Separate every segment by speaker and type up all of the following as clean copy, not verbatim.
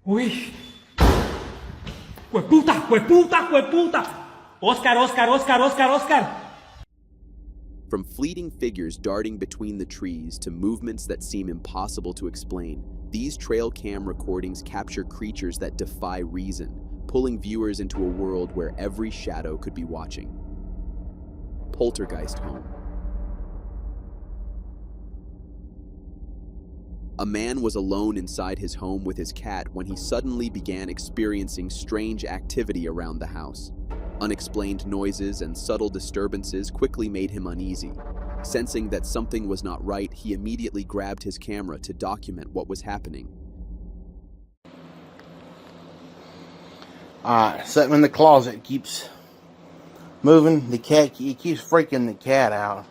Speaker 1: Uy. ¡Hueputa! ¡Hueputa! ¡Hueputa! Oscar, Oscar, Oscar, Oscar, Oscar.
Speaker 2: From fleeting figures darting between the trees to movements that seem impossible to explain, these trail cam recordings capture creatures that defy reason, pulling viewers into a world where every shadow could be watching. Poltergeist Home. A man was alone inside his home with his cat when he suddenly began experiencing strange activity around the house. Unexplained noises and subtle disturbances quickly made him uneasy. Sensing that something was not right, he immediately grabbed his camera to document what was happening.
Speaker 3: Something in the closet keeps moving. The cat, it keeps freaking the cat out.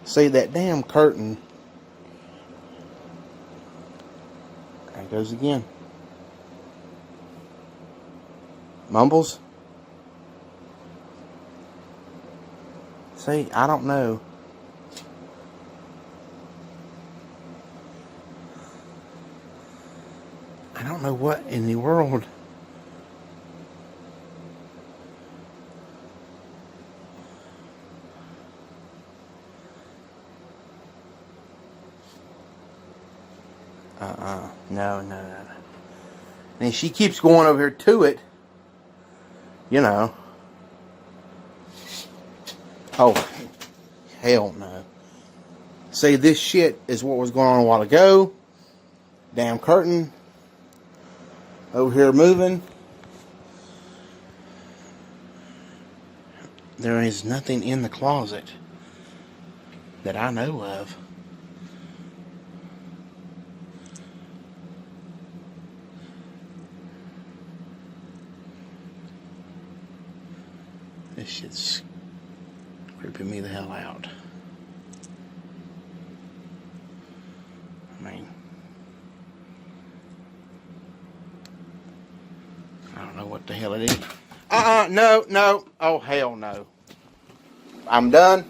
Speaker 3: See that damn curtain? There it goes again. Mumbles? See, I don't know. I don't know what in the world. No. And she keeps going over here to it. You know. Oh, hell no. See, this shit is what was going on a while ago. Damn curtain. Over here moving. There is nothing in the closet that I know of. This shit's creeping me the hell out. I mean, I don't know what the hell it is. No. Oh, hell no. I'm done.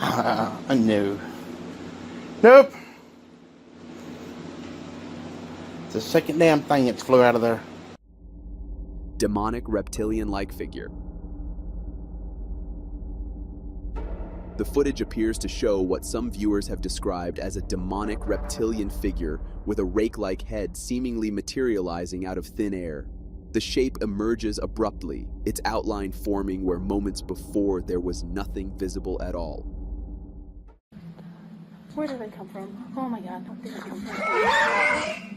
Speaker 3: No. Nope. It's the second damn thing that flew out of there.
Speaker 2: Demonic reptilian-like figure. The footage appears to show what some viewers have described as a demonic reptilian figure with a rake-like head seemingly materializing out of thin air. The shape emerges abruptly, its outline forming where moments before there was nothing visible at all.
Speaker 4: Where did they come from? Oh my god, where did they come from?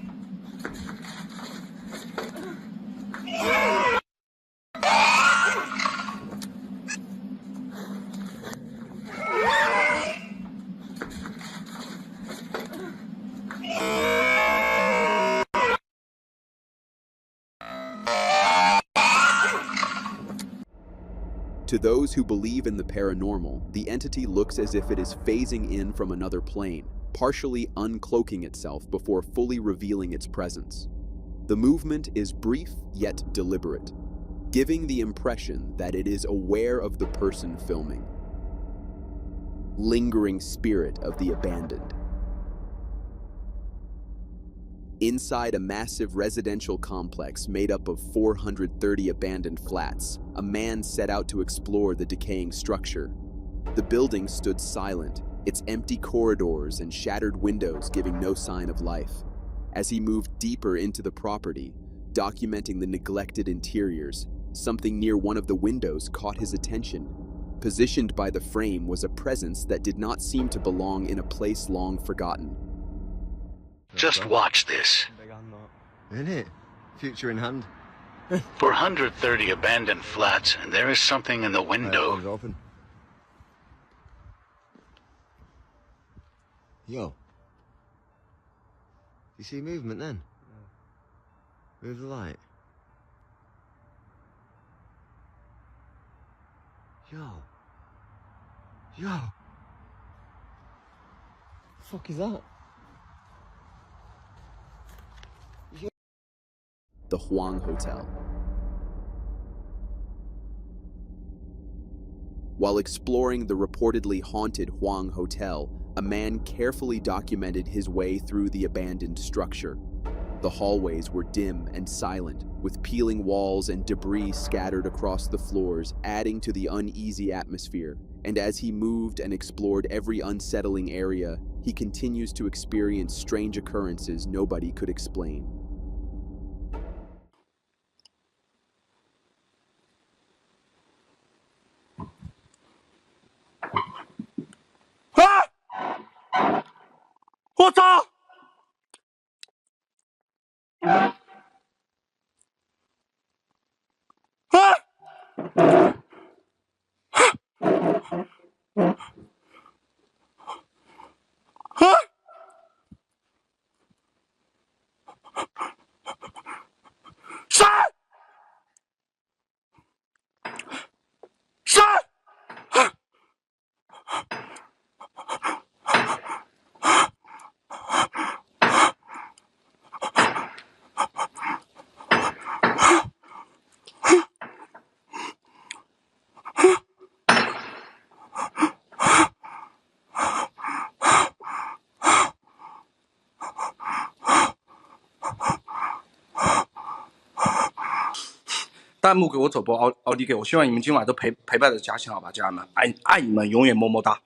Speaker 2: To those who believe in the paranormal, the entity looks as if it is phasing in from another plane, partially uncloaking itself before fully revealing its presence. The movement is brief yet deliberate, giving the impression that it is aware of the person filming. Lingering spirit of the abandoned. Inside a massive residential complex made up of 430 abandoned flats, a man set out to explore the decaying structure. The building stood silent, its empty corridors and shattered windows giving no sign of life. As he moved deeper into the property, documenting the neglected interiors, something near one of the windows caught his attention. Positioned by the frame was a presence that did not seem to belong in a place long forgotten.
Speaker 5: Just watch this.
Speaker 6: Isn't it? Future in hand.
Speaker 5: 430 abandoned flats, and there is something in the window.
Speaker 6: Open. Yo. You see movement then? Move the light. Yo. The fuck is that?
Speaker 2: The Huang Hotel. While exploring the reportedly haunted Huang Hotel, a man carefully documented his way through the abandoned structure. The hallways were dim and silent, with peeling walls and debris scattered across the floors, adding to the uneasy atmosphere. And as he moved and explored every unsettling area, he continues to experience strange occurrences nobody could explain.
Speaker 1: Ah! 我操！啊！啊！闪！闪！
Speaker 7: 弹幕给我走波，奥迪给我，希望你们今晚都陪伴着家亲，好吧，家人们，爱你们，永远么么哒，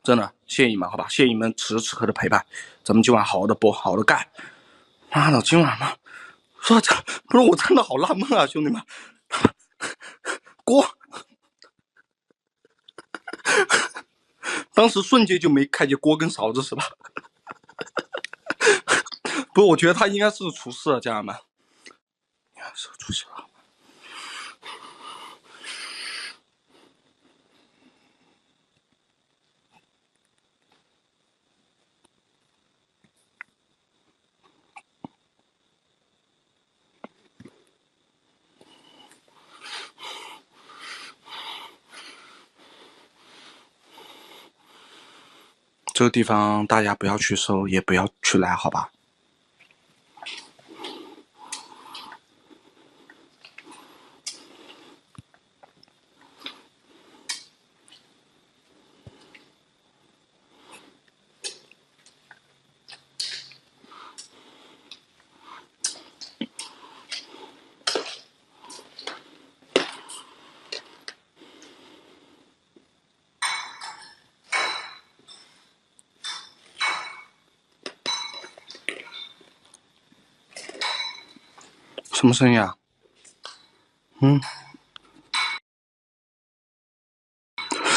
Speaker 7: 真的谢谢你们，好吧，谢谢你们此时此刻的陪伴，咱们今晚好好的播，好好的干。妈的，今晚嘛，说这不是我真的好纳闷啊，兄弟们，锅，当时瞬间就没看见锅跟勺子是吧？不是，我觉得他应该是厨师啊，家人们，应该是厨师啊。这个地方大家不要去搜，也不要去来，好吧？什么声音啊？嗯。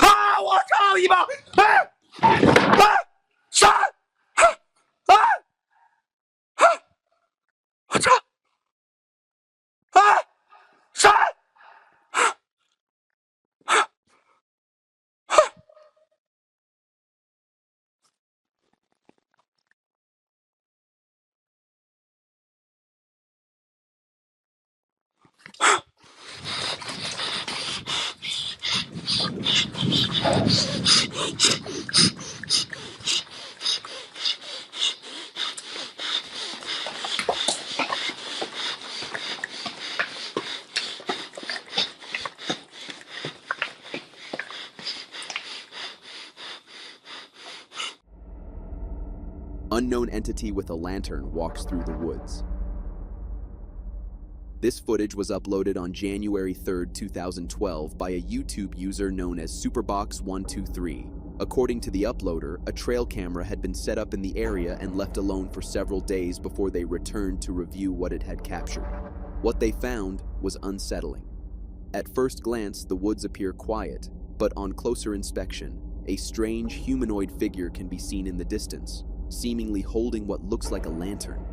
Speaker 7: 啊！我操一把！哎！哎！闪！啊！啊！我操！啊！闪！Unknown
Speaker 2: entity with a lantern walks through the woods. This footage was uploaded on January 3rd, 2012 by a YouTube user known as Superbox123. According to the uploader, a trail camera had been set up in the area and left alone for several days before they returned to review what it had captured. What they found was unsettling. At first glance, the woods appear quiet, but on closer inspection, a strange humanoid figure can be seen in the distance, seemingly holding what looks like a lantern.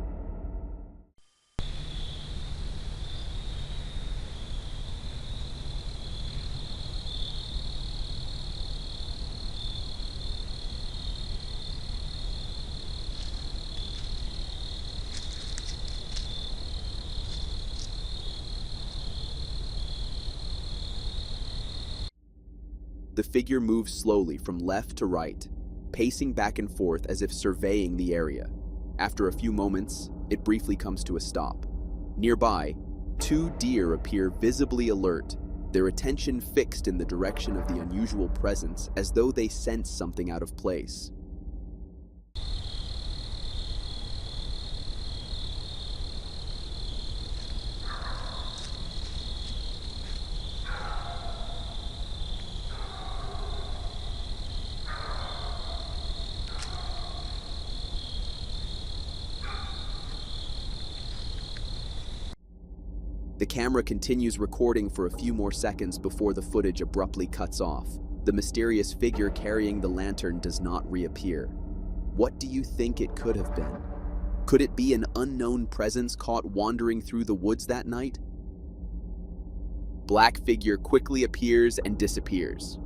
Speaker 2: The figure moves slowly from left to right, pacing back and forth as if surveying the area. After a few moments, it briefly comes to a stop. Nearby, two deer appear visibly alert, their attention fixed in the direction of the unusual presence as though they sensed something out of place. The camera continues recording for a few more seconds before the footage abruptly cuts off. The mysterious figure carrying the lantern does not reappear. What do you think it could have been? Could it be an unknown presence caught wandering through the woods that night? Black figure quickly appears and disappears.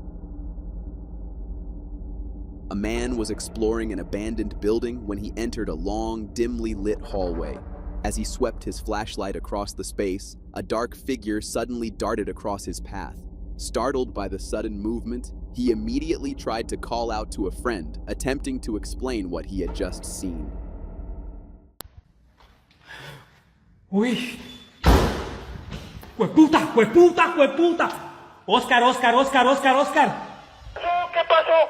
Speaker 2: A man was exploring an abandoned building when he entered a long, dimly lit hallway. As he swept his flashlight across the space, a dark figure suddenly darted across his path. Startled by the sudden movement, he immediately tried to call out to a friend, attempting to explain what he had just seen.
Speaker 1: Uy. ¡Hueputa! ¡Hueputa! ¡Hueputa! Oscar, Oscar, Oscar, Oscar, Oscar.
Speaker 8: ¿Qué pasó?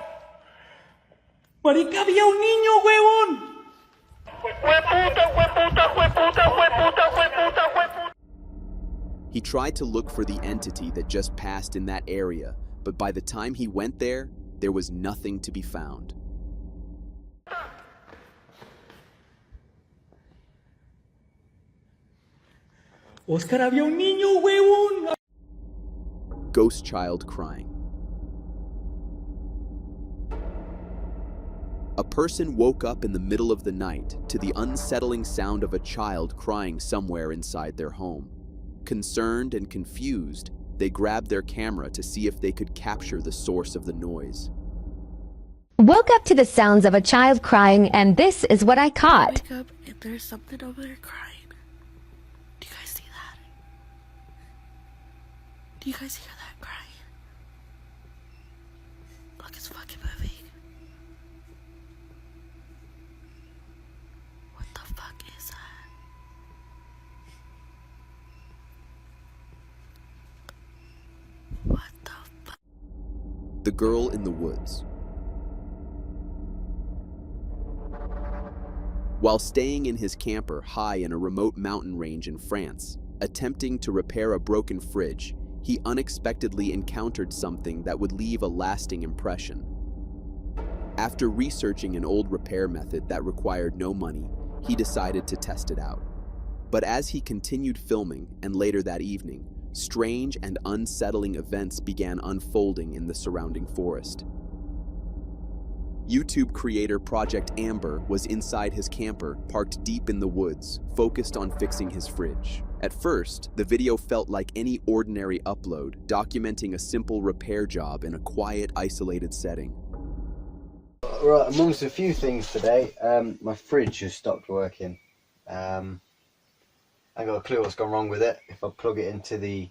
Speaker 1: Marica, había un niño, huevón.
Speaker 2: He tried to look for the entity that just passed in that area, but by the time he went there was nothing to be found.
Speaker 1: Oscar, había un niño, huevón.
Speaker 2: Ghost child crying. A person woke up in the middle of the night to the unsettling sound of a child crying somewhere inside their home. Concerned and confused, they grabbed their camera to see if they could capture the source of the noise.
Speaker 9: Woke up to the sounds of a child crying, and this is what I caught.
Speaker 4: Wake up and there's something over there crying. Do you guys see that? Do you guys hear that crying? Look, it's fucking moving. What the fuck is that? What the fuck?
Speaker 2: The girl in the woods. While staying in his camper high in a remote mountain range in France, attempting to repair a broken fridge, he unexpectedly encountered something that would leave a lasting impression. After researching an old repair method that required no money, he decided to test it out. But as he continued filming, and later that evening, strange and unsettling events began unfolding in the surrounding forest. YouTube creator Project Amber was inside his camper, parked deep in the woods, focused on fixing his fridge. At first, the video felt like any ordinary upload, documenting a simple repair job in a quiet, isolated setting.
Speaker 10: Right, amongst a few things today, my fridge has stopped working. I ain't got a clue what's gone wrong with it. If I plug it into the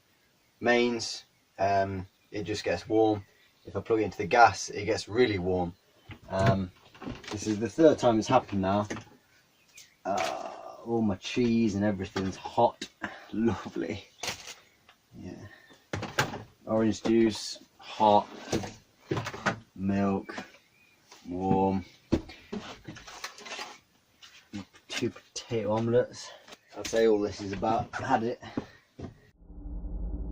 Speaker 10: mains, it just gets warm. If I plug it into the gas, it gets really warm. This is the third time it's happened now. All my cheese and everything's hot. Lovely. Yeah. Orange juice, hot. Milk, warm. 2 potato omelettes. I'd say all this is about had it.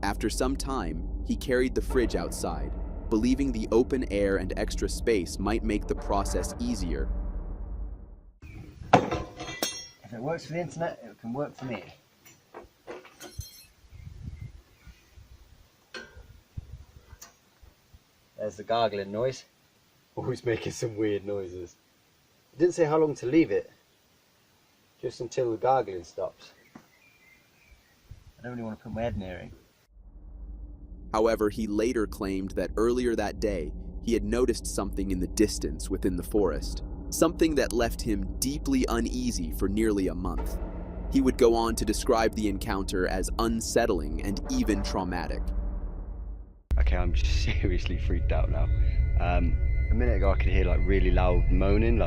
Speaker 2: After some time, he carried the fridge outside, believing the open air and extra space might make the process easier.
Speaker 10: If it works for the internet, it can work for me. There's the gargling noise. Always making some weird noises. It didn't say how long to leave it. Just until the gargling stops. I don't really want to put my head near it.
Speaker 2: However, he later claimed that earlier that day, he had noticed something in the distance within the forest, something that left him deeply uneasy for nearly a month. He would go on to describe the encounter as unsettling and even traumatic.
Speaker 10: Okay, I'm seriously freaked out now. A minute ago I could hear like really loud moaning,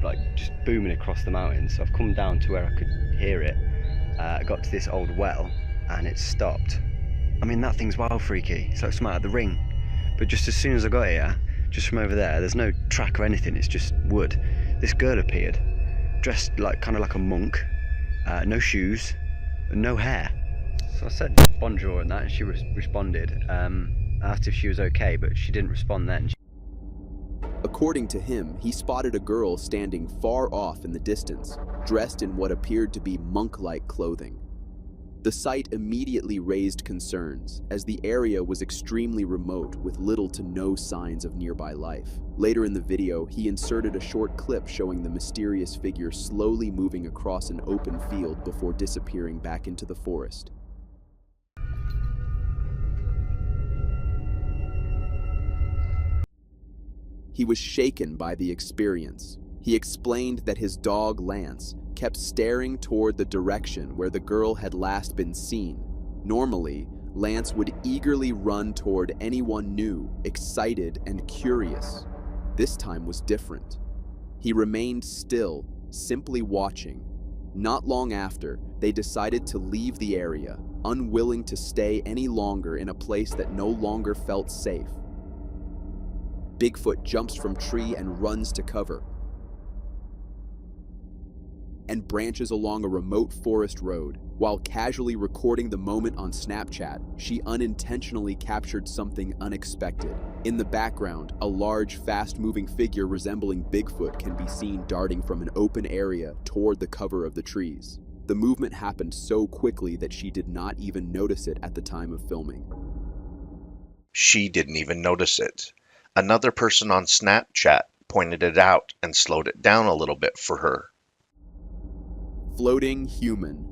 Speaker 10: like just booming across the mountains. So I've come down to where I could hear it. I got to this old well and it stopped. I mean, that thing's wild freaky. It's like something out of The Ring. But just as soon as I got here, just from over there's no track or anything, it's just wood. This girl appeared, dressed kind of like a monk, no shoes, and no hair. So I said bonjour and that, and she responded. I asked if she was okay, but she didn't respond then.
Speaker 2: According to him, he spotted a girl standing far off in the distance, dressed in what appeared to be monk-like clothing. The sight immediately raised concerns, as the area was extremely remote with little to no signs of nearby life. Later in the video, he inserted a short clip showing the mysterious figure slowly moving across an open field before disappearing back into the forest. He was shaken by the experience. He explained that his dog, Lance, kept staring toward the direction where the girl had last been seen. Normally, Lance would eagerly run toward anyone new, excited and curious. This time was different. He remained still, simply watching. Not long after, they decided to leave the area, unwilling to stay any longer in a place that no longer felt safe. Bigfoot jumps from tree and runs to cover, and branches along a remote forest road. While casually recording the moment on Snapchat, she unintentionally captured something unexpected. In the background, a large, fast-moving figure resembling Bigfoot can be seen darting from an open area toward the cover of the trees. The movement happened so quickly that she did not even notice it at the time of filming.
Speaker 8: She didn't even notice it. Another person on Snapchat pointed it out and slowed it down a little bit for her.
Speaker 2: Floating human.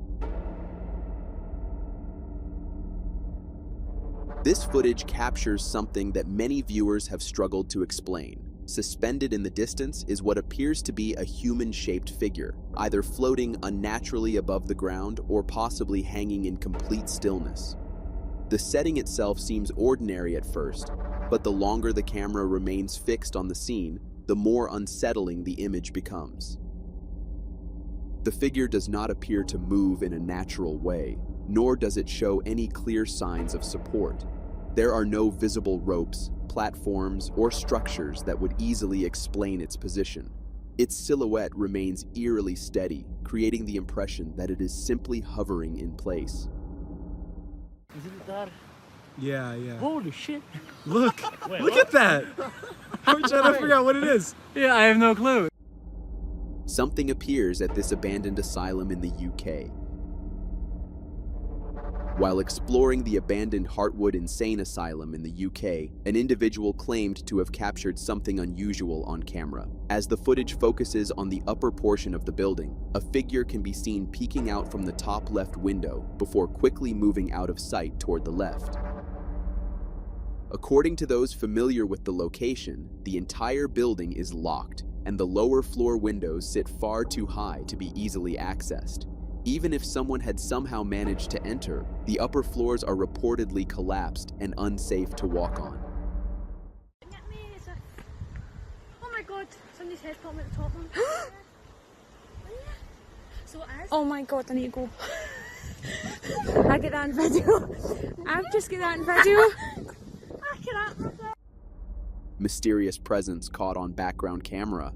Speaker 2: This footage captures something that many viewers have struggled to explain. Suspended in the distance is what appears to be a human-shaped figure, either floating unnaturally above the ground or possibly hanging in complete stillness. The setting itself seems ordinary at first, but the longer the camera remains fixed on the scene, the more unsettling the image becomes. The figure does not appear to move in a natural way, nor does it show any clear signs of support. There are no visible ropes, platforms, or structures that would easily explain its position. Its silhouette remains eerily steady, creating the impression that it is simply hovering in place.
Speaker 1: Isn't it that?
Speaker 11: Yeah, yeah.
Speaker 1: Holy shit.
Speaker 11: Look! Look at that! I'm trying to figure out what it is.
Speaker 1: Yeah, I have no clue.
Speaker 2: Something appears at this abandoned asylum in the UK. While exploring the abandoned Hartwood Insane Asylum in the UK, an individual claimed to have captured something unusual on camera. As the footage focuses on the upper portion of the building, a figure can be seen peeking out from the top left window before quickly moving out of sight toward the left. According to those familiar with the location, the entire building is locked, and the lower floor windows sit far too high to be easily accessed. Even if someone had somehow managed to enter, the upper floors are reportedly collapsed and unsafe to walk on.
Speaker 12: Oh my god, somebody's head's popping at the top one. So it is.
Speaker 4: Oh my god, I need to go. I get that in video. I've just get that in video.
Speaker 2: Mysterious presence caught on background camera.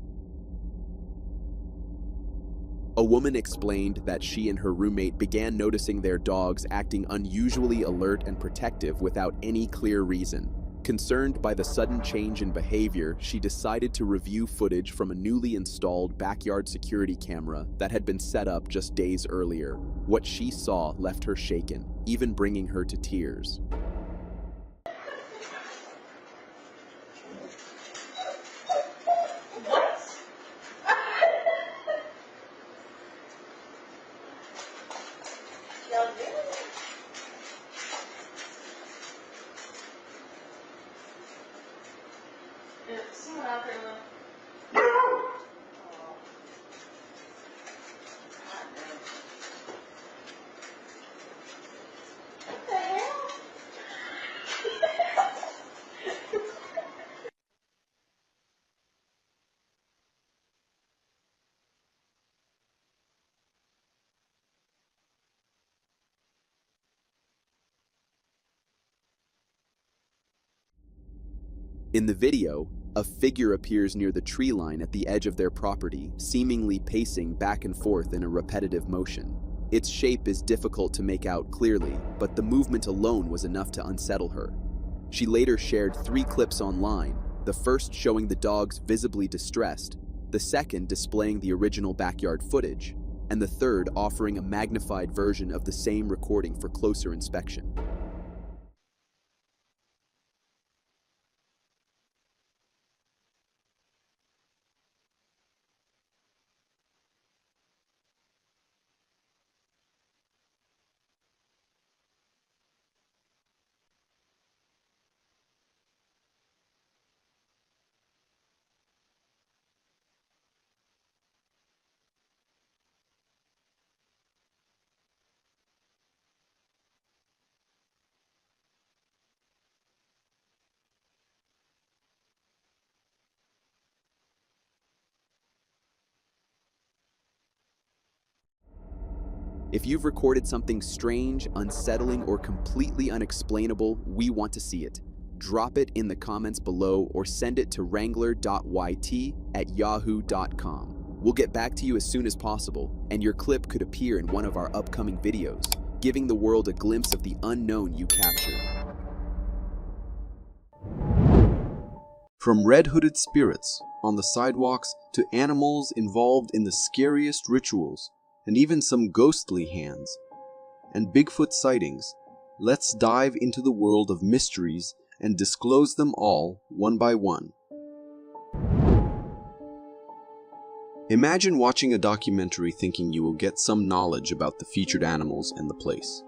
Speaker 2: A woman explained that she and her roommate began noticing their dogs acting unusually alert and protective without any clear reason. Concerned by the sudden change in behavior, she decided to review footage from a newly installed backyard security camera that had been set up just days earlier. What she saw left her shaken, even bringing her to tears. In the video, a figure appears near the tree line at the edge of their property, seemingly pacing back and forth in a repetitive motion. Its shape is difficult to make out clearly, but the movement alone was enough to unsettle her. She later shared 3 clips online, the first showing the dogs visibly distressed, the second displaying the original backyard footage, and the third offering a magnified version of the same recording for closer inspection. If you've recorded something strange, unsettling, or completely unexplainable, we want to see it. Drop it in the comments below or send it to wrangler.yt@yahoo.com. We'll get back to you as soon as possible, and your clip could appear in one of our upcoming videos, giving the world a glimpse of the unknown you captured.
Speaker 13: From red-hooded spirits on the sidewalks to animals involved in the scariest rituals, and even some ghostly hands, and Bigfoot sightings, let's dive into the world of mysteries and disclose them all one by one. Imagine watching a documentary thinking you will get some knowledge about the featured animals and the place,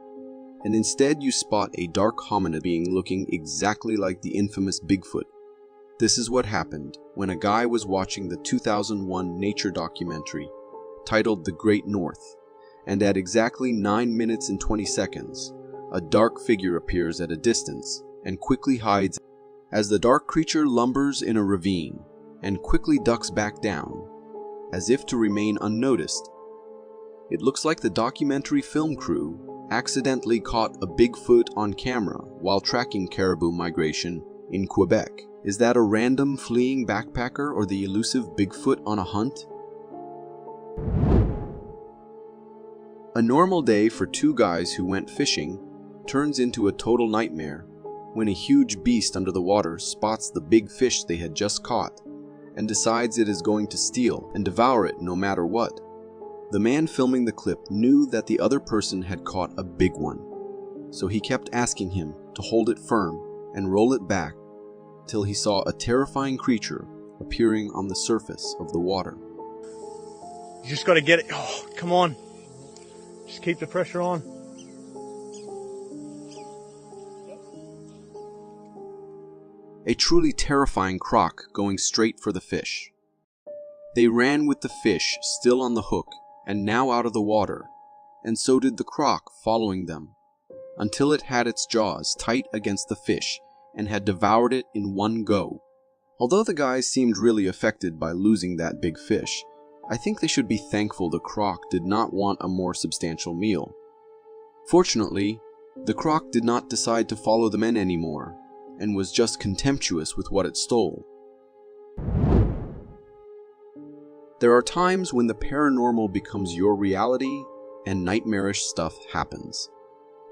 Speaker 13: and instead you spot a dark hominid being looking exactly like the infamous Bigfoot. This is what happened when a guy was watching the 2001 nature documentary titled The Great North, and at exactly 9 minutes and 20 seconds, a dark figure appears at a distance and quickly hides as the dark creature lumbers in a ravine and quickly ducks back down, as if to remain unnoticed. It looks like the documentary film crew accidentally caught a Bigfoot on camera while tracking caribou migration in Quebec. Is that a random fleeing backpacker or the elusive Bigfoot on a hunt? A normal day for 2 guys who went fishing turns into a total nightmare when a huge beast under the water spots the big fish they had just caught and decides it is going to steal and devour it no matter what. The man filming the clip knew that the other person had caught a big one, so he kept asking him to hold it firm and roll it back till he saw a terrifying creature appearing on the surface of the water.
Speaker 1: You just got to get it. Oh, come on. Just keep the pressure on.
Speaker 13: A truly terrifying croc going straight for the fish. They ran with the fish still on the hook and now out of the water, and so did the croc following them, until it had its jaws tight against the fish and had devoured it in one go. Although the guys seemed really affected by losing that big fish, I think they should be thankful the croc did not want a more substantial meal. Fortunately, the croc did not decide to follow the men anymore, and was just contemptuous with what it stole. There are times when the paranormal becomes your reality and nightmarish stuff happens.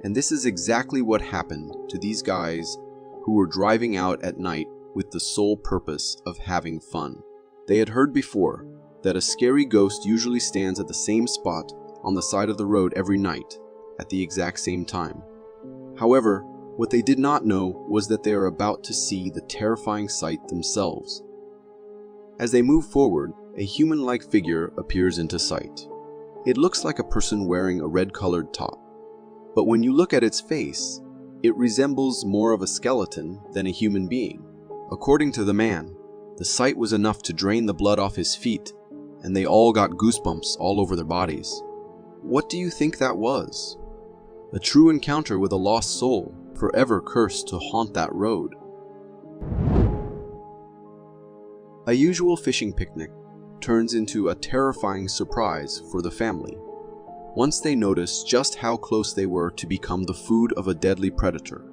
Speaker 13: And this is exactly what happened to these guys who were driving out at night with the sole purpose of having fun. They had heard before that a scary ghost usually stands at the same spot on the side of the road every night at the exact same time. However, what they did not know was that they are about to see the terrifying sight themselves. As they move forward, a human-like figure appears into sight. It looks like a person wearing a red-colored top, but when you look at its face, it resembles more of a skeleton than a human being. According to the man, the sight was enough to drain the blood off his feet, and they all got goosebumps all over their bodies. What do you think that was? A true encounter with a lost soul, forever cursed to haunt that road. A usual fishing picnic turns into a terrifying surprise for the family once they notice just how close they were to become the food of a deadly predator.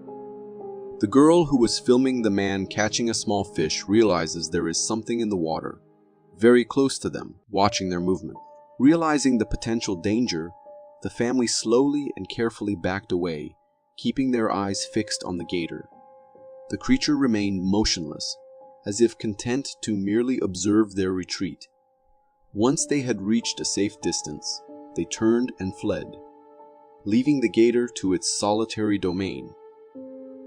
Speaker 13: The girl who was filming the man catching a small fish realizes there is something in the water, very close to them, watching their movement. Realizing the potential danger, the family slowly and carefully backed away, keeping their eyes fixed on the gator. The creature remained motionless, as if content to merely observe their retreat. Once they had reached a safe distance, they turned and fled, leaving the gator to its solitary domain.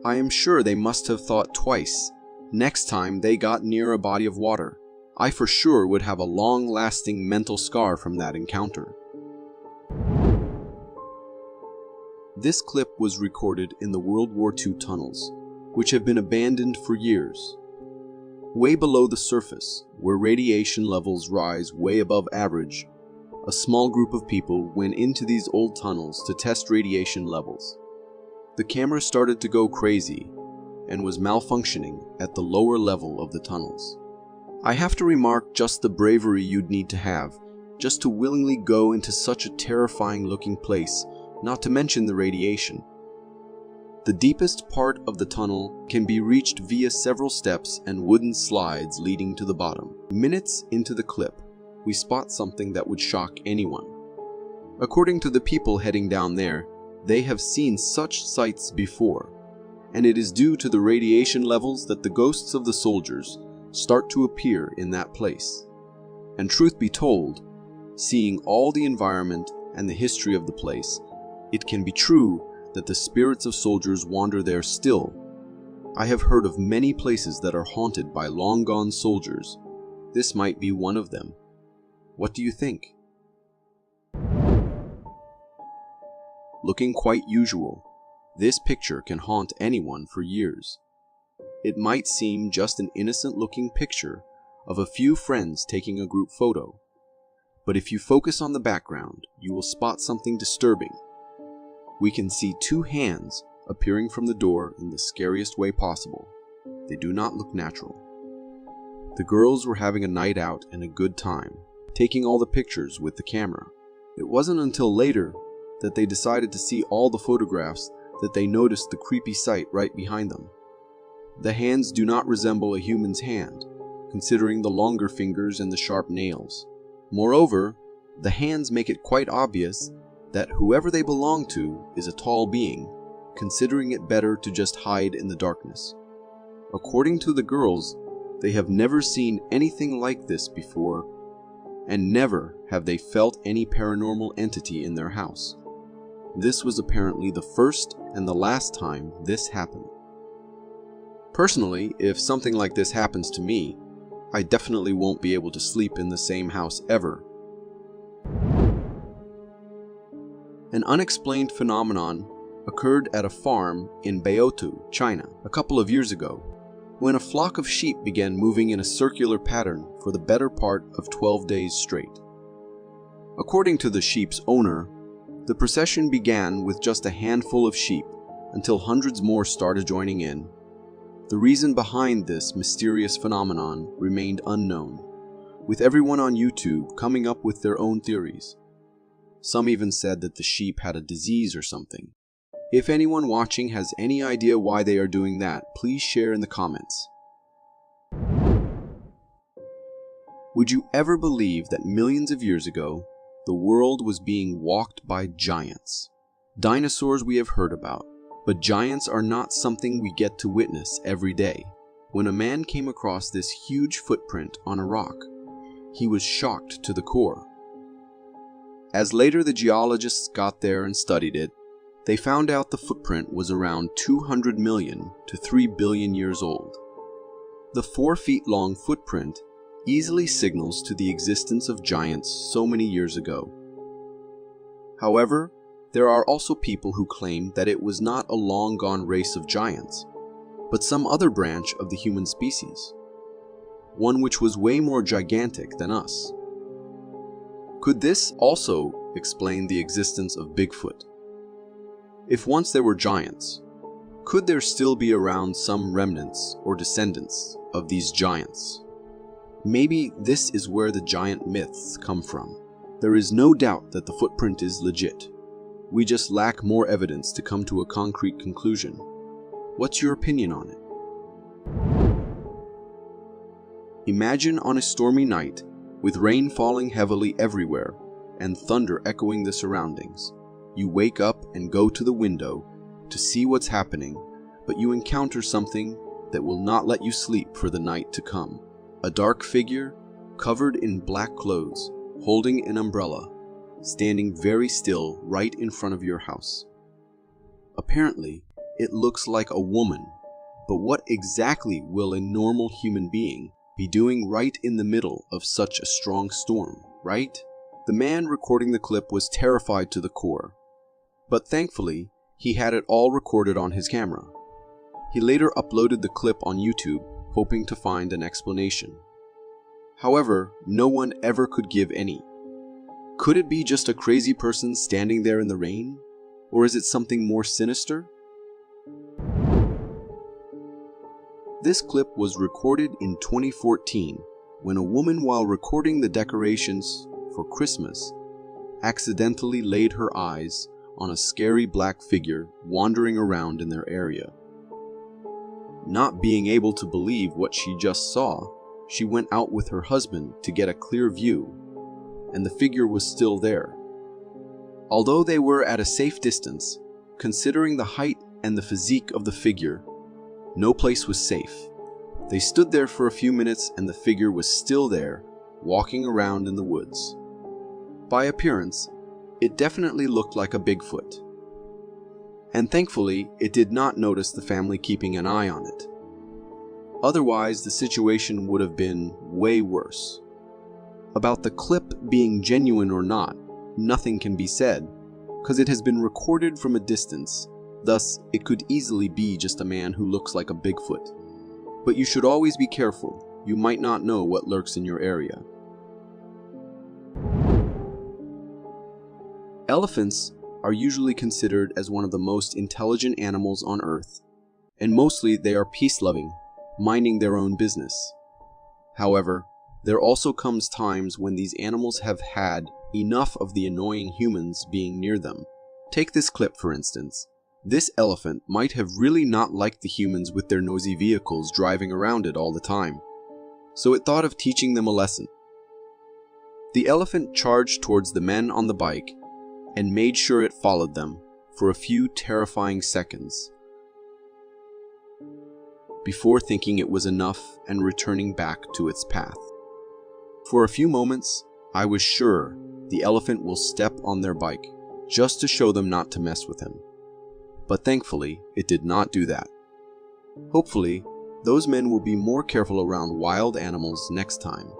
Speaker 13: I am sure they must have thought twice. Next time they got near a body of water, I for sure would have a long-lasting mental scar from that encounter. This clip was recorded in the World War II tunnels, which have been abandoned for years. Way below the surface, where radiation levels rise way above average, a small group of people went into these old tunnels to test radiation levels. The camera started to go crazy and was malfunctioning at the lower level of the tunnels. I have to remark just the bravery you'd need to have just to willingly go into such a terrifying looking place, not to mention the radiation. The deepest part of the tunnel can be reached via several steps and wooden slides leading to the bottom. Minutes into the clip, we spot something that would shock anyone. According to the people heading down there, they have seen such sights before, and it is due to the radiation levels that the ghosts of the soldiers start to appear in that place. And truth be told, seeing all the environment and the history of the place, it can be true that the spirits of soldiers wander there still. I have heard of many places that are haunted by long-gone soldiers. This might be one of them. What do you think? Looking quite usual, this picture can haunt anyone for years. It might seem just an innocent-looking picture of a few friends taking a group photo. But if you focus on the background, you will spot something disturbing. We can see two hands appearing from the door in the scariest way possible. They do not look natural. The girls were having a night out and a good time, taking all the pictures with the camera. It wasn't until later that they decided to see all the photographs that they noticed the creepy sight right behind them. The hands do not resemble a human's hand, considering the longer fingers and the sharp nails. Moreover, the hands make it quite obvious that whoever they belong to is a tall being, considering it better to just hide in the darkness. According to the girls, they have never seen anything like this before, and never have they felt any paranormal entity in their house. This was apparently the first and the last time this happened. Personally, if something like this happens to me, I definitely won't be able to sleep in the same house ever. An unexplained phenomenon occurred at a farm in Baotou, China, a couple of years ago, when a flock of sheep began moving in a circular pattern for the better part of 12 days straight. According to the sheep's owner, the procession began with just a handful of sheep until hundreds more started joining in. The reason behind this mysterious phenomenon remained unknown, with everyone on YouTube coming up with their own theories. Some even said that the sheep had a disease or something. If anyone watching has any idea why they are doing that, please share in the comments. Would you ever believe that millions of years ago, the world was being walked by giants? Dinosaurs we have heard about, but giants are not something we get to witness every day. When a man came across this huge footprint on a rock, he was shocked to the core. As later the geologists got there and studied it, they found out the footprint was around 200 million to 3 billion years old. The 4 feet long footprint easily signals to the existence of giants so many years ago. However, there are also people who claim that it was not a long-gone race of giants, but some other branch of the human species, one which was way more gigantic than us. Could this also explain the existence of Bigfoot? If once there were giants, could there still be around some remnants or descendants of these giants? Maybe this is where the giant myths come from. There is no doubt that the footprint is legit. We just lack more evidence to come to a concrete conclusion. What's your opinion on it? Imagine on a stormy night, with rain falling heavily everywhere and thunder echoing the surroundings. You wake up and go to the window to see what's happening, but you encounter something that will not let you sleep for the night to come. A dark figure, covered in black clothes, holding an umbrella, standing very still right in front of your house. Apparently, it looks like a woman, but what exactly will a normal human being be doing right in the middle of such a strong storm, right? The man recording the clip was terrified to the core, but thankfully, he had it all recorded on his camera. He later uploaded the clip on YouTube, hoping to find an explanation. However, no one ever could give any. Could it be just a crazy person standing there in the rain? Or is it something more sinister? This clip was recorded in 2014 when a woman, while recording the decorations for Christmas, accidentally laid her eyes on a scary black figure wandering around in their area. Not being able to believe what she just saw, she went out with her husband to get a clear view, and the figure was still there. Although they were at a safe distance, considering the height and the physique of the figure, no place was safe. They stood there for a few minutes and the figure was still there, walking around in the woods. By appearance, it definitely looked like a Bigfoot. And thankfully, it did not notice the family keeping an eye on it. Otherwise, the situation would have been way worse. About the clip being genuine or not, nothing can be said, because it has been recorded from a distance, thus it could easily be just a man who looks like a Bigfoot. But you should always be careful, you might not know what lurks in your area. Elephants are usually considered as one of the most intelligent animals on Earth, and mostly they are peace-loving, minding their own business. However, there also comes times when these animals have had enough of the annoying humans being near them. Take this clip for instance. This elephant might have really not liked the humans with their noisy vehicles driving around it all the time, so it thought of teaching them a lesson. The elephant charged towards the men on the bike and made sure it followed them for a few terrifying seconds before thinking it was enough and returning back to its path. For a few moments, I was sure the elephant will step on their bike just to show them not to mess with him. But thankfully, it did not do that. Hopefully, those men will be more careful around wild animals next time.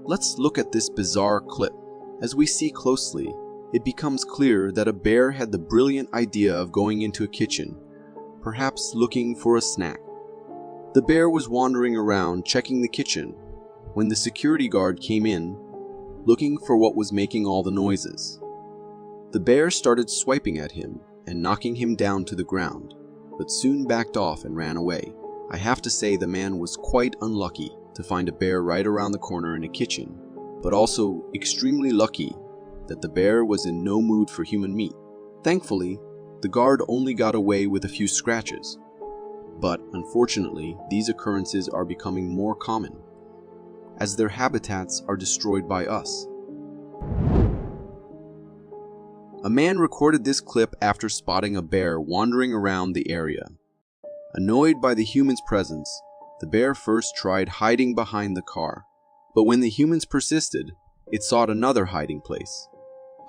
Speaker 13: Let's look at this bizarre clip. As we see closely, it becomes clear that a bear had the brilliant idea of going into a kitchen, perhaps looking for a snack. The bear was wandering around checking the kitchen when the security guard came in, looking for what was making all the noises. The bear started swiping at him and knocking him down to the ground, but soon backed off and ran away. I have to say the man was quite unlucky to find a bear right around the corner in a kitchen, but also extremely lucky that the bear was in no mood for human meat. Thankfully, the guard only got away with a few scratches, but unfortunately these occurrences are becoming more common, as their habitats are destroyed by us. A man recorded this clip after spotting a bear wandering around the area. Annoyed by the humans' presence, the bear first tried hiding behind the car, but when the humans persisted, it sought another hiding place.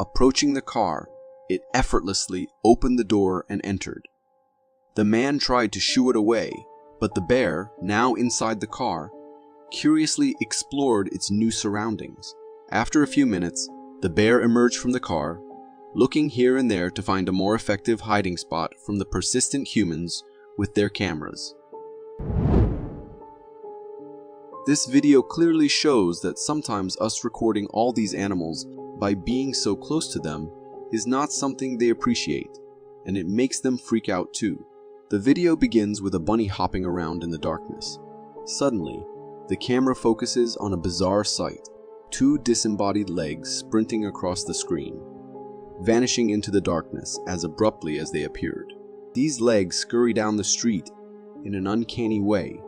Speaker 13: Approaching the car, it effortlessly opened the door and entered. The man tried to shoo it away, but the bear, now inside the car, curiously explored its new surroundings. After a few minutes, the bear emerged from the car, looking here and there to find a more effective hiding spot from the persistent humans with their cameras. This video clearly shows that sometimes us recording all these animals by being so close to them is not something they appreciate, and it makes them freak out too. The video begins with a bunny hopping around in the darkness. Suddenly, the camera focuses on a bizarre sight, two disembodied legs sprinting across the screen. vanishing into the darkness as abruptly as they appeared. These legs scurry down the street in an uncanny way,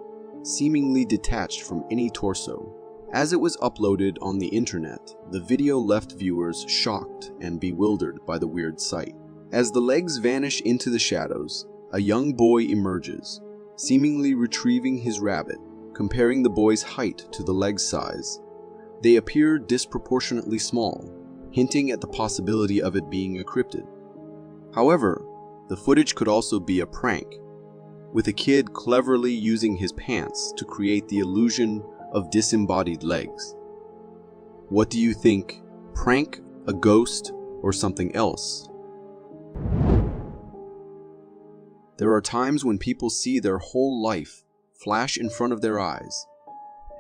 Speaker 13: seemingly detached from any torso. As it was uploaded on the internet, the video left viewers shocked and bewildered by the weird sight. As the legs vanish into the shadows, a young boy emerges, seemingly retrieving his rabbit, comparing the boy's height to the leg's size. They appear disproportionately small, hinting at the possibility of it being a cryptid. However, the footage could also be a prank, with a kid cleverly using his pants to create the illusion of disembodied legs. What do you think? Prank, a ghost, or something else? There are times when people see their whole life flash in front of their eyes,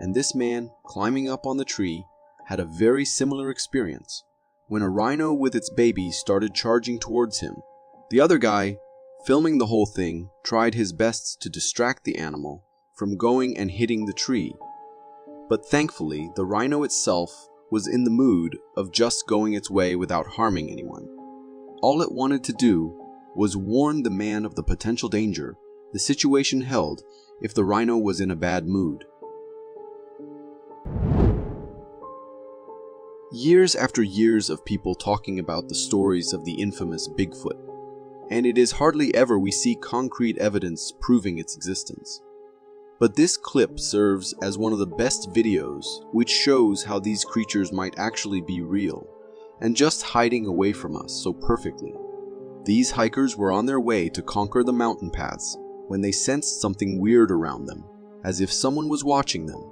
Speaker 13: and this man climbing up on the tree had a very similar experience when a rhino with its baby started charging towards him. The other guy, filming the whole thing, tried his best to distract the animal from going and hitting the tree, but thankfully the rhino itself was in the mood of just going its way without harming anyone. All it wanted to do was warn the man of the potential danger the situation held if the rhino was in a bad mood. Years after years of people talking about the stories of the infamous Bigfoot, and it is hardly ever we see concrete evidence proving its existence. But this clip serves as one of the best videos which shows how these creatures might actually be real and just hiding away from us so perfectly. These hikers were on their way to conquer the mountain paths when they sensed something weird around them, as if someone was watching them.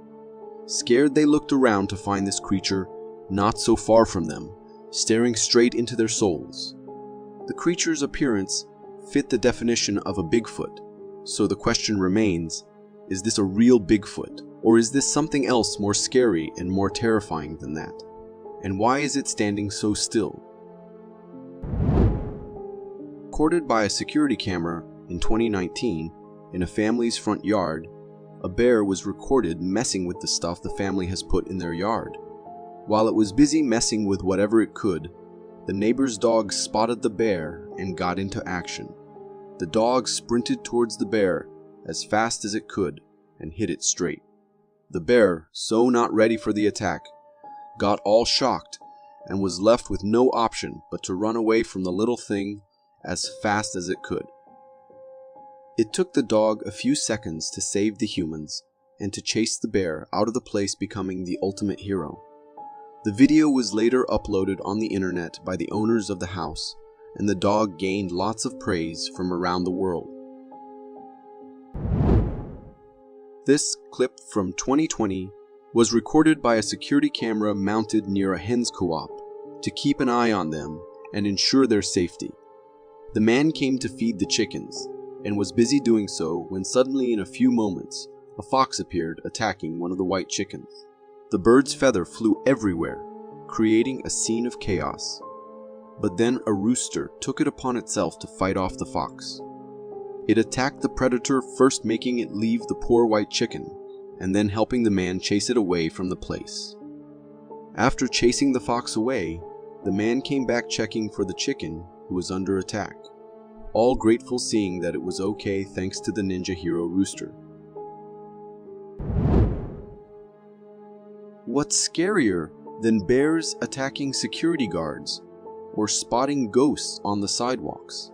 Speaker 13: Scared, they looked around to find this creature not so far from them, staring straight into their souls. The creature's appearance fit the definition of a Bigfoot, so the question remains, is this a real Bigfoot, or is this something else more scary and more terrifying than that? And why is it standing so still? Recorded by a security camera in 2019 in a family's front yard, a bear was recorded messing with the stuff the family has put in their yard. While it was busy messing with whatever it could, the neighbor's dog spotted the bear and got into action. The dog sprinted towards the bear as fast as it could and hit it straight. The bear, so not ready for the attack, got all shocked and was left with no option but to run away from the little thing as fast as it could. It took the dog a few seconds to save the humans and to chase the bear out of the place, becoming the ultimate hero. The video was later uploaded on the internet by the owners of the house, and the dog gained lots of praise from around the world. This clip from 2020 was recorded by a security camera mounted near a hen's co-op to keep an eye on them and ensure their safety. The man came to feed the chickens and was busy doing so when suddenly, in a few moments, a fox appeared attacking one of the white chickens. The bird's feather flew everywhere, creating a scene of chaos. But then a rooster took it upon itself to fight off the fox. It attacked the predator, first making it leave the poor white chicken, and then helping the man chase it away from the place. After chasing the fox away, the man came back checking for the chicken who was under attack, all grateful seeing that it was okay thanks to the ninja hero rooster. What's scarier than bears attacking security guards or spotting ghosts on the sidewalks?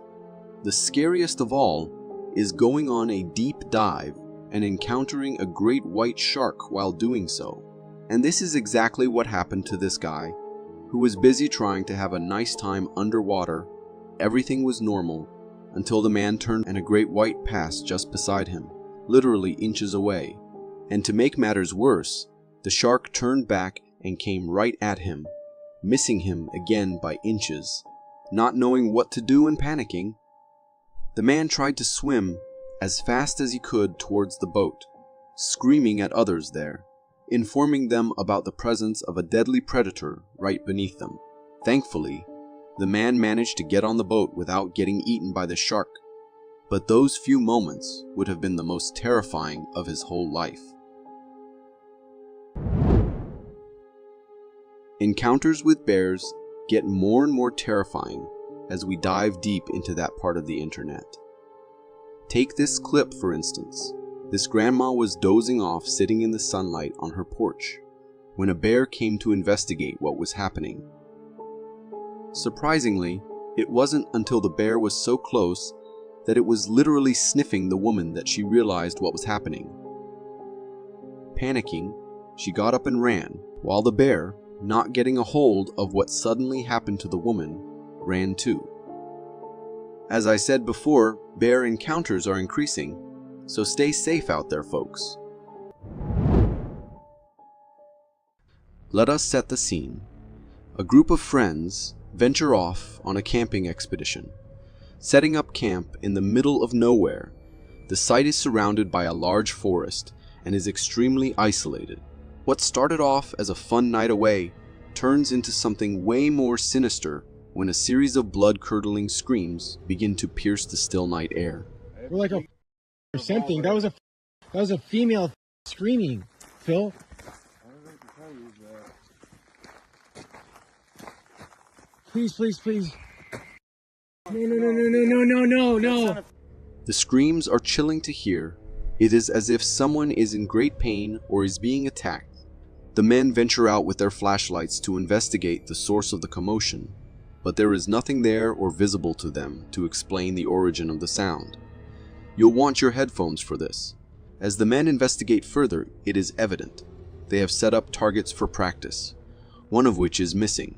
Speaker 13: The scariest of all is going on a deep dive and encountering a great white shark while doing so. And this is exactly what happened to this guy, who was busy trying to have a nice time underwater. Everything was normal until the man turned and a great white passed just beside him, literally inches away. And to make matters worse, the shark turned back and came right at him, missing him again by inches. Not knowing what to do and panicking, the man tried to swim as fast as he could towards the boat, screaming at others there, informing them about the presence of a deadly predator right beneath them. Thankfully, the man managed to get on the boat without getting eaten by the shark, but those few moments would have been the most terrifying of his whole life. Encounters with bears get more and more terrifying as we dive deep into that part of the internet. Take this clip, for instance. This grandma was dozing off sitting in the sunlight on her porch when a bear came to investigate what was happening. Surprisingly, it wasn't until the bear was so close that it was literally sniffing the woman that she realized what was happening. Panicking, she got up and ran, while the bear, not getting a hold of what suddenly happened to the woman, ran too. As I said before, bear encounters are increasing, so stay safe out there, folks. Let us set the scene. A group of friends venture off on a camping expedition. Setting up camp in the middle of nowhere, the site is surrounded by a large forest and is extremely isolated. What started off as a fun night away turns into something way more sinister when a series of blood-curdling screams begin to pierce the still night air.
Speaker 11: We're like a or something. That was a female screaming, Phil. Please, please, please. No.
Speaker 13: The screams are chilling to hear. It is as if someone is in great pain or is being attacked. The men venture out with their flashlights to investigate the source of the commotion, but there is nothing there or visible to them to explain the origin of the sound. You'll want your headphones for this. As the men investigate further, it is evident. They have set up targets for practice, one of which is missing.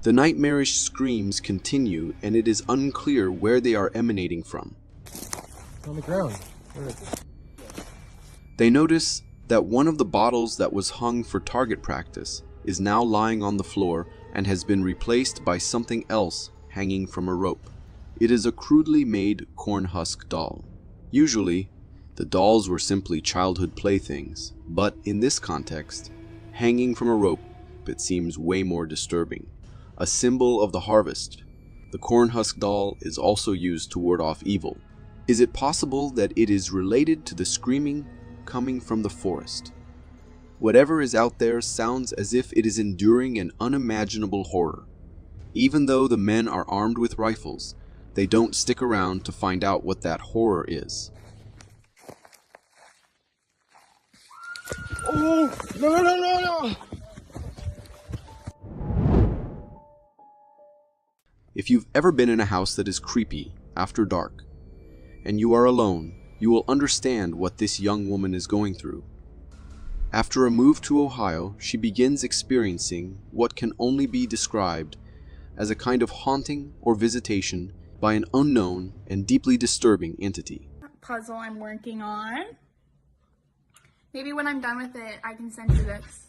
Speaker 13: The nightmarish screams continue, and it is unclear where they are emanating from.
Speaker 11: On the ground.
Speaker 13: They notice that one of the bottles that was hung for target practice is now lying on the floor and has been replaced by something else hanging from a rope. It is a crudely made corn husk doll. Usually, the dolls were simply childhood playthings, but in this context, hanging from a rope, it seems way more disturbing. A symbol of the harvest, the corn husk doll is also used to ward off evil. Is it possible that it is related to the screaming coming from the forest? Whatever is out there sounds as if it is enduring an unimaginable horror. Even though the men are armed with rifles, they don't stick around to find out what that horror is.
Speaker 11: Oh, no.
Speaker 13: If you've ever been in a house that is creepy after dark, and you are alone, you will understand what this young woman is going through. After a move to Ohio, she begins experiencing what can only be described as a kind of haunting or visitation by an unknown and deeply disturbing entity.
Speaker 14: Puzzle I'm working on. Maybe when I'm done with it, I can send you this.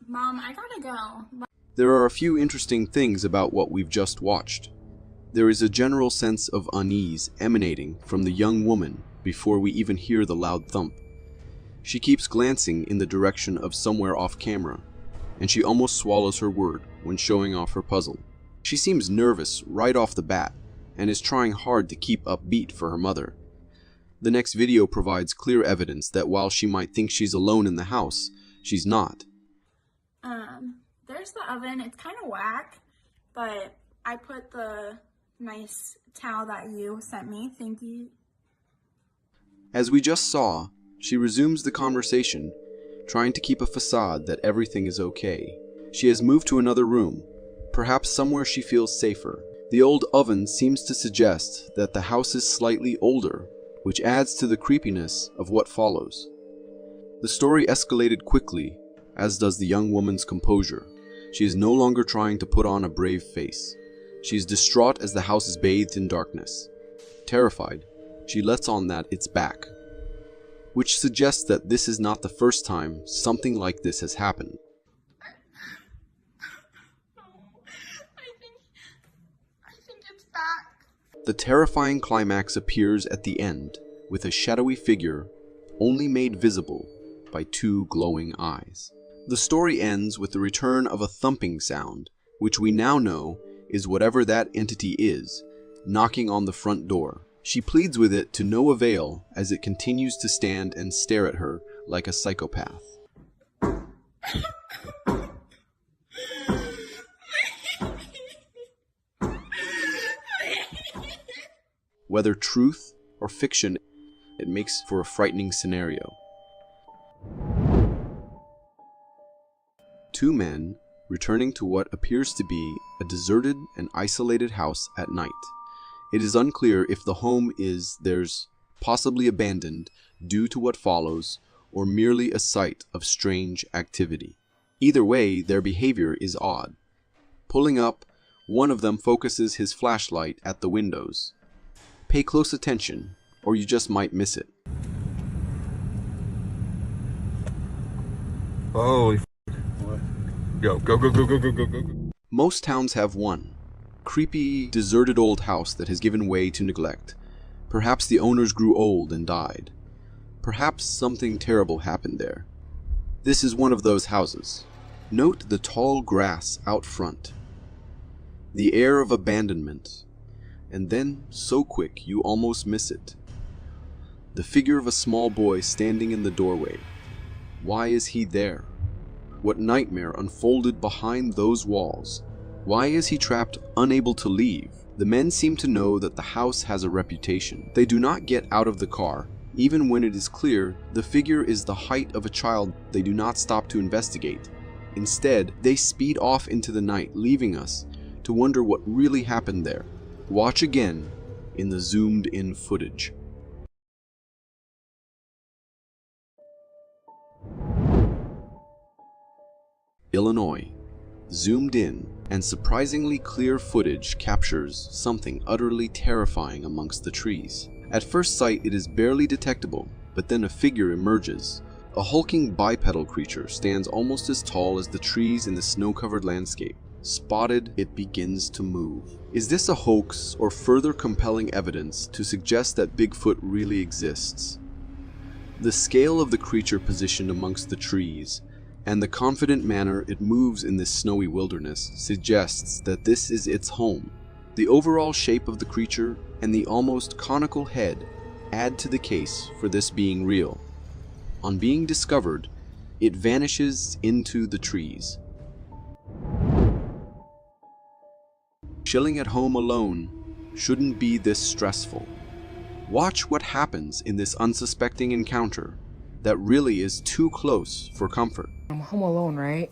Speaker 14: Mom, I gotta go.
Speaker 13: There are a few interesting things about what we've just watched. There is a general sense of unease emanating from the young woman before we even hear the loud thump. She keeps glancing in the direction of somewhere off camera, and she almost swallows her word when showing off her puzzle. She seems nervous right off the bat, and is trying hard to keep upbeat for her mother. The next video provides clear evidence that while she might think she's alone in the house, she's not.
Speaker 14: There's the oven. It's kind of whack, but I put the nice towel that you sent me. Thank you.
Speaker 13: As we just saw, she resumes the conversation, trying to keep a facade that everything is okay. She has moved to another room, perhaps somewhere she feels safer. The old oven seems to suggest that the house is slightly older, which adds to the creepiness of what follows. The story escalated quickly, as does the young woman's composure. She is no longer trying to put on a brave face. She is distraught as the house is bathed in darkness. Terrified, she lets on that it's back, which suggests that this is not the first time something like this has happened.
Speaker 14: I think it's back.
Speaker 13: The terrifying climax appears at the end, with a shadowy figure only made visible by two glowing eyes. The story ends with the return of a thumping sound, which we now know is whatever that entity is, knocking on the front door. She pleads with it to no avail as it continues to stand and stare at her like a psychopath. Whether truth or fiction, it makes for a frightening scenario. Two men returning to what appears to be a deserted and isolated house at night. It is unclear if the home is theirs, possibly abandoned due to what follows, or merely a site of strange activity. Either way, their behavior is odd. Pulling up, one of them focuses his flashlight at the windows. Pay close attention, or you just might miss it.
Speaker 6: Holy f***. Go, go, go, go, go, go, go, go.
Speaker 13: Most towns have one. Creepy, deserted old house that has given way to neglect. Perhaps the owners grew old and died. Perhaps something terrible happened there. This is one of those houses. Note the tall grass out front. The air of abandonment. And then, so quick, you almost miss it. The figure of a small boy standing in the doorway. Why is he there? What nightmare unfolded behind those walls? Why is he trapped, unable to leave? The men seem to know that the house has a reputation. They do not get out of the car. Even when it is clear the figure is the height of a child, they do not stop to investigate. Instead, they speed off into the night, leaving us to wonder what really happened there. Watch again in the zoomed-in footage. Illinois. Zoomed in and surprisingly clear footage captures something utterly terrifying amongst the trees. At first sight, it is barely detectable, but then a figure emerges. A hulking bipedal creature stands almost as tall as the trees in the snow-covered landscape. Spotted, it begins to move. Is this a hoax or further compelling evidence to suggest that Bigfoot really exists? The scale of the creature positioned amongst the trees and the confident manner it moves in this snowy wilderness suggests that this is its home. The overall shape of the creature and the almost conical head add to the case for this being real. On being discovered, it vanishes into the trees. Chilling at home alone shouldn't be this stressful. Watch what happens in this unsuspecting encounter that really is too close for comfort.
Speaker 15: I'm home alone, right?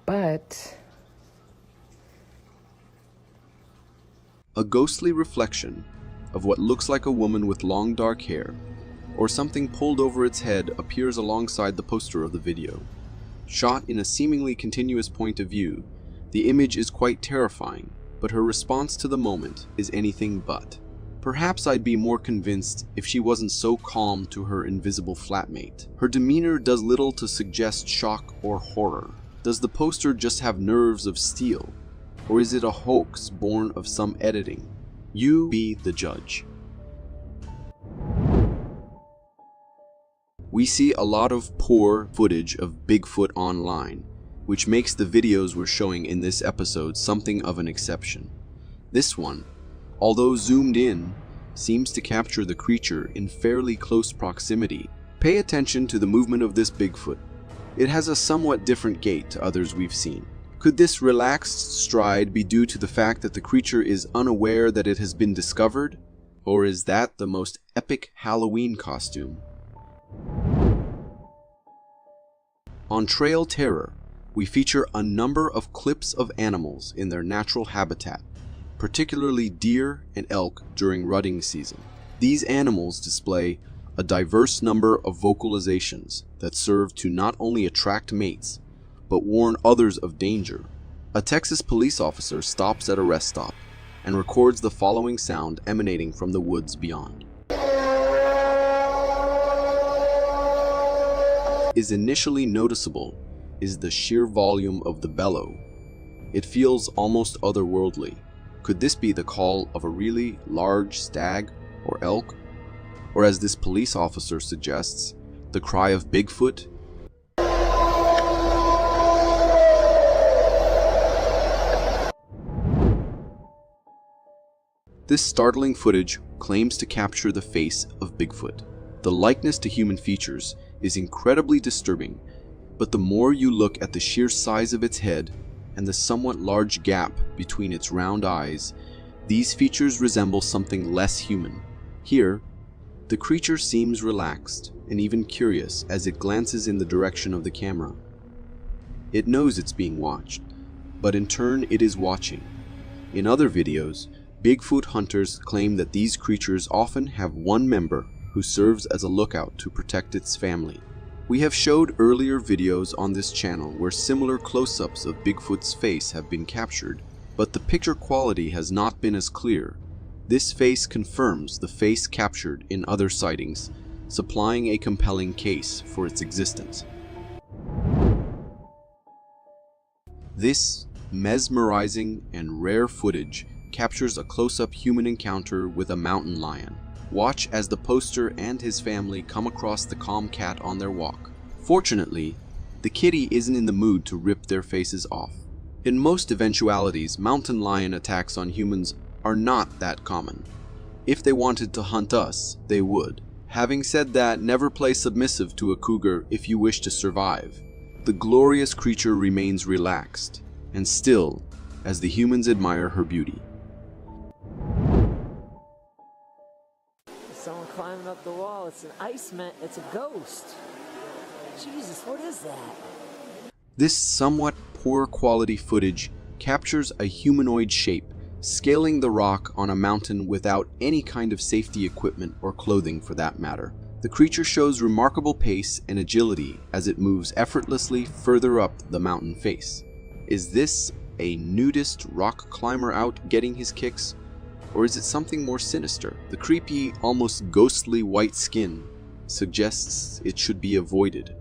Speaker 15: But
Speaker 13: a ghostly reflection of what looks like a woman with long dark hair or something pulled over its head appears alongside the poster of the video. Shot in a seemingly continuous point of view, the image is quite terrifying, but her response to the moment is anything but. Perhaps I'd be more convinced if she wasn't so calm to her invisible flatmate. Her demeanor does little to suggest shock or horror. Does the poster just have nerves of steel? Or is it a hoax born of some editing? You be the judge. We see a lot of poor footage of Bigfoot online, which makes the videos we're showing in this episode something of an exception. This one, although zoomed in, seems to capture the creature in fairly close proximity. Pay attention to the movement of this Bigfoot. It has a somewhat different gait to others we've seen. Could this relaxed stride be due to the fact that the creature is unaware that it has been discovered? Or is that the most epic Halloween costume? On Trail Terror, we feature a number of clips of animals in their natural habitat, particularly deer and elk during rutting season. These animals display a diverse number of vocalizations that serve to not only attract mates, but warn others of danger. A Texas police officer stops at a rest stop and records the following sound emanating from the woods beyond. Is initially noticeable is the sheer volume of the bellow. It feels almost otherworldly. Could this be the call of a really large stag or elk? Or as this police officer suggests, the cry of Bigfoot? This startling footage claims to capture the face of Bigfoot. The likeness to human features is incredibly disturbing, but the more you look at the sheer size of its head and the somewhat large gap between its round eyes, these features resemble something less human. Here, the creature seems relaxed and even curious as it glances in the direction of the camera. It knows it's being watched, but in turn it is watching. In other videos, Bigfoot hunters claim that these creatures often have one member who serves as a lookout to protect its family. We have showed earlier videos on this channel where similar close-ups of Bigfoot's face have been captured, but the picture quality has not been as clear. This face confirms the face captured in other sightings, supplying a compelling case for its existence. This mesmerizing and rare footage captures a close-up human encounter with a mountain lion. Watch as the poster and his family come across the calm cat on their walk. Fortunately, the kitty isn't in the mood to rip their faces off. In most eventualities, mountain lion attacks on humans are not that common. If they wanted to hunt us, they would. Having said that, never play submissive to a cougar if you wish to survive. The glorious creature remains relaxed and still as the humans admire her beauty.
Speaker 16: Someone climbing up the wall. It's an iceman. It's a ghost. Jesus, what is that?
Speaker 13: This somewhat poor quality footage captures a humanoid shape scaling the rock on a mountain without any kind of safety equipment or clothing for that matter. The creature shows remarkable pace and agility as it moves effortlessly further up the mountain face. Is this a nudist rock climber out getting his kicks? Or is it something more sinister? The creepy, almost ghostly white skin suggests it should be avoided.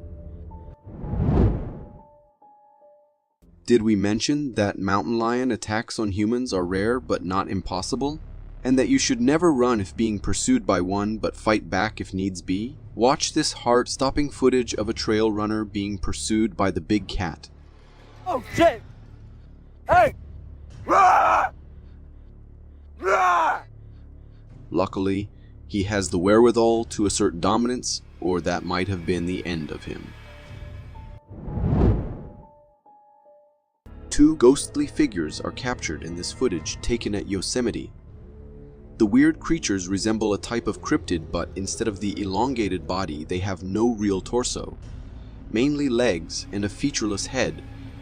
Speaker 13: Did we mention that mountain lion attacks on humans are rare but not impossible? And that you should never run if being pursued by one but fight back if needs be? Watch this heart-stopping footage of a trail runner being pursued by the big cat.
Speaker 16: Oh shit! Hey!
Speaker 13: Luckily, he has the wherewithal to assert dominance, or that might have been the end of him. Two ghostly figures are captured in this footage taken at Yosemite. The weird creatures resemble a type of cryptid, but instead of the elongated body, they have no real torso. Mainly legs and a featureless head,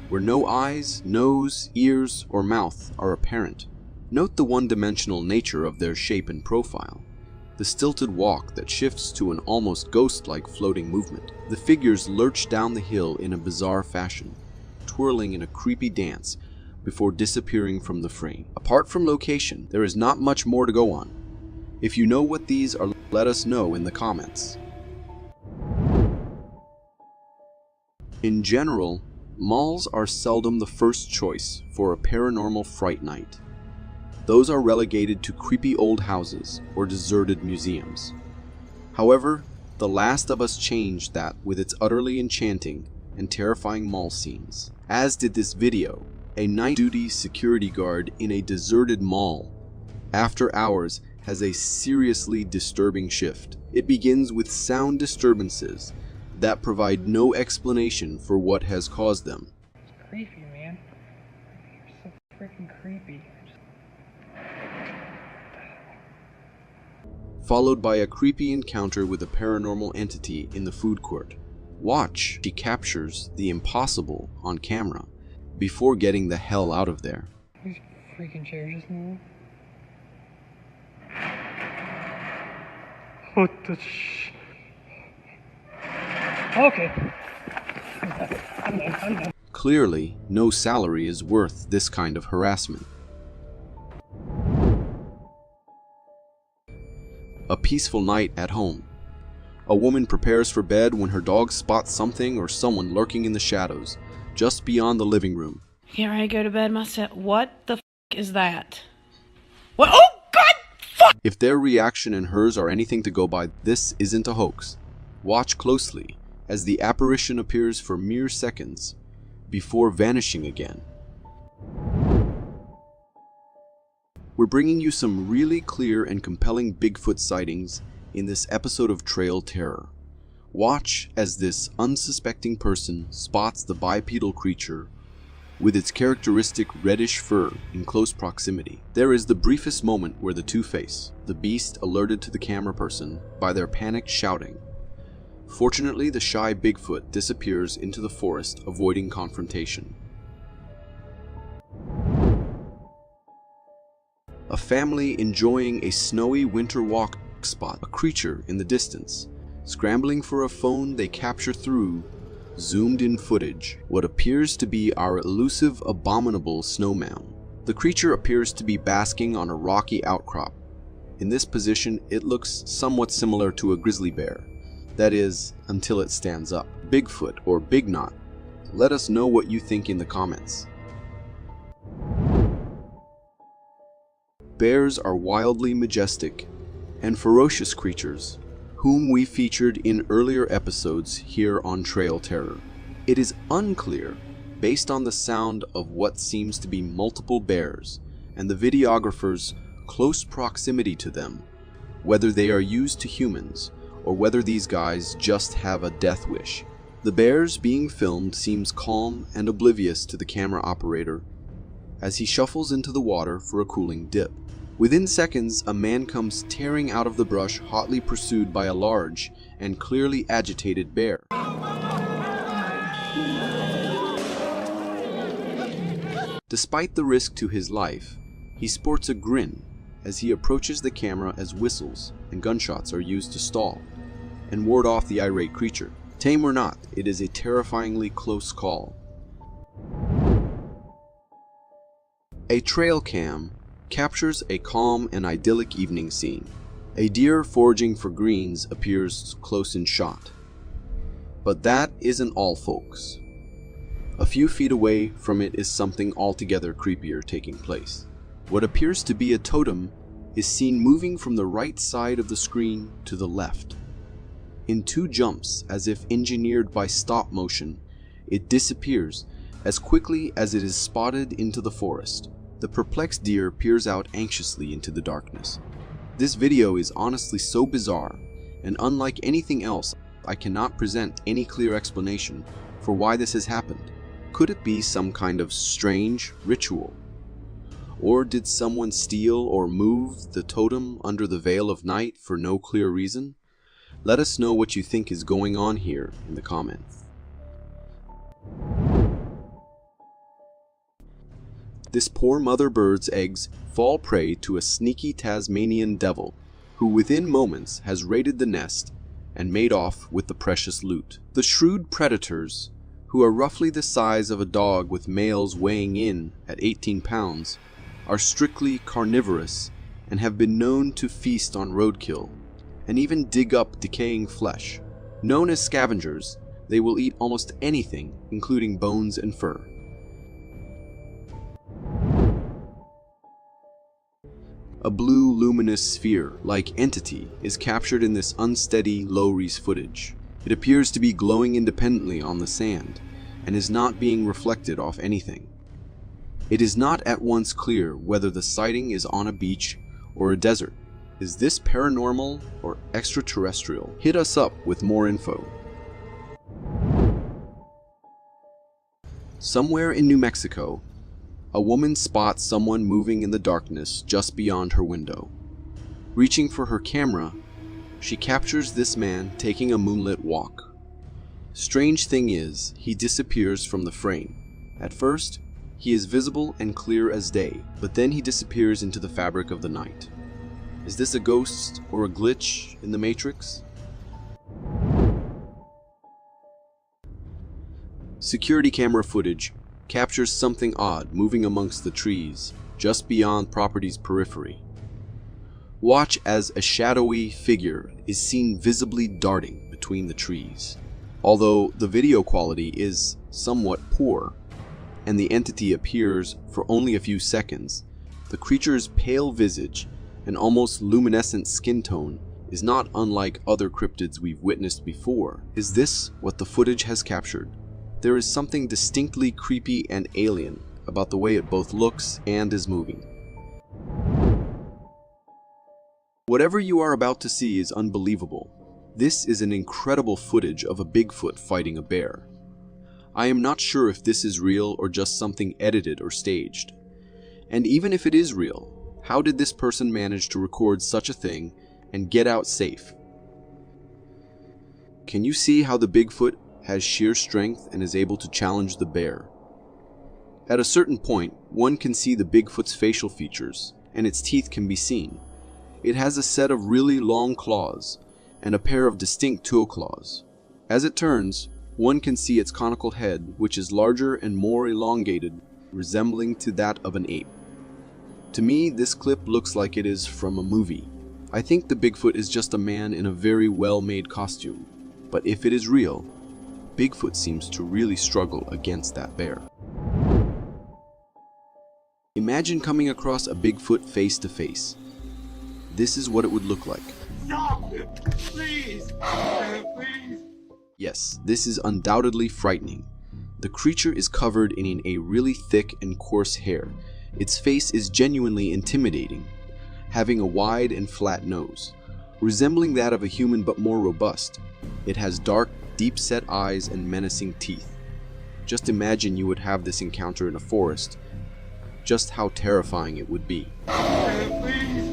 Speaker 13: where no eyes, nose, ears, or mouth are apparent. Note the one-dimensional nature of their shape and profile. The stilted walk that shifts to an almost ghost-like floating movement. The figures lurch down the hill in a bizarre fashion, twirling in a creepy dance before disappearing from the frame. Apart from location, there is not much more to go on. If you know what these are, let us know in the comments. In general, malls are seldom the first choice for a paranormal fright night. Those are relegated to creepy old houses or deserted museums. However, The Last of Us changed that with its utterly enchanting and terrifying mall scenes. As did this video, a night duty security guard in a deserted mall after hours has a seriously disturbing shift. It begins with sound disturbances that provide no explanation for what has caused them.
Speaker 17: It's creepy, man. You're so freaking creepy.
Speaker 13: Followed by a creepy encounter with a paranormal entity in the food court. Watch, she captures the impossible on camera before getting the hell out of there.
Speaker 17: These freaking chairs just moved. What the Okay. I'm done.
Speaker 13: Clearly, no salary is worth this kind of harassment. A peaceful night at home. A woman prepares for bed when her dog spots something or someone lurking in the shadows, just beyond the living room.
Speaker 18: Get ready to go to bed myself. What the is that? What? Oh, God! Fuck!
Speaker 13: If their reaction and hers are anything to go by, this isn't a hoax. Watch closely as the apparition appears for mere seconds before vanishing again. We're bringing you some really clear and compelling Bigfoot sightings in this episode of Trail Terror. Watch as this unsuspecting person spots the bipedal creature with its characteristic reddish fur in close proximity. There is the briefest moment where the two face, the beast alerted to the camera person by their panicked shouting. Fortunately, the shy Bigfoot disappears into the forest, avoiding confrontation. A family enjoying a snowy winter walk spot a creature in the distance, scrambling for a phone they capture through zoomed-in footage, what appears to be our elusive, abominable snowman. The creature appears to be basking on a rocky outcrop. In this position, it looks somewhat similar to a grizzly bear. That is, until it stands up. Bigfoot or Big Knot. Let us know what you think in the comments. Bears are wildly majestic and ferocious creatures, whom we featured in earlier episodes here on Trail Terror. It is unclear, based on the sound of what seems to be multiple bears and the videographer's close proximity to them, whether they are used to humans or whether these guys just have a death wish. The bears being filmed seems calm and oblivious to the camera operator as he shuffles into the water for a cooling dip. Within seconds, a man comes tearing out of the brush, hotly pursued by a large and clearly agitated bear. Despite the risk to his life, he sports a grin as he approaches the camera as whistles and gunshots are used to stall and ward off the irate creature. Tame or not, it is a terrifyingly close call. A trail cam captures a calm and idyllic evening scene. A deer foraging for greens appears close in shot. But that isn't all, folks. A few feet away from it is something altogether creepier taking place. What appears to be a totem is seen moving from the right side of the screen to the left. In two jumps, as if engineered by stop motion, it disappears as quickly as it is spotted into the forest. The perplexed deer peers out anxiously into the darkness. This video is honestly so bizarre, and unlike anything else, I cannot present any clear explanation for why this has happened. Could it be some kind of strange ritual? Or did someone steal or move the totem under the veil of night for no clear reason? Let us know what you think is going on here in the comments. This poor mother bird's eggs fall prey to a sneaky Tasmanian devil who within moments has raided the nest and made off with the precious loot. The shrewd predators, who are roughly the size of a dog with males weighing in at 18 pounds, are strictly carnivorous and have been known to feast on roadkill and even dig up decaying flesh. Known as scavengers, they will eat almost anything, including bones and fur. A blue luminous sphere-like entity is captured in this unsteady, low-res footage. It appears to be glowing independently on the sand and is not being reflected off anything. It is not at once clear whether the sighting is on a beach or a desert. Is this paranormal or extraterrestrial? Hit us up with more info. Somewhere in New Mexico, a woman spots someone moving in the darkness just beyond her window. Reaching for her camera, she captures this man taking a moonlit walk. Strange thing is, he disappears from the frame. At first, he is visible and clear as day, but then he disappears into the fabric of the night. Is this a ghost or a glitch in the Matrix? Security camera footage captures something odd moving amongst the trees just beyond property's periphery. Watch as a shadowy figure is seen visibly darting between the trees. Although the video quality is somewhat poor and the entity appears for only a few seconds, the creature's pale visage and almost luminescent skin tone is not unlike other cryptids we've witnessed before. Is this what the footage has captured? There is something distinctly creepy and alien about the way it both looks and is moving. Whatever you are about to see is unbelievable. This is an incredible footage of a Bigfoot fighting a bear. I am not sure if this is real or just something edited or staged. And even if it is real, how did this person manage to record such a thing and get out safe? Can you see how the Bigfoot has sheer strength and is able to challenge the bear? At a certain point, one can see the Bigfoot's facial features, and its teeth can be seen. It has a set of really long claws, and a pair of distinct toe claws. As it turns, one can see its conical head, which is larger and more elongated, resembling to that of an ape. To me, this clip looks like it is from a movie. I think the Bigfoot is just a man in a very well-made costume. But if it is real, Bigfoot seems to really struggle against that bear. Imagine coming across a Bigfoot face to face. This is what it would look like.
Speaker 19: Stop! Please! Please!
Speaker 13: Yes, this is undoubtedly frightening. The creature is covered in a really thick and coarse hair. Its face is genuinely intimidating, having a wide and flat nose, resembling that of a human but more robust. It has dark, deep-set eyes and menacing teeth. Just imagine you would have this encounter in a forest. Just how terrifying it would be.
Speaker 19: Please!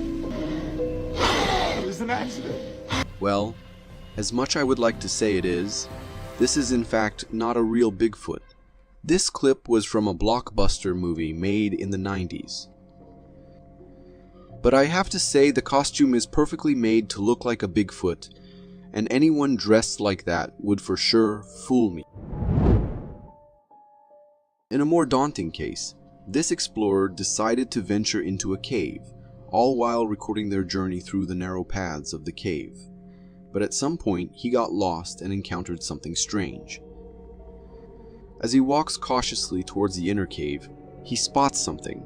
Speaker 19: It was an accident.
Speaker 13: Well, as much I would like to say it is, this is in fact not a real Bigfoot. This clip was from a blockbuster movie made in the 90s. But I have to say the costume is perfectly made to look like a Bigfoot, and anyone dressed like that would for sure fool me. In a more daunting case, this explorer decided to venture into a cave, all while recording their journey through the narrow paths of the cave. But at some point, he got lost and encountered something strange. As he walks cautiously towards the inner cave, he spots something.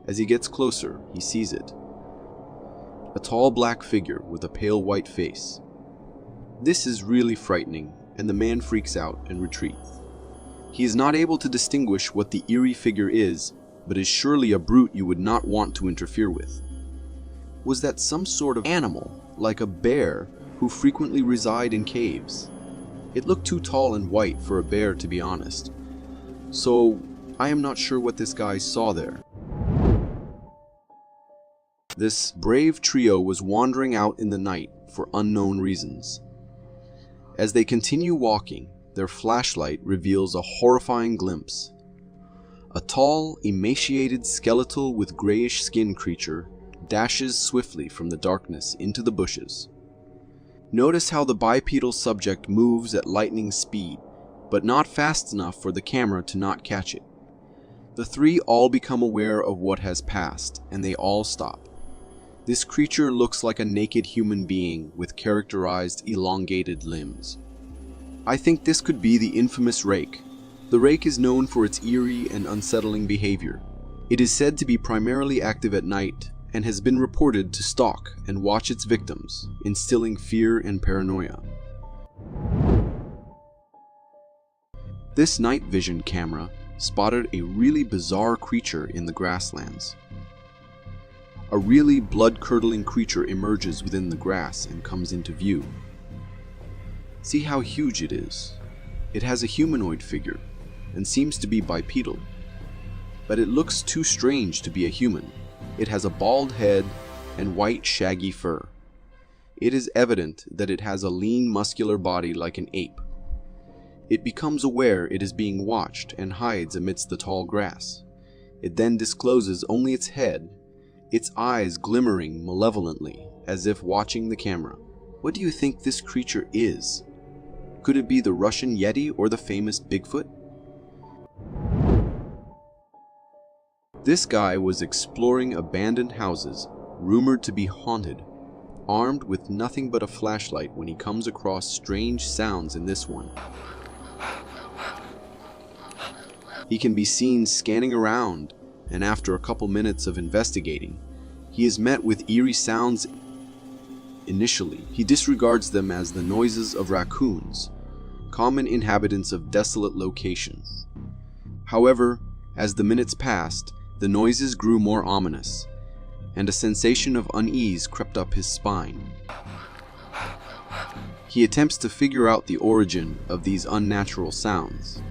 Speaker 13: As he gets closer, he sees it. A tall black figure with a pale white face. This is really frightening, and the man freaks out and retreats. He is not able to distinguish what the eerie figure is, but is surely a brute you would not want to interfere with. Was that some sort of animal, like a bear, who frequently reside in caves? It looked too tall and white for a bear, to be honest. So, I am not sure what this guy saw there. This brave trio was wandering out in the night for unknown reasons. As they continue walking, their flashlight reveals a horrifying glimpse. A tall, emaciated, skeletal with grayish skin creature dashes swiftly from the darkness into the bushes. Notice how the bipedal subject moves at lightning speed, but not fast enough for the camera to not catch it. The three all become aware of what has passed, and they all stop. This creature looks like a naked human being with characterized elongated limbs. I think this could be the infamous rake. The rake is known for its eerie and unsettling behavior. It is said to be primarily active at night and has been reported to stalk and watch its victims, instilling fear and paranoia. This night vision camera spotted a really bizarre creature in the grasslands. A really blood-curdling creature emerges within the grass and comes into view. See how huge it is. It has a humanoid figure and seems to be bipedal. But it looks too strange to be a human. It has a bald head and white shaggy fur. It is evident that it has a lean muscular body like an ape. It becomes aware it is being watched and hides amidst the tall grass. It then discloses only its head, its eyes glimmering malevolently as if watching the camera. What do you think this creature is? Could it be the Russian Yeti or the famous Bigfoot? This guy was exploring abandoned houses, rumored to be haunted, armed with nothing but a flashlight when he comes across strange sounds in this one. He can be seen scanning around, and after a couple minutes of investigating, he is met with eerie sounds. Initially, he disregards them as the noises of raccoons, common inhabitants of desolate locations. However, as the minutes passed, the noises grew more ominous, and a sensation of unease crept up his spine. He attempts to figure out the origin of these unnatural sounds.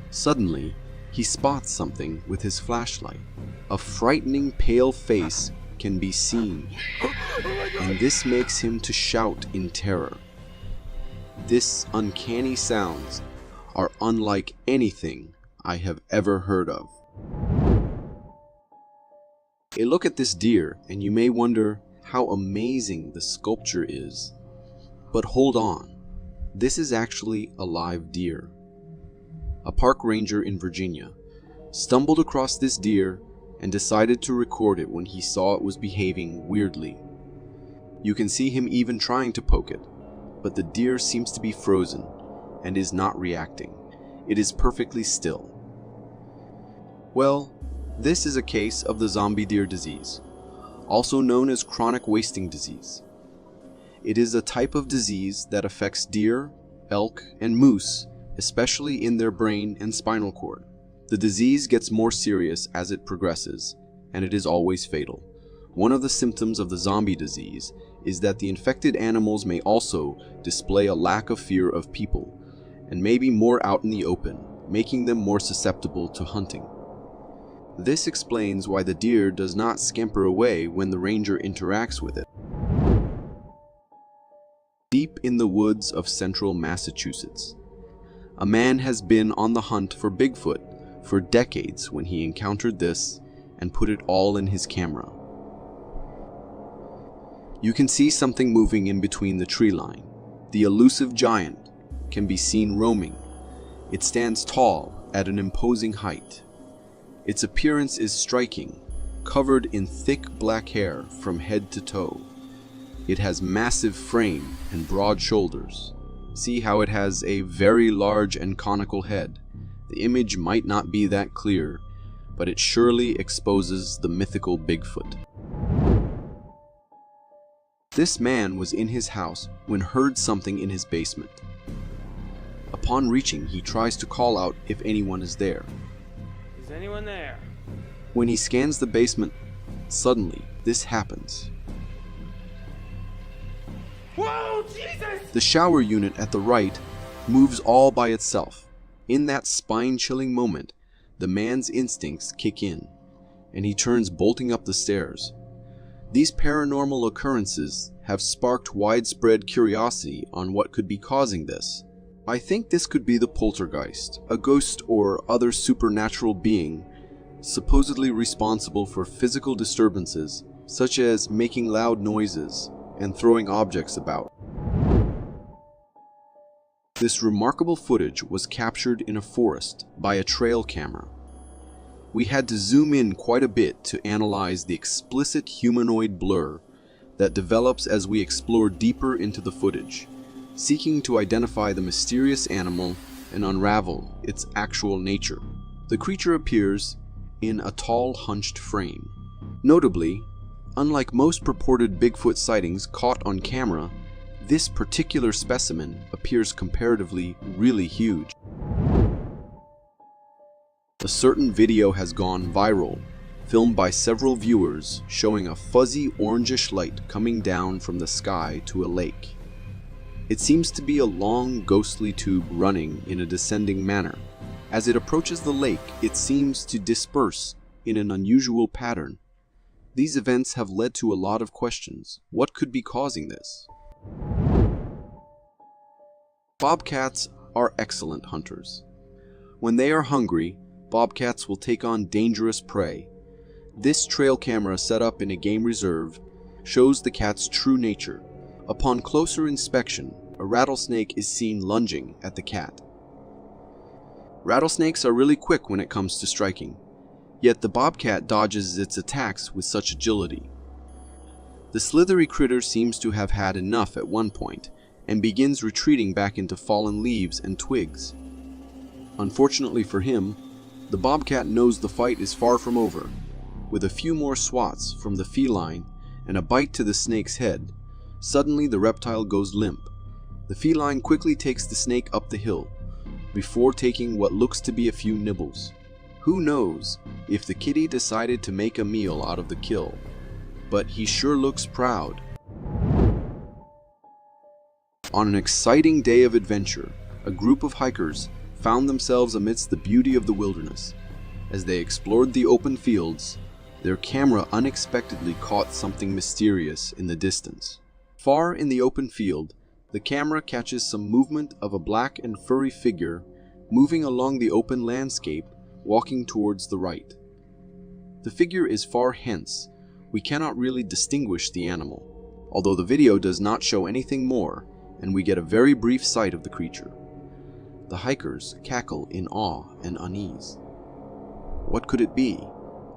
Speaker 13: Suddenly, he spots something with his flashlight. A frightening pale face can be seen, and this makes him to shout in terror. This uncanny sounds are unlike anything I have ever heard of. A look at this deer and you may wonder how amazing the sculpture is. But hold on, this is actually a live deer. A park ranger in Virginia stumbled across this deer and decided to record it when he saw it was behaving weirdly. You can see him even trying to poke it, but the deer seems to be frozen and is not reacting. It is perfectly still. Well, this is a case of the zombie deer disease, also known as chronic wasting disease. It is a type of disease that affects deer, elk, and moose, especially in their brain and spinal cord. The disease gets more serious as it progresses, and it is always fatal. One of the symptoms of the zombie disease is that the infected animals may also display a lack of fear of people, and may be more out in the open, making them more susceptible to hunting. This explains why the deer does not scamper away when the ranger interacts with it. Deep in the woods of central Massachusetts, a man has been on the hunt for Bigfoot for decades when he encountered this and put it all in his camera. You can see something moving in between the tree line. The elusive giant can be seen roaming. It stands tall at an imposing height. Its appearance is striking, covered in thick black hair from head to toe. It has massive frame and broad shoulders. See how it has a very large and conical head. The image might not be that clear, but it surely exposes the mythical Bigfoot. This man was in his house when heard something in his basement. Upon reaching, he tries to call out if anyone is there.
Speaker 20: Is anyone there?
Speaker 13: When he scans the basement, suddenly this happens.
Speaker 20: Whoa, Jesus!
Speaker 13: The shower unit at the right moves all by itself. In that spine-chilling moment, the man's instincts kick in, and he turns bolting up the stairs. These paranormal occurrences have sparked widespread curiosity on what could be causing this. I think this could be the poltergeist, a ghost or other supernatural being supposedly responsible for physical disturbances, such as making loud noises and throwing objects about. This remarkable footage was captured in a forest by a trail camera. We had to zoom in quite a bit to analyze the explicit humanoid blur that develops as we explore deeper into the footage, seeking to identify the mysterious animal and unravel its actual nature. The creature appears in a tall, hunched frame. Notably, unlike most purported Bigfoot sightings caught on camera, this particular specimen appears comparatively really huge. A certain video has gone viral, filmed by several viewers, showing a fuzzy orangish light coming down from the sky to a lake. It seems to be a long, ghostly tube running in a descending manner. As it approaches the lake, it seems to disperse in an unusual pattern. These events have led to a lot of questions. What could be causing this? Bobcats are excellent hunters. When they are hungry, bobcats will take on dangerous prey. This trail camera set up in a game reserve shows the cat's true nature. Upon closer inspection, a rattlesnake is seen lunging at the cat. Rattlesnakes are really quick when it comes to striking, yet the bobcat dodges its attacks with such agility. The slithery critter seems to have had enough at one point and begins retreating back into fallen leaves and twigs. Unfortunately for him, the bobcat knows the fight is far from over. With a few more swats from the feline and a bite to the snake's head, suddenly the reptile goes limp. The feline quickly takes the snake up the hill, before taking what looks to be a few nibbles. Who knows if the kitty decided to make a meal out of the kill, but he sure looks proud. On an exciting day of adventure, a group of hikers found themselves amidst the beauty of the wilderness. As they explored the open fields, their camera unexpectedly caught something mysterious in the distance. Far in the open field, the camera catches some movement of a black and furry figure moving along the open landscape, walking towards the right. The figure is far hence. We cannot really distinguish the animal, although the video does not show anything more, and we get a very brief sight of the creature. The hikers cackle in awe and unease. What could it be?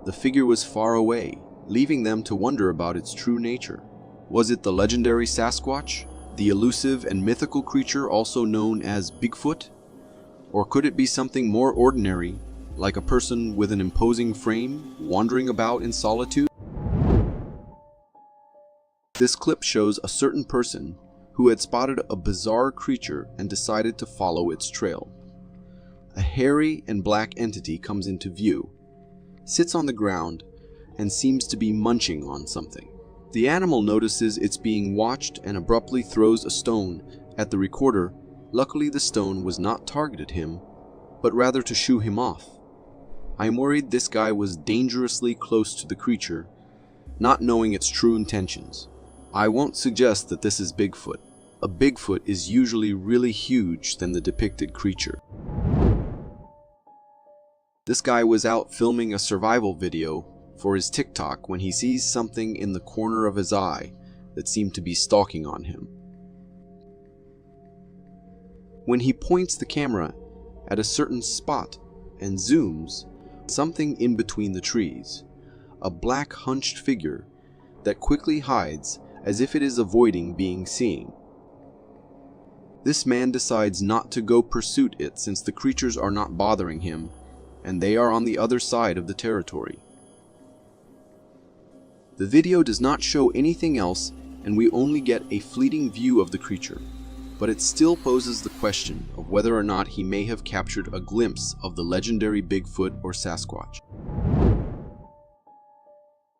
Speaker 13: The figure was far away, leaving them to wonder about its true nature. Was it the legendary Sasquatch, the elusive and mythical creature also known as Bigfoot? Or could it be something more ordinary, like a person with an imposing frame wandering about in solitude? This clip shows a certain person who had spotted a bizarre creature and decided to follow its trail. A hairy and black entity comes into view, sits on the ground, and seems to be munching on something. The animal notices it's being watched and abruptly throws a stone at the recorder. Luckily, the stone was not targeted him, but rather to shoo him off. I'm worried this guy was dangerously close to the creature, not knowing its true intentions. I won't suggest that this is Bigfoot. A Bigfoot is usually really huge than the depicted creature. This guy was out filming a survival video for his TikTok when he sees something in the corner of his eye that seemed to be stalking on him. When he points the camera at a certain spot and zooms, something in between the trees, a black hunched figure that quickly hides as if it is avoiding being seen. This man decides not to go pursue it since the creatures are not bothering him and they are on the other side of the territory. The video does not show anything else and we only get a fleeting view of the creature, but it still poses the question of whether or not he may have captured a glimpse of the legendary Bigfoot or Sasquatch.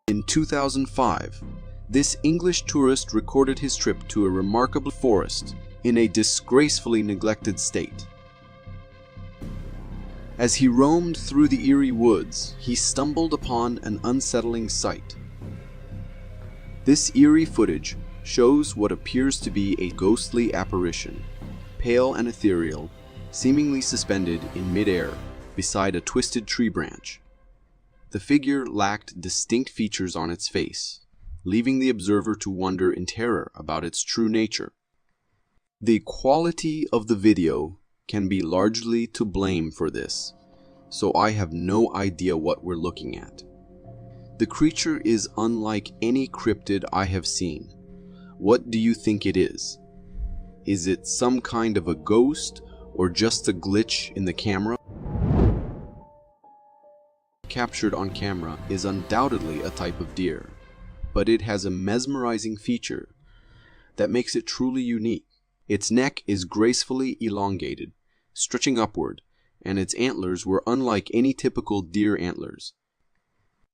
Speaker 13: In 2005, this English tourist recorded his trip to a remarkable forest in a disgracefully neglected state. As he roamed through the Eerie woods, he stumbled upon an unsettling sight. This eerie footage shows what appears to be a ghostly apparition, pale and ethereal, seemingly suspended in midair beside a twisted tree branch. The figure lacked distinct features on its face, leaving the observer to wonder in terror about its true nature. The quality of the video can be largely to blame for this, so I have no idea what we're looking at. The creature is unlike any cryptid I have seen. What do you think it is? Is it some kind of a ghost or just a glitch in the camera? Captured on camera is undoubtedly a type of deer, but it has a mesmerizing feature that makes it truly unique. Its neck is gracefully elongated, stretching upward, and its antlers were unlike any typical deer antlers.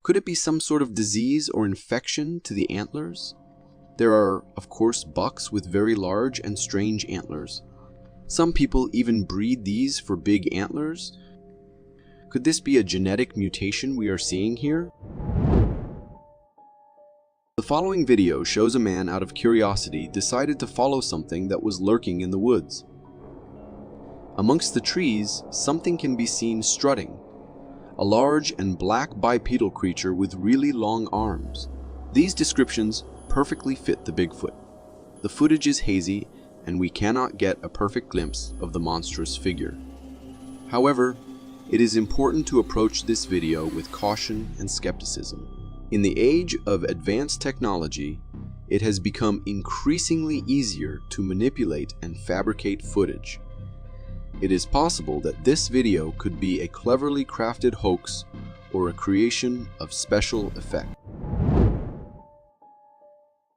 Speaker 13: Could it be some sort of disease or infection to the antlers? There are, of course, bucks with very large and strange antlers. Some people even breed these for big antlers. Could this be a genetic mutation we are seeing here? The following video shows a man out of curiosity decided to follow something that was lurking in the woods. Amongst the trees, something can be seen strutting. A large and black bipedal creature with really long arms. These descriptions perfectly fit the Bigfoot. The footage is hazy and we cannot get a perfect glimpse of the monstrous figure. However, it is important to approach this video with caution and skepticism. In the age of advanced technology, it has become increasingly easier to manipulate and fabricate footage. It is possible that this video could be a cleverly crafted hoax or a creation of special effect.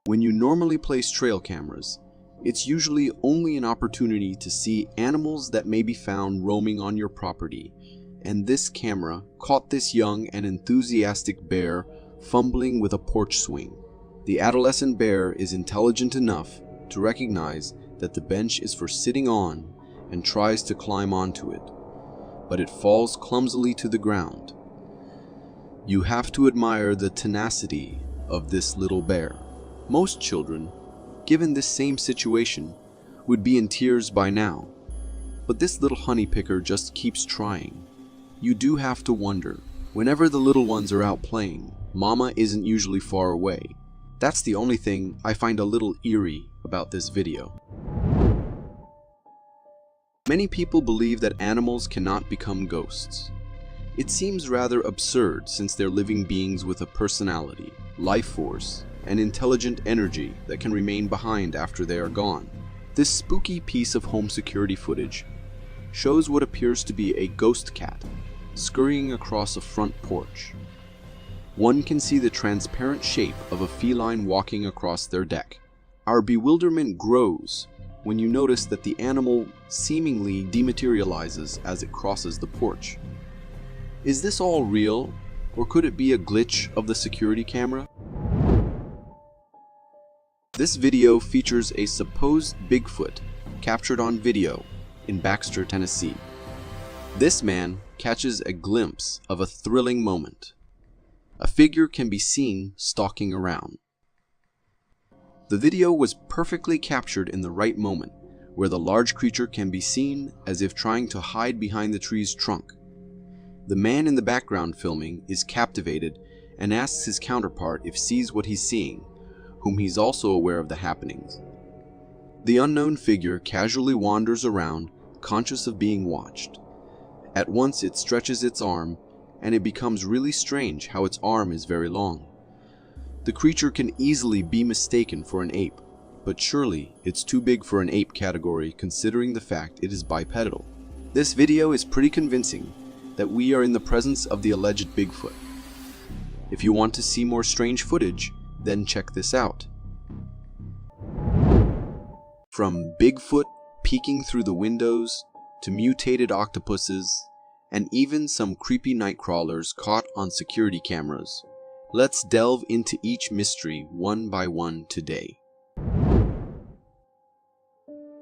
Speaker 13: When you normally place trail cameras, it's usually only an opportunity to see animals that may be found roaming on your property, and this camera caught this young and enthusiastic bear fumbling with a porch swing. The adolescent bear is intelligent enough to recognize that the bench is for sitting on and tries to climb onto it, but it falls clumsily to the ground. You have to admire the tenacity of this little bear. Most children, given this same situation, would be in tears by now, but this little honey picker just keeps trying. You do have to wonder, whenever the little ones are out playing, Mama isn't usually far away. That's the only thing I find a little eerie about this video. Many people believe that animals cannot become ghosts. It seems rather absurd since they're living beings with a personality, life force, and intelligent energy that can remain behind after they are gone. This spooky piece of home security footage shows what appears to be a ghost cat scurrying across a front porch. One can see the transparent shape of a feline walking across their deck. Our bewilderment grows when you notice that the animal seemingly dematerializes as it crosses the porch. Is this all real, or could it be a glitch of the security camera? This video features a supposed Bigfoot captured on video in Baxter, Tennessee. This man catches a glimpse of a thrilling moment. A figure can be seen stalking around. The video was perfectly captured in the right moment, where the large creature can be seen as if trying to hide behind the tree's trunk. The man in the background filming is captivated and asks his counterpart if sees what he's seeing, whom he's also aware of the happenings. The unknown figure casually wanders around, conscious of being watched. At once it stretches its arm, and it becomes really strange how its arm is very long. The creature can easily be mistaken for an ape, but surely it's too big for an ape category considering the fact it is bipedal. This video is pretty convincing that we are in the presence of the alleged Bigfoot. If you want to see more strange footage, then check this out. From Bigfoot peeking through the windows, to mutated octopuses, and even some creepy night crawlers caught on security cameras, let's delve into each mystery one by one today.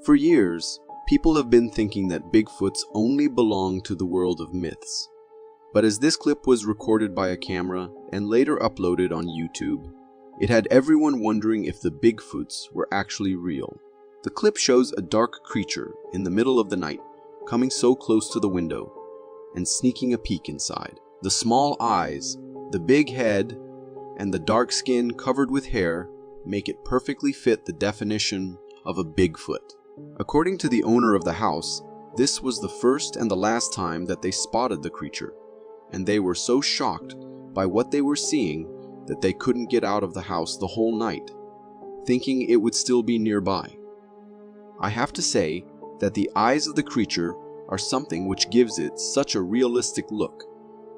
Speaker 13: For years, people have been thinking that Bigfoots only belong to the world of myths. But as this clip was recorded by a camera and later uploaded on YouTube, it had everyone wondering if the Bigfoots were actually real. The clip shows a dark creature in the middle of the night, coming so close to the window and sneaking a peek inside. The small eyes, the big head, and the dark skin covered with hair make it perfectly fit the definition of a Bigfoot. According to the owner of the house, this was the first and the last time that they spotted the creature, and they were so shocked by what they were seeing that they couldn't get out of the house the whole night, thinking it would still be nearby. I have to say that the eyes of the creature are something which gives it such a realistic look.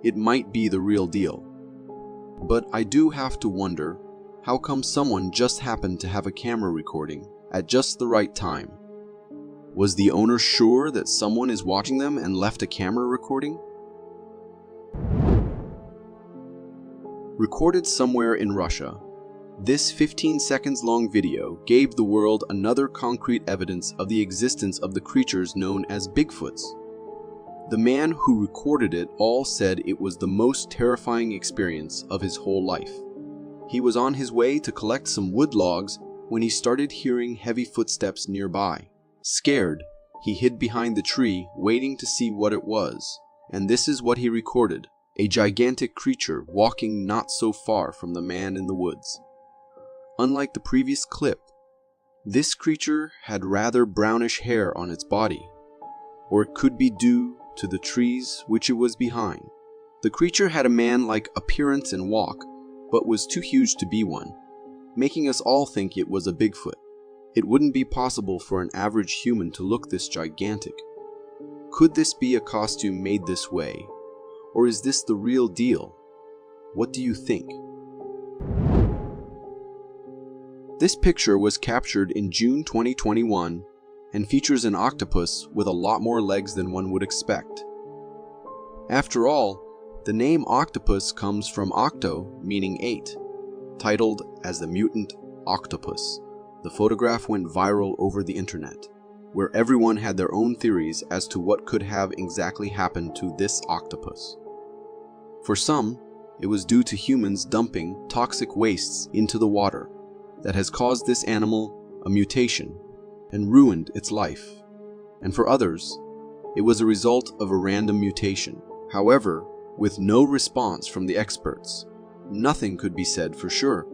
Speaker 13: It might be the real deal. But I do have to wonder, how come someone just happened to have a camera recording at just the right time? Was the owner sure that someone is watching them and left a camera recording? Recorded somewhere in Russia, this 15 seconds long video gave the world another concrete evidence of the existence of the creatures known as Bigfoots. The man who recorded it all said it was the most terrifying experience of his whole life. He was on his way to collect some wood logs when he started hearing heavy footsteps nearby. Scared, he hid behind the tree, waiting to see what it was, and this is what he recorded: a gigantic creature walking not so far from the man in the woods. Unlike the previous clip, this creature had rather brownish hair on its body, or it could be due to the trees which it was behind. The creature had a man-like appearance and walk, but was too huge to be one, making us all think it was a Bigfoot. It wouldn't be possible for an average human to look this gigantic. Could this be a costume made this way? Or is this the real deal? What do you think? This picture was captured in June 2021 and features an octopus with a lot more legs than one would expect. After all, the name octopus comes from octo, meaning 8, titled as the mutant octopus, the photograph went viral over the internet, where everyone had their own theories as to what could have exactly happened to this octopus. For some, it was due to humans dumping toxic wastes into the water that has caused this animal a mutation and ruined its life. And for others, it was a result of a random mutation. However, with no response from the experts, nothing could be said for sure.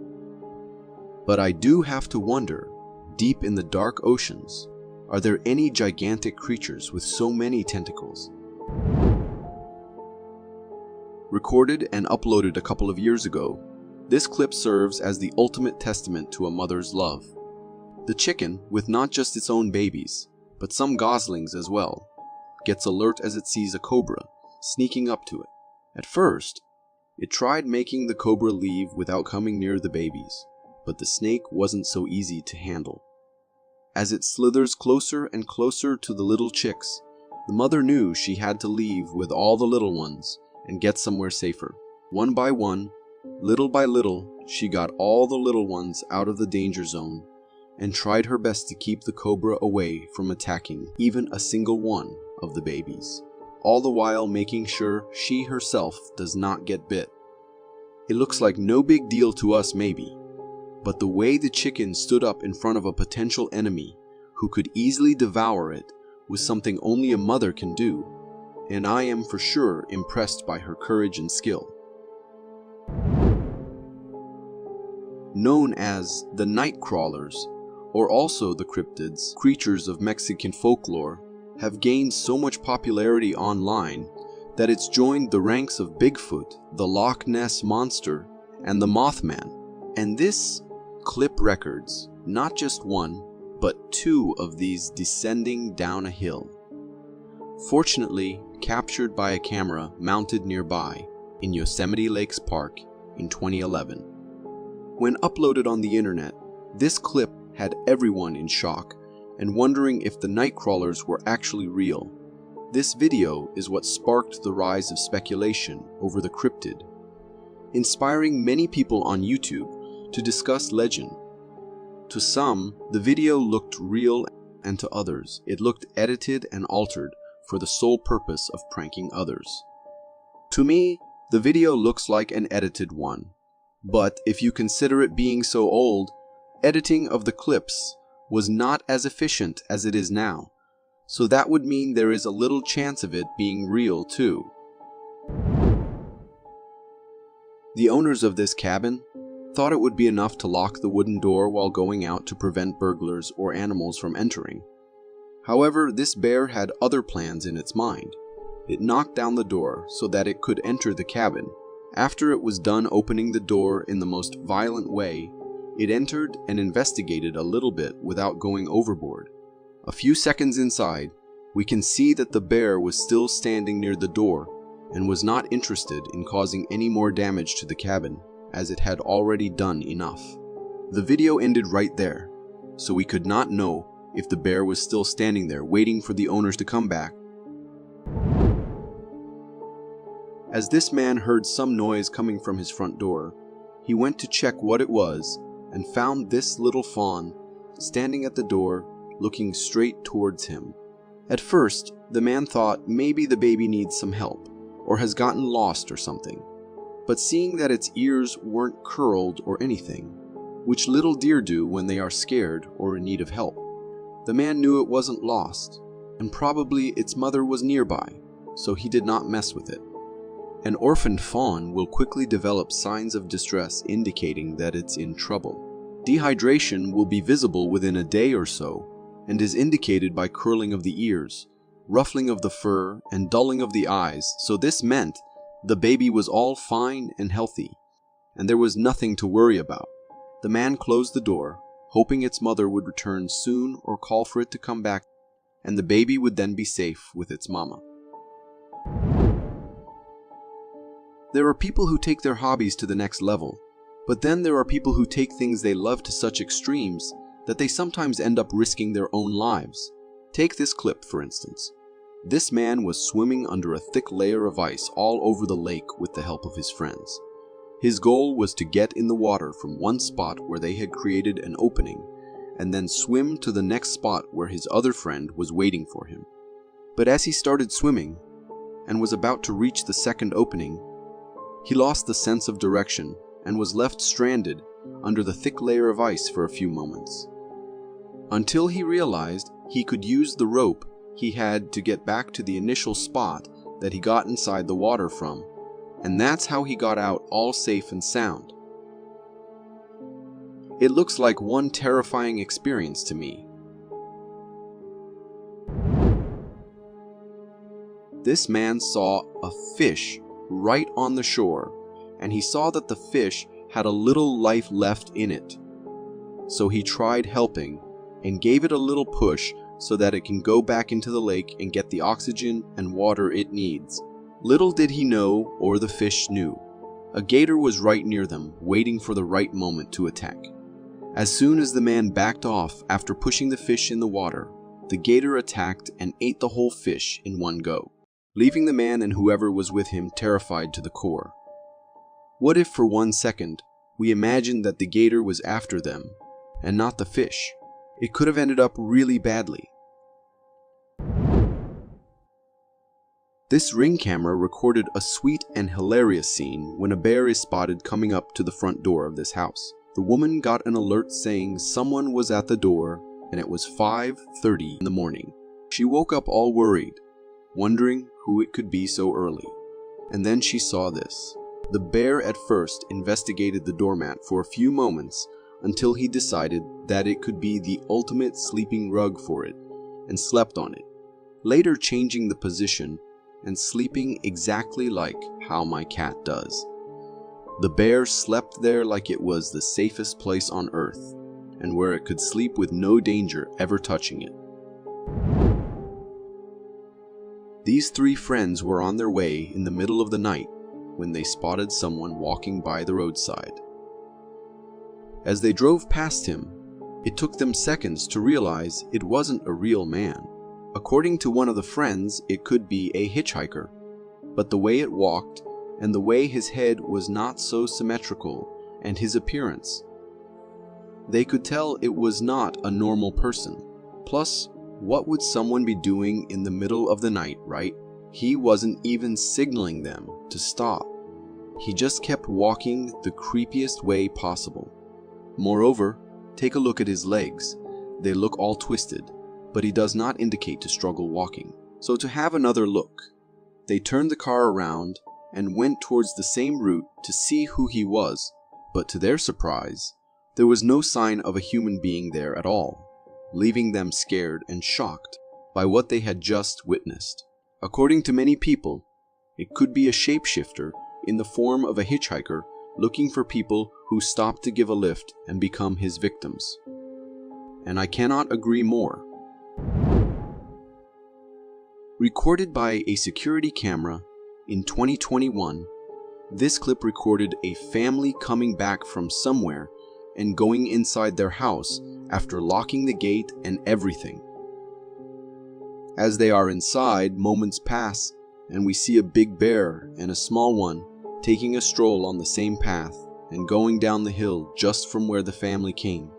Speaker 13: But I do have to wonder, deep in the dark oceans, are there any gigantic creatures with so many tentacles? Recorded and uploaded a couple of years ago, this clip serves as the ultimate testament to a mother's love. The chicken, with not just its own babies, but some goslings as well, gets alert as it sees a cobra sneaking up to it. At first, it tried making the cobra leave without coming near the babies, but the snake wasn't so easy to handle. As it slithers closer and closer to the little chicks, the mother knew she had to leave with all the little ones and get somewhere safer. One by one, little by little, she got all the little ones out of the danger zone and tried her best to keep the cobra away from attacking even a single one of the babies, all the while making sure she herself does not get bit. It looks like no big deal to us maybe, but the way the chicken stood up in front of a potential enemy who could easily devour it was something only a mother can do, and I am for sure impressed by her courage and skill. Known as the night crawlers, or also the cryptids, creatures of Mexican folklore, have gained so much popularity online that it's joined the ranks of Bigfoot, the Loch Ness Monster, and the Mothman. And this clip records not just one, but two of these descending down a hill. Fortunately, captured by a camera mounted nearby in Yosemite Lakes Park in 2011. When uploaded on the internet, this clip had everyone in shock and wondering if the night crawlers were actually real. This video is what sparked the rise of speculation over the cryptid, inspiring many people on YouTube to discuss legend. To some, the video looked real, and to others, it looked edited and altered for the sole purpose of pranking others. To me, the video looks like an edited one, but if you consider it being so old, editing of the clips was not as efficient as it is now, so that would mean there is a little chance of it being real too. The owners of this cabin thought it would be enough to lock the wooden door while going out to prevent burglars or animals from entering. However, this bear had other plans in its mind. It knocked down the door so that it could enter the cabin. After it was done opening the door in the most violent way, it entered and investigated a little bit without going overboard. A few seconds inside, we can see that the bear was still standing near the door and was not interested in causing any more damage to the cabin, as it had already done enough. The video ended right there, so we could not know if the bear was still standing there waiting for the owners to come back. As this man heard some noise coming from his front door, he went to check what it was and found this little fawn standing at the door looking straight towards him. At first, the man thought maybe the baby needs some help or has gotten lost or something. But seeing that its ears weren't curled or anything, which little deer do when they are scared or in need of help, the man knew it wasn't lost, and probably its mother was nearby, so he did not mess with it. An orphaned fawn will quickly develop signs of distress indicating that it's in trouble. Dehydration will be visible within a day or so, and is indicated by curling of the ears, ruffling of the fur, and dulling of the eyes, so this meant the baby was all fine and healthy, and there was nothing to worry about. The man closed the door, hoping its mother would return soon or call for it to come back, and the baby would then be safe with its mama. There are people who take their hobbies to the next level, but then there are people who take things they love to such extremes that they sometimes end up risking their own lives. Take this clip, for instance. This man was swimming under a thick layer of ice all over the lake with the help of his friends. His goal was to get in the water from one spot where they had created an opening and then swim to the next spot where his other friend was waiting for him. But as he started swimming and was about to reach the second opening, he lost the sense of direction and was left stranded under the thick layer of ice for a few moments, until he realized he could use the rope he had to get back to the initial spot that he got inside the water from, and that's how he got out all safe and sound. It looks like one terrifying experience to me. This man saw a fish right on the shore, and he saw that the fish had a little life left in it. So he tried helping and gave it a little push so that it can go back into the lake and get the oxygen and water it needs. Little did he know, or the fish knew, a gator was right near them, waiting for the right moment to attack. As soon as the man backed off after pushing the fish in the water, the gator attacked and ate the whole fish in one go, leaving the man and whoever was with him terrified to the core. What if for 1 second we imagined that the gator was after them and not the fish? It could have ended up really badly. This Ring camera recorded a sweet and hilarious scene when a bear is spotted coming up to the front door of this house. The woman got an alert saying someone was at the door, and it was 5:30 in the morning. She woke up all worried, wondering who it could be so early. And then she saw this. The bear at first investigated the doormat for a few moments until he decided that it could be the ultimate sleeping rug for it and slept on it, later changing the position and sleeping exactly like how my cat does. The bear slept there like it was the safest place on earth and where it could sleep with no danger ever touching it. These three friends were on their way in the middle of the night when they spotted someone walking by the roadside. As they drove past him, it took them seconds to realize it wasn't a real man. According to one of the friends, it could be a hitchhiker, but the way it walked and the way his head was not so symmetrical and his appearance, they could tell it was not a normal person. Plus, what would someone be doing in the middle of the night, right? He wasn't even signaling them to stop. He just kept walking the creepiest way possible. Moreover, take a look at his legs. They look all twisted, but he does not indicate to struggle walking. So to have another look, they turned the car around and went towards the same route to see who he was, but to their surprise, there was no sign of a human being there at all, leaving them scared and shocked by what they had just witnessed. According to many people, it could be a shapeshifter in the form of a hitchhiker looking for people who stop to give a lift and become his victims. And I cannot agree more. Recorded by a security camera in 2021, this clip recorded a family coming back from somewhere and going inside their house after locking the gate and everything. As they are inside, moments pass and we see a big bear and a small one taking a stroll on the same path and going down the hill just from where the family came.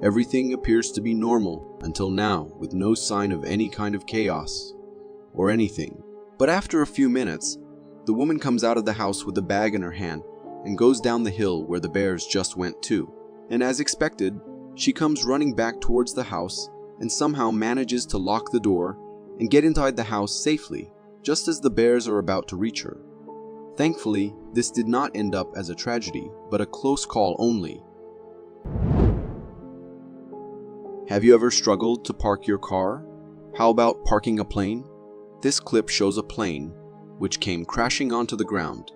Speaker 13: Everything appears to be normal until now, with no sign of any kind of chaos or anything. But after a few minutes, the woman comes out of the house with a bag in her hand and goes down the hill where the bears just went to. And as expected, she comes running back towards the house and somehow manages to lock the door and get inside the house safely, just as the bears are about to reach her. Thankfully, this did not end up as a tragedy, but a close call only. Have you ever struggled to park your car? How about parking a plane? This clip shows a plane which came crashing onto the ground,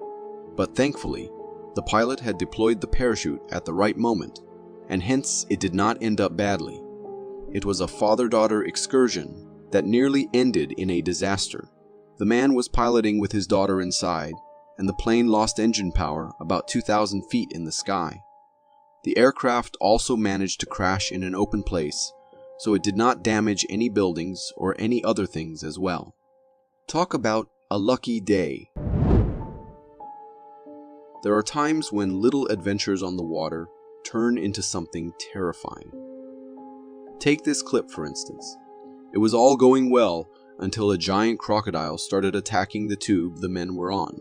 Speaker 13: but thankfully, the pilot had deployed the parachute at the right moment, and hence it did not end up badly. It was a father-daughter excursion that nearly ended in a disaster. The man was piloting with his daughter inside, and the plane lost engine power about 2,000 feet in the sky. The aircraft also managed to crash in an open place, so it did not damage any buildings or any other things as well. Talk about a lucky day. There are times when little adventures on the water turn into something terrifying. Take this clip, for instance. It was all going well until a giant crocodile started attacking the tube the men were on.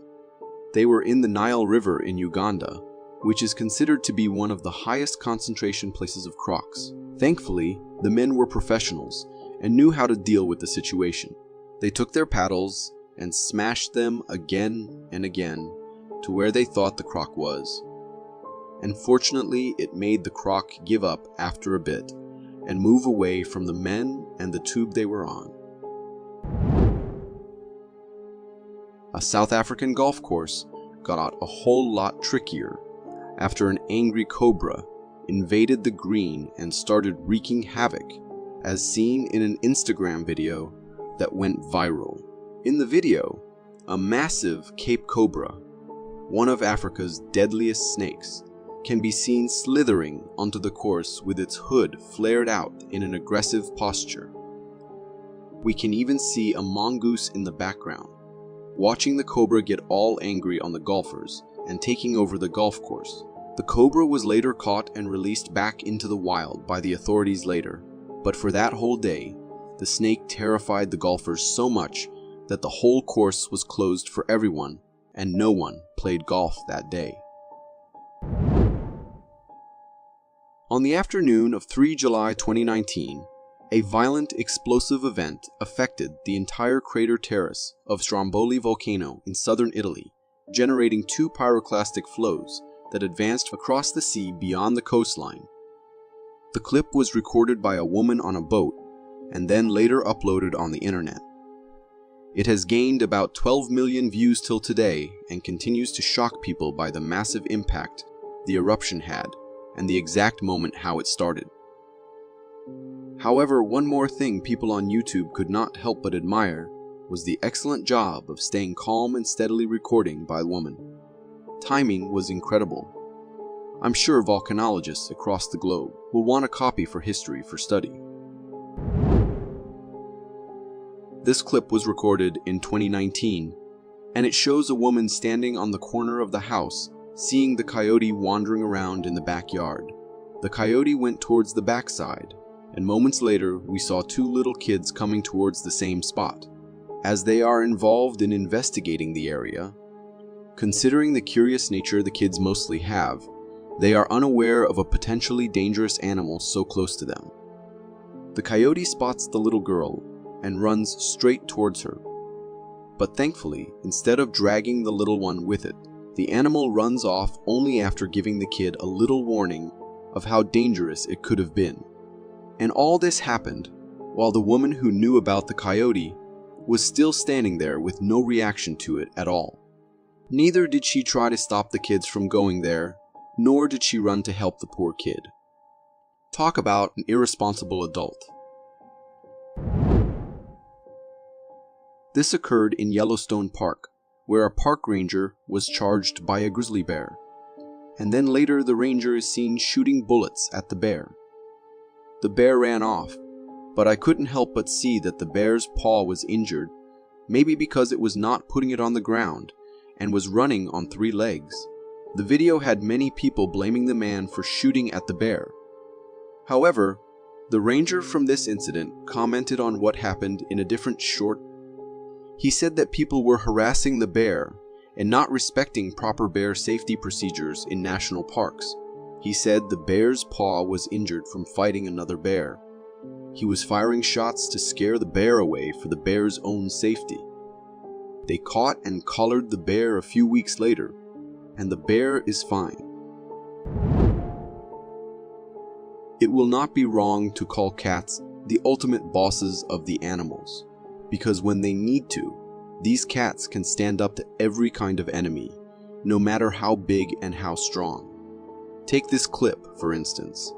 Speaker 13: They were in the Nile River in Uganda, which is considered to be one of the highest concentration places of crocs. Thankfully, the men were professionals and knew how to deal with the situation. They took their paddles and smashed them again and again to where they thought the croc was. And fortunately, it made the croc give up after a bit and move away from the men and the tube they were on. A South African golf course got out a whole lot trickier after an angry cobra invaded the green and started wreaking havoc, as seen in an Instagram video that went viral. In the video, a massive Cape cobra, one of Africa's deadliest snakes, can be seen slithering onto the course with its hood flared out in an aggressive posture. We can even see a mongoose in the background, watching the cobra get all angry on the golfers and taking over the golf course. The cobra was later caught and released back into the wild by the authorities later, but for that whole day, the snake terrified the golfers so much that the whole course was closed for everyone and no one played golf that day. On the afternoon of 3 July 2019, a violent explosive event affected the entire crater terrace of Stromboli volcano in southern Italy, generating 2 pyroclastic flows that advanced across the sea beyond the coastline. The clip was recorded by a woman on a boat and then later uploaded on the internet. It has gained about 12 million views till today and continues to shock people by the massive impact the eruption had and the exact moment how it started. However, one more thing people on YouTube could not help but admire was the excellent job of staying calm and steadily recording by the woman. Timing was incredible. I'm sure volcanologists across the globe will want a copy for history for study. This clip was recorded in 2019, and it shows a woman standing on the corner of the house, seeing the coyote wandering around in the backyard. The coyote went towards the backside, and moments later we saw 2 little kids coming towards the same spot. As they are involved in investigating the area, considering the curious nature the kids mostly have, they are unaware of a potentially dangerous animal so close to them. The coyote spots the little girl and runs straight towards her. But thankfully, instead of dragging the little one with it, the animal runs off only after giving the kid a little warning of how dangerous it could have been. And all this happened while the woman who knew about the coyote was still standing there with no reaction to it at all. Neither did she try to stop the kids from going there, nor did she run to help the poor kid. Talk about an irresponsible adult. This occurred in Yellowstone Park, where a park ranger was charged by a grizzly bear, and then later the ranger is seen shooting bullets at the bear. The bear ran off, but I couldn't help but see that the bear's paw was injured, maybe because it was not putting it on the ground and was running on 3 legs. The video had many people blaming the man for shooting at the bear. However, the ranger from this incident commented on what happened in a different short. He said that people were harassing the bear and not respecting proper bear safety procedures in national parks. He said the bear's paw was injured from fighting another bear. He was firing shots to scare the bear away for the bear's own safety. They caught and collared the bear a few weeks later, and the bear is fine. It will not be wrong to call cats the ultimate bosses of the animals, because when they need to, these cats can stand up to every kind of enemy, no matter how big and how strong. Take this clip, for instance.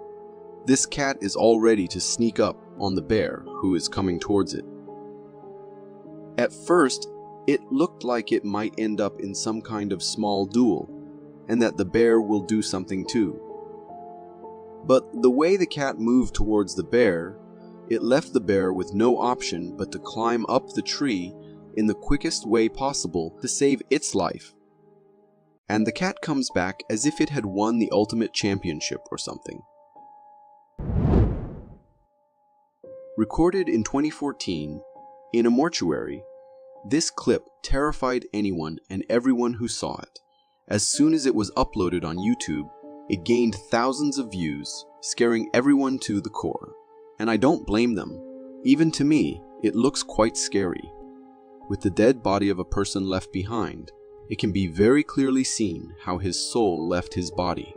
Speaker 13: This cat is all ready to sneak up on the bear who is coming towards it. At first, it looked like it might end up in some kind of small duel, and that the bear will do something too. But the way the cat moved towards the bear, it left the bear with no option but to climb up the tree in the quickest way possible to save its life. and the cat comes back as if it had won the ultimate championship or something. Recorded in 2014, in a mortuary, this clip terrified anyone and everyone who saw it. As soon as it was uploaded on YouTube, it gained thousands of views, scaring everyone to the core. And I don't blame them. Even to me, it looks quite scary. With the dead body of a person left behind, it can be very clearly seen how his soul left his body.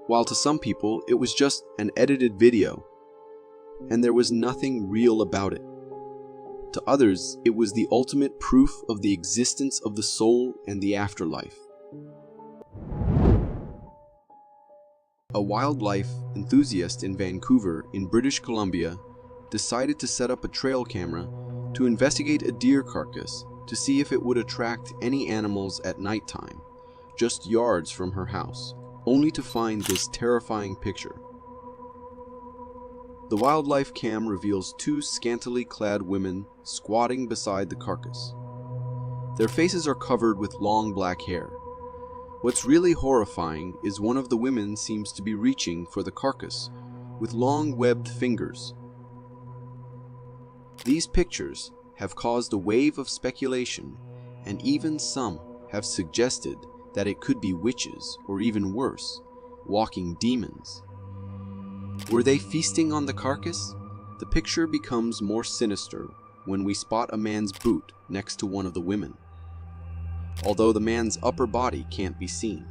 Speaker 13: While to some people, it was just an edited video, and there was nothing real about it. To others, it was the ultimate proof of the existence of the soul and the afterlife. A wildlife enthusiast in Vancouver, in British Columbia, decided to set up a trail camera to investigate a deer carcass to see if it would attract any animals at nighttime, just yards from her house, only to find this terrifying picture. The wildlife cam reveals two scantily clad women squatting beside the carcass. Their faces are covered with long black hair. What's really horrifying is one of the women seems to be reaching for the carcass with long webbed fingers. These pictures have caused a wave of speculation, and even some have suggested that it could be witches, or even worse, walking demons. Were they feasting on the carcass? The picture becomes more sinister when we spot a man's boot next to one of the women. Although the man's upper body can't be seen,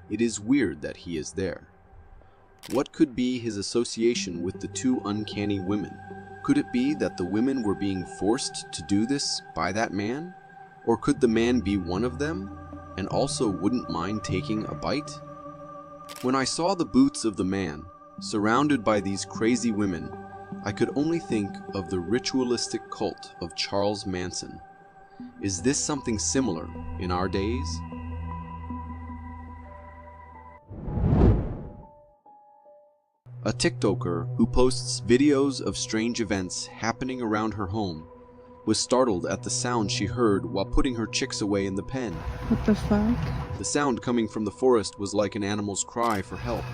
Speaker 13: it is weird that he is there. What could be his association with the two uncanny women? Could it be that the women were being forced to do this by that man? Or could the man be one of them and also wouldn't mind taking a bite? When I saw the boots of the man, surrounded by these crazy women, I could only think of the ritualistic cult of Charles Manson. Is this something similar in our days? A TikToker who posts videos of strange events happening around her home was startled at the sound she heard while putting her chicks away in the pen.
Speaker 18: What the fuck?
Speaker 13: The sound coming from the forest was like an animal's cry for help.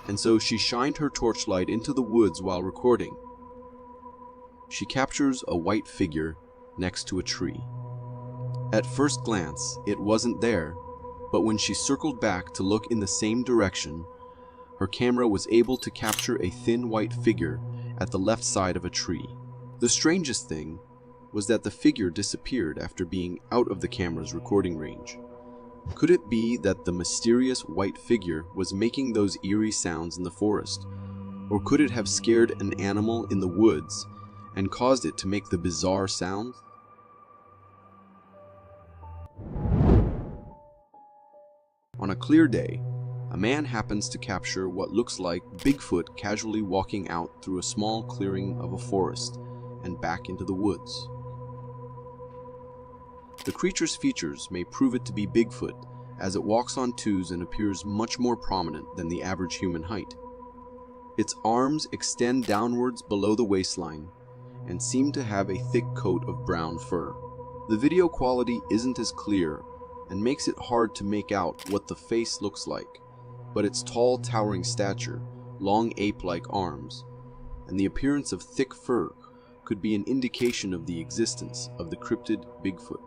Speaker 13: And so she shined her torchlight into the woods while recording. She captures a white figure next to a tree. At first glance, it wasn't there, but when she circled back to look in the same direction, her camera was able to capture a thin white figure at the left side of a tree. The strangest thing was that the figure disappeared after being out of the camera's recording range. Could it be that the mysterious white figure was making those eerie sounds in the forest? Or could it have scared an animal in the woods and caused it to make the bizarre sounds? On a clear day, a man happens to capture what looks like Bigfoot casually walking out through a small clearing of a forest and back into the woods. The creature's features may prove it to be Bigfoot, as it walks on twos and appears much more prominent than the average human height. Its arms extend downwards below the waistline and seem to have a thick coat of brown fur. The video quality isn't as clear and makes it hard to make out what the face looks like, but its tall, towering stature, long ape-like arms, and the appearance of thick fur could be an indication of the existence of the cryptid Bigfoot.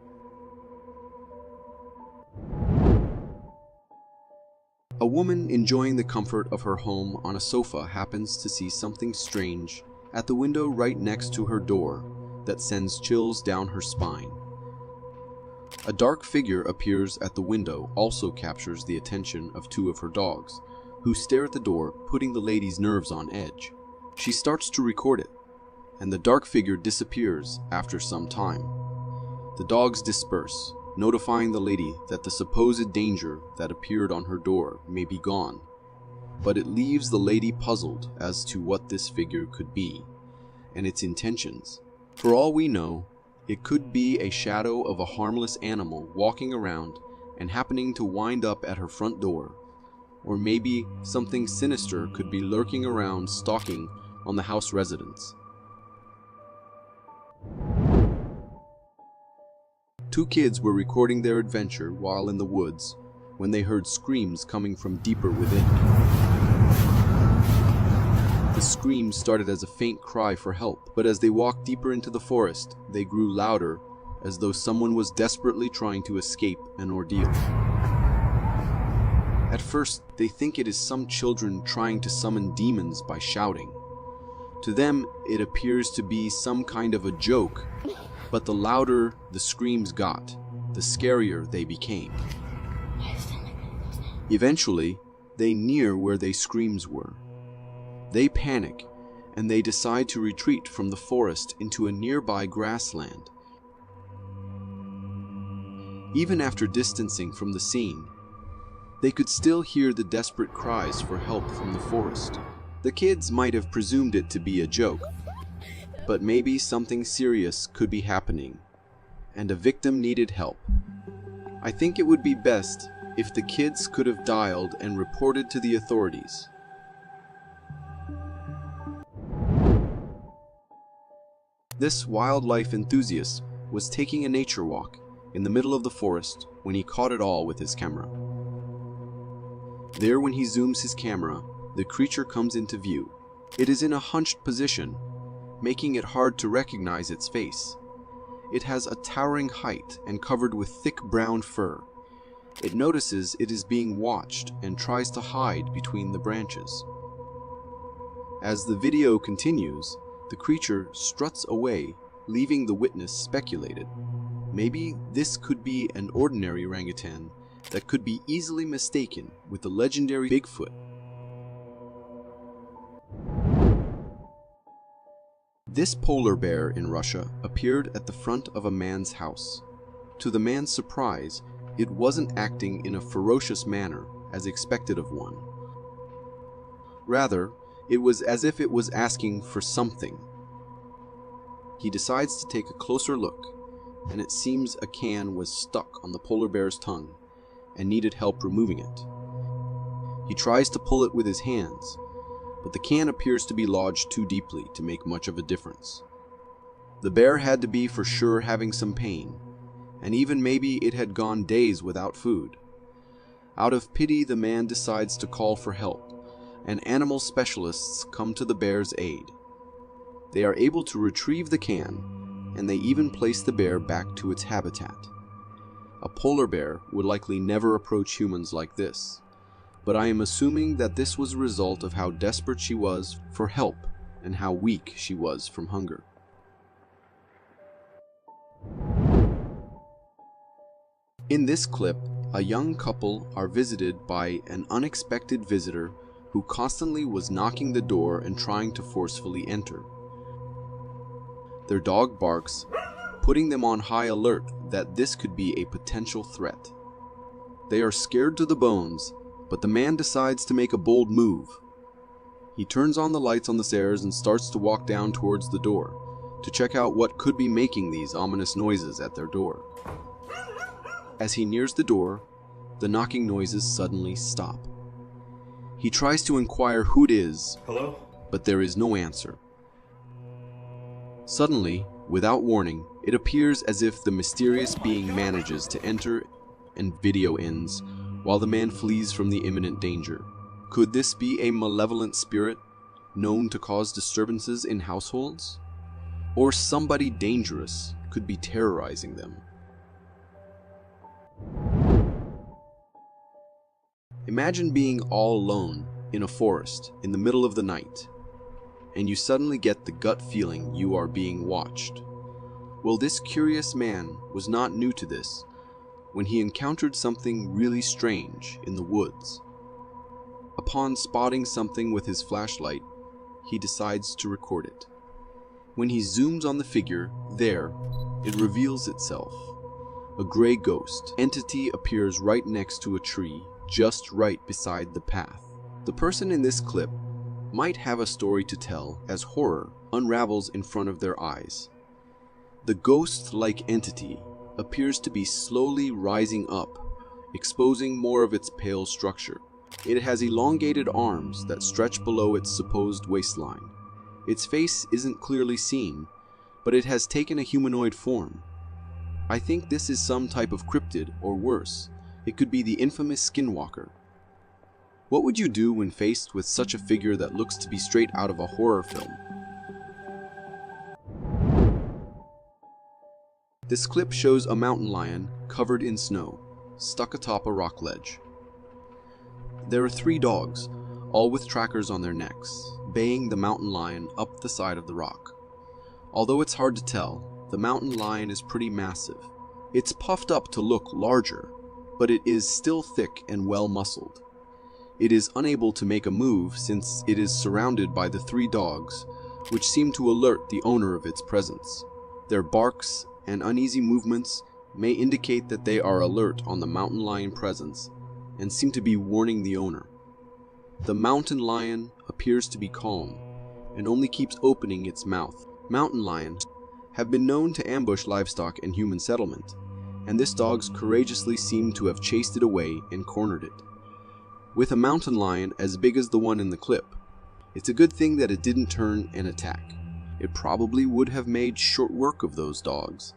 Speaker 13: A woman enjoying the comfort of her home on a sofa happens to see something strange at the window right next to her door that sends chills down her spine. A dark figure appears at the window, also captures the attention of two of her dogs, who stare at the door, putting the lady's nerves on edge. She starts to record it, and the dark figure disappears after some time. The dogs disperse, notifying the lady that the supposed danger that appeared on her door may be gone, but it leaves the lady puzzled as to what this figure could be, and its intentions. For all we know, it could be a shadow of a harmless animal walking around and happening to wind up at her front door, or maybe something sinister could be lurking around stalking on the house residents. Two kids were recording their adventure while in the woods when they heard screams coming from deeper within. The screams started as a faint cry for help, but as they walked deeper into the forest, they grew louder, as though someone was desperately trying to escape an ordeal. At first, they think it is some children trying to summon demons by shouting. To them, it appears to be some kind of a joke, but the louder the screams got, the scarier they became. Eventually, they near where their screams were. They panic, and they decide to retreat from the forest into a nearby grassland. Even after distancing from the scene, they could still hear the desperate cries for help from the forest. The kids might have presumed it to be a joke, but maybe something serious could be happening, and a victim needed help. I think it would be best if the kids could have dialed and reported to the authorities. This wildlife enthusiast was taking a nature walk in the middle of the forest when he caught it all with his camera. There, when he zooms his camera, the creature comes into view. It is in a hunched position, making it hard to recognize its face. It has a towering height and covered with thick brown fur. It notices it is being watched and tries to hide between the branches. As the video continues, the creature struts away, leaving the witness speculated. Maybe this could be an ordinary orangutan that could be easily mistaken with the legendary Bigfoot. This polar bear in Russia appeared at the front of a man's house. To the man's surprise, it wasn't acting in a ferocious manner as expected of one. Rather, it was as if it was asking for something. He decides to take a closer look, and it seems a can was stuck on the polar bear's tongue and needed help removing it. He tries to pull it with his hands, but the can appears to be lodged too deeply to make much of a difference. The bear had to be for sure having some pain, and even maybe it had gone days without food. Out of pity, the man decides to call for help, and animal specialists come to the bear's aid. They are able to retrieve the can, and they even place the bear back to its habitat. A polar bear would likely never approach humans like this, but I am assuming that this was a result of how desperate she was for help and how weak she was from hunger. In this clip, a young couple are visited by an unexpected visitor who constantly was knocking the door and trying to forcefully enter. Their dog barks, putting them on high alert that this could be a potential threat. They are scared to the bones, but the man decides to make a bold move. He turns on the lights on the stairs and starts to walk down towards the door to check out what could be making these ominous noises at their door. As he nears the door, the knocking noises suddenly stop. He tries to inquire who it is,
Speaker 1: Hello?
Speaker 13: but there is no answer. Suddenly, without warning, it appears as if the mysterious being manages to enter and video ends while the man flees from the imminent danger. Could this be a malevolent spirit known to cause disturbances in households? Or somebody dangerous could be terrorizing them? Imagine being all alone in a forest in the middle of the night, and you suddenly get the gut feeling you are being watched. Well, this curious man was not new to this when he encountered something really strange in the woods. Upon spotting something with his flashlight, he decides to record it. When he zooms on the figure, there, it reveals itself. A gray ghost entity appears right next to a tree, just right beside the path. The person in this clip might have a story to tell as horror unravels in front of their eyes. The ghost-like entity appears to be slowly rising up, exposing more of its pale structure. It has elongated arms that stretch below its supposed waistline. Its face isn't clearly seen, but it has taken a humanoid form. I think this is some type of cryptid, or worse, it could be the infamous skinwalker. What would you do when faced with such a figure that looks to be straight out of a horror film? This clip shows a mountain lion covered in snow, stuck atop a rock ledge. There are 3 dogs, all with trackers on their necks, baying the mountain lion up the side of the rock. Although it's hard to tell, the mountain lion is pretty massive. It's puffed up to look larger, but it is still thick and well muscled. It is unable to make a move since it is surrounded by the 3 dogs, which seem to alert the owner of its presence. Their barks and uneasy movements may indicate that they are alert on the mountain lion presence and seem to be warning the owner. The mountain lion appears to be calm and only keeps opening its mouth. Mountain lions have been known to ambush livestock and human settlement, and this dog courageously seemed to have chased it away and cornered it. With a mountain lion as big as the one in the clip, it's a good thing that it didn't turn and attack. It probably would have made short work of those dogs.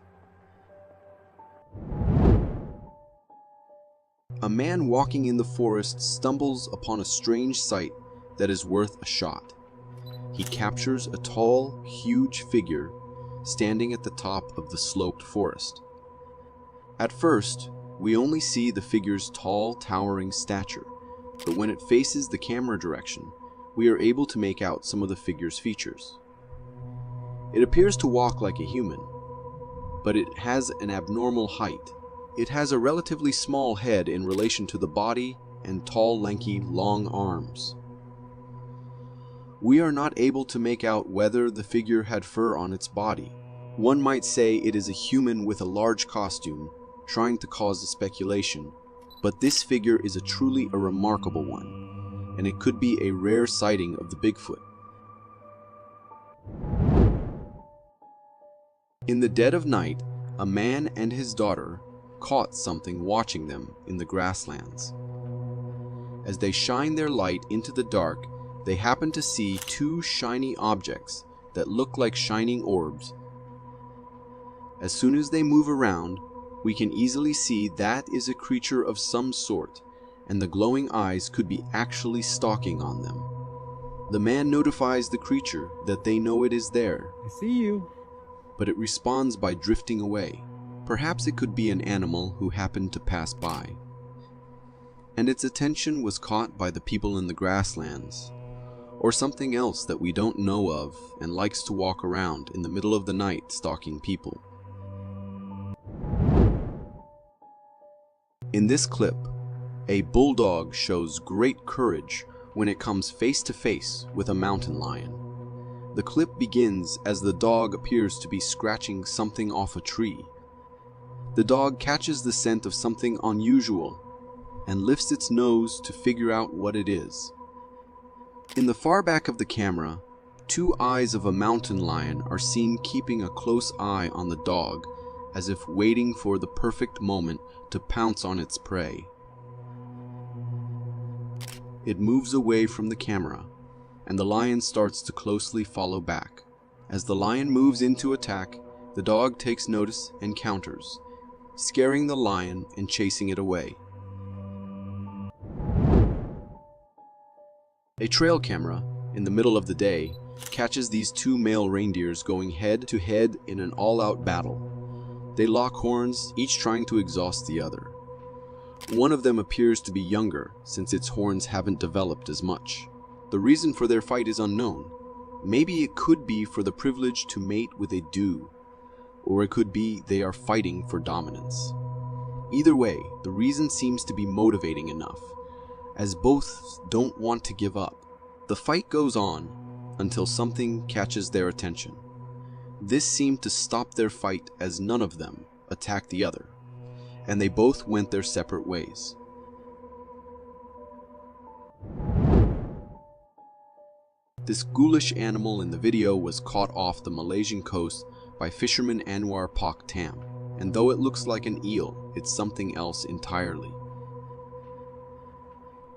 Speaker 13: A man walking in the forest stumbles upon a strange sight that is worth a shot. He captures a tall, huge figure standing at the top of the sloped forest. At first, we only see the figure's tall, towering stature, but when it faces the camera direction, we are able to make out some of the figure's features. It appears to walk like a human, but it has an abnormal height. It has a relatively small head in relation to the body and tall, lanky, long arms. We are not able to make out whether the figure had fur on its body. One might say it is a human with a large costume, trying to cause a speculation, but this figure is truly a remarkable one, and it could be a rare sighting of the Bigfoot. In the dead of night, a man and his daughter caught something watching them in the grasslands. As they shine their light into the dark, they happen to see 2 shiny objects that look like shining orbs. As soon as they move around, we can easily see that is a creature of some sort, and the glowing eyes could be actually stalking on them. The man notifies the creature that they know it is there.
Speaker 11: I see you.
Speaker 13: But it responds by drifting away. Perhaps it could be an animal who happened to pass by. And its attention was caught by the people in the grasslands, or something else that we don't know of and likes to walk around in the middle of the night stalking people. In this clip, a bulldog shows great courage when it comes face to face with a mountain lion. The clip begins as the dog appears to be scratching something off a tree. The dog catches the scent of something unusual and lifts its nose to figure out what it is. In the far back of the camera, 2 eyes of a mountain lion are seen keeping a close eye on the dog, as if waiting for the perfect moment to pounce on its prey. It moves away from the camera, and the lion starts to closely follow back. As the lion moves into attack, the dog takes notice and counters, scaring the lion and chasing it away. A trail camera, in the middle of the day, catches these 2 male reindeers going head to head in an all-out battle. They lock horns, each trying to exhaust the other. One of them appears to be younger, since its horns haven't developed as much. The reason for their fight is unknown. Maybe it could be for the privilege to mate with a dew, or it could be they are fighting for dominance. Either way, the reason seems to be motivating enough, as both don't want to give up. The fight goes on until something catches their attention. This seemed to stop their fight as none of them attacked the other, and they both went their separate ways. This ghoulish animal in the video was caught off the Malaysian coast by fisherman Anwar Pak Tam, and though it looks like an eel, it's something else entirely.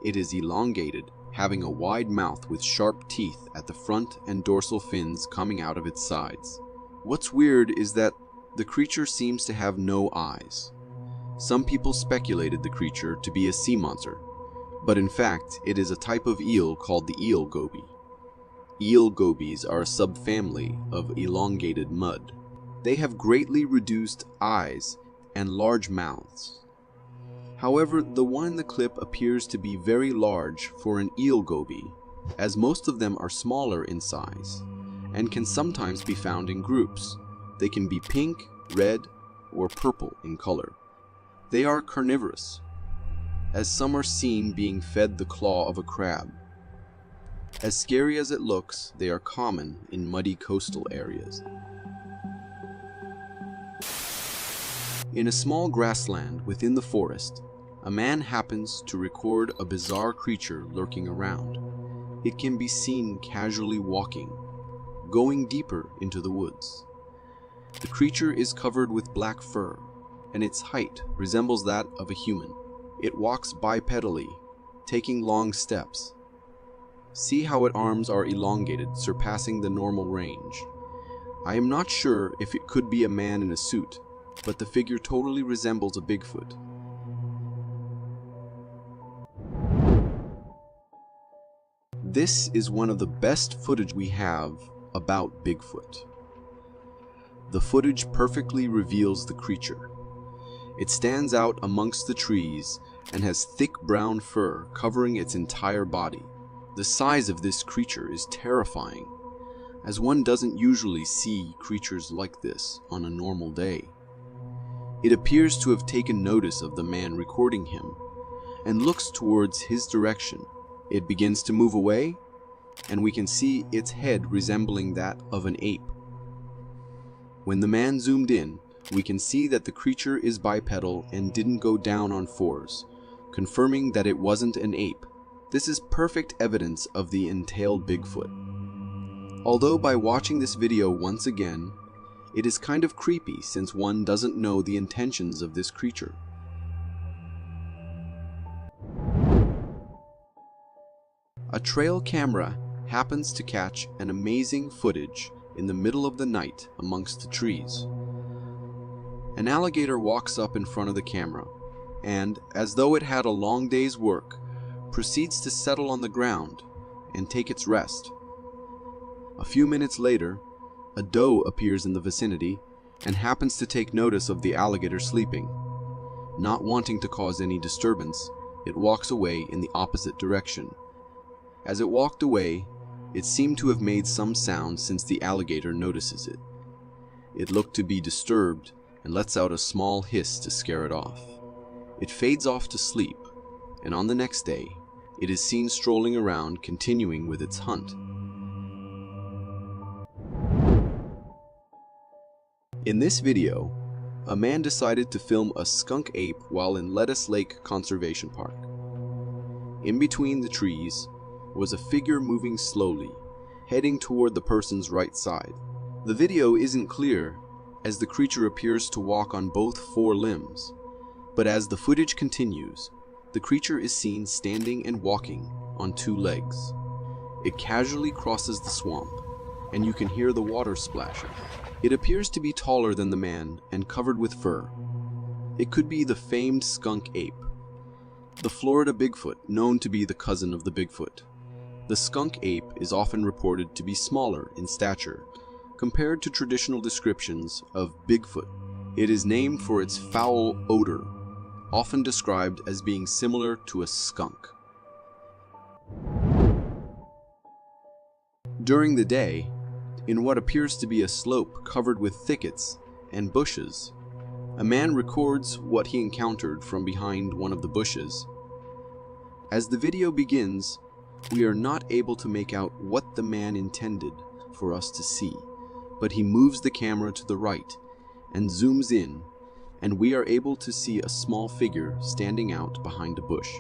Speaker 13: It is elongated, having a wide mouth with sharp teeth at the front and dorsal fins coming out of its sides. What's weird is that The creature seems to have no eyes. Some people speculated the creature to be a sea monster, but in fact it is a type of eel called the eel goby. Eel gobies are a subfamily of elongated mud. They have greatly reduced eyes and large mouths. However, the one in the clip appears to be very large for an eel goby, as most of them are smaller in size and can sometimes be found in groups. They can be pink, red, or purple in color. They are carnivorous, as some are seen being fed the claw of a crab. As scary as it looks, they are common in muddy coastal areas. In a small grassland within the forest, a man happens to record a bizarre creature lurking around. It can be seen casually walking, going deeper into the woods. The creature is covered with black fur, and its height resembles that of a human. It walks bipedally, taking long steps. See how its arms are elongated, surpassing the normal range. I am not sure if it could be a man in a suit, but the figure totally resembles a Bigfoot. This is one of the best footage we have about Bigfoot. The footage perfectly reveals the creature. It stands out amongst the trees and has thick brown fur covering its entire body. The size of this creature is terrifying, as one doesn't usually see creatures like this on a normal day. It appears to have taken notice of the man recording him and looks towards his direction. It begins to move away, and we can see its head resembling that of an ape. When the man zoomed in, we can see that the creature is bipedal and didn't go down on fours, confirming that it wasn't an ape. This is perfect evidence of the entailed Bigfoot. Although by watching this video once again, it is kind of creepy since one doesn't know the intentions of this creature. A trail camera happens to catch an amazing footage in the middle of the night amongst the trees. An alligator walks up in front of the camera and, as though it had a long day's work, proceeds to settle on the ground and take its rest. A few minutes later, a doe appears in the vicinity and happens to take notice of the alligator sleeping. Not wanting to cause any disturbance, it walks away in the opposite direction. As it walked away, it seemed to have made some sound since the alligator notices it. It looked to be disturbed and lets out a small hiss to scare it off. It fades off to sleep, and on the next day, it is seen strolling around continuing with its hunt. In this video, a man decided to film a skunk ape while in Lettuce Lake Conservation Park. In between the trees was a figure moving slowly, heading toward the person's right side. The video isn't clear as the creature appears to walk on both four limbs, but as the footage continues, the creature is seen standing and walking on two legs. It casually crosses the swamp, and you can hear the water splashing. It appears to be taller than the man and covered with fur. It could be the famed skunk ape, the Florida Bigfoot, known to be the cousin of the Bigfoot. The skunk ape is often reported to be smaller in stature compared to traditional descriptions of Bigfoot. It is named for its foul odor, often described as being similar to a skunk. During the day, in what appears to be a slope covered with thickets and bushes, a man records what he encountered from behind one of the bushes. As the video begins, we are not able to make out what the man intended for us to see, but he moves the camera to the right and zooms in, and we are able to see a small figure standing out behind a bush.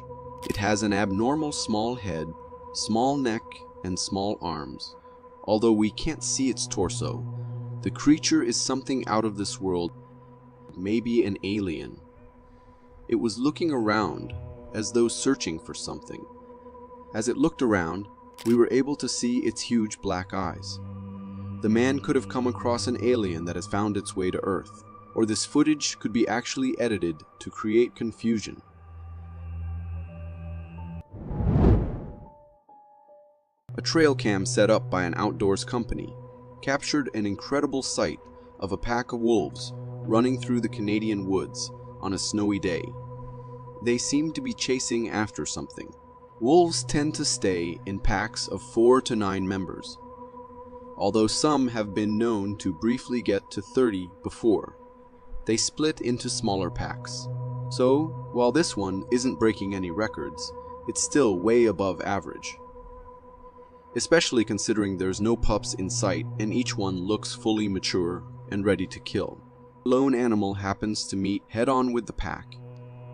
Speaker 13: It has an abnormal small head, small neck, and small arms. Although we can't see its torso, the creature is something out of this world, maybe an alien. It was looking around as though searching for something. As it looked around, we were able to see its huge black eyes. The man could have come across an alien that has found its way to Earth, or this footage could be actually edited to create confusion. A trail cam set up by an outdoors company captured an incredible sight of a pack of wolves running through the Canadian woods on a snowy day. They seemed to be chasing after something. Wolves tend to stay in packs of 4 to 9 members, although some have been known to briefly get to 30 before. They split into smaller packs. So, while this one isn't breaking any records, it's still way above average. Especially considering there's no pups in sight and each one looks fully mature and ready to kill. A lone animal happens to meet head-on with the pack.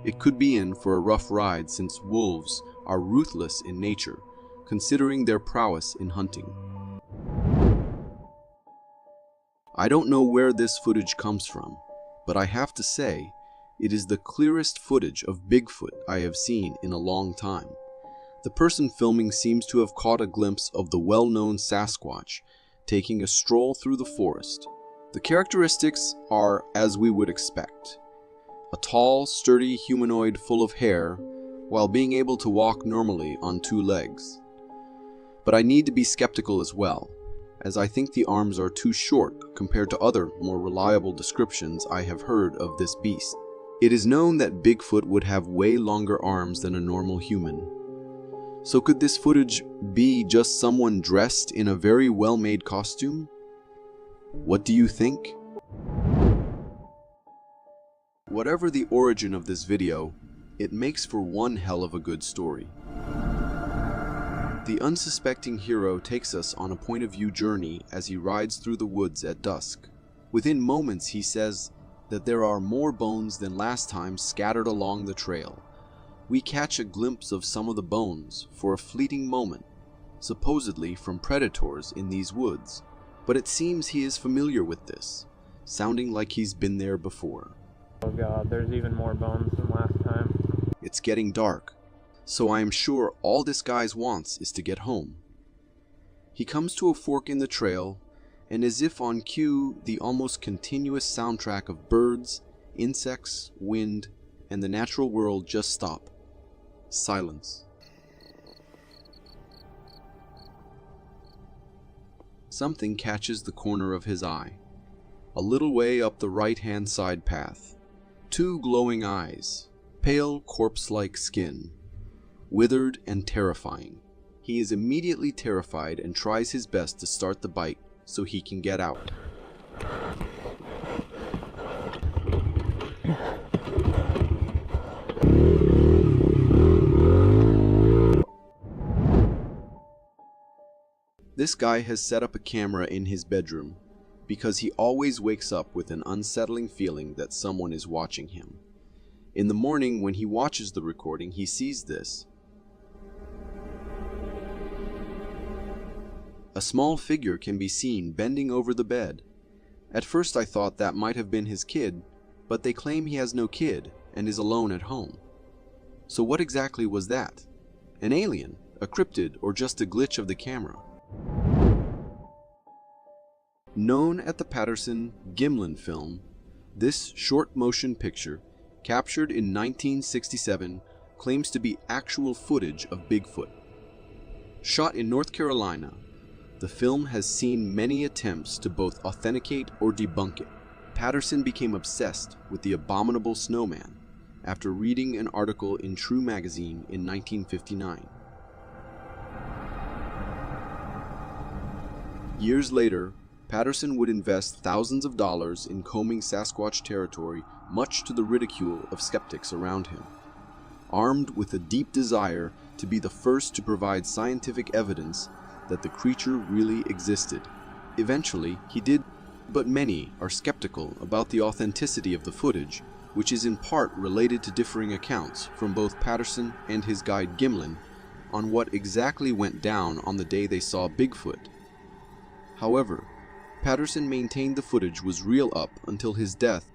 Speaker 13: It could be in for a rough ride since wolves are ruthless in nature, considering their prowess in hunting. I don't know where this footage comes from, but I have to say, it is the clearest footage of Bigfoot I have seen in a long time. The person filming seems to have caught a glimpse of the well-known Sasquatch taking a stroll through the forest. The characteristics are as we would expect. A tall, sturdy humanoid full of hair, while being able to walk normally on 2 legs. But I need to be skeptical as well, as I think the arms are too short compared to other more reliable descriptions I have heard of this beast. It is known that Bigfoot would have way longer arms than a normal human. So could this footage be just someone dressed in a very well-made costume? What do you think? Whatever the origin of this video, it makes for one hell of a good story. The unsuspecting hero takes us on a point-of-view journey as he rides through the woods at dusk. Within moments he says that there are more bones than last time scattered along the trail. We catch a glimpse of some of the bones for a fleeting moment, supposedly from predators in these woods, but it seems he is familiar with this, sounding like he's been there before.
Speaker 20: Oh god, there's even more bones than last time.
Speaker 13: It's getting dark, so I am sure all this guy wants is to get home. He comes to a fork in the trail, and as if on cue, the almost continuous soundtrack of birds, insects, wind, and the natural world just stop. Silence. Something catches the corner of his eye. A little way up the right-hand side path. 2 glowing eyes, pale corpse-like skin, withered and terrifying. He is immediately terrified and tries his best to start the bite so he can get out. This guy has set up a camera in his bedroom because he always wakes up with an unsettling feeling that someone is watching him. In the morning, when he watches the recording, he sees this. A small figure can be seen bending over the bed. At first I thought that might have been his kid, but they claim he has no kid and is alone at home. So what exactly was that? An alien, a cryptid, or just a glitch of the camera? Known at the Patterson-Gimlin film, this short motion picture, captured in 1967, claims to be actual footage of Bigfoot. Shot in North Carolina, the film has seen many attempts to both authenticate or debunk it. Patterson became obsessed with the abominable snowman after reading an article in True magazine in 1959. Years later, Patterson would invest thousands of dollars in combing Sasquatch territory, much to the ridicule of skeptics around him. Armed with a deep desire to be the first to provide scientific evidence that the creature really existed. Eventually, he did, but many are skeptical about the authenticity of the footage, which is in part related to differing accounts from both Patterson and his guide Gimlin on what exactly went down on the day they saw Bigfoot. However, Patterson maintained the footage was real up until his death.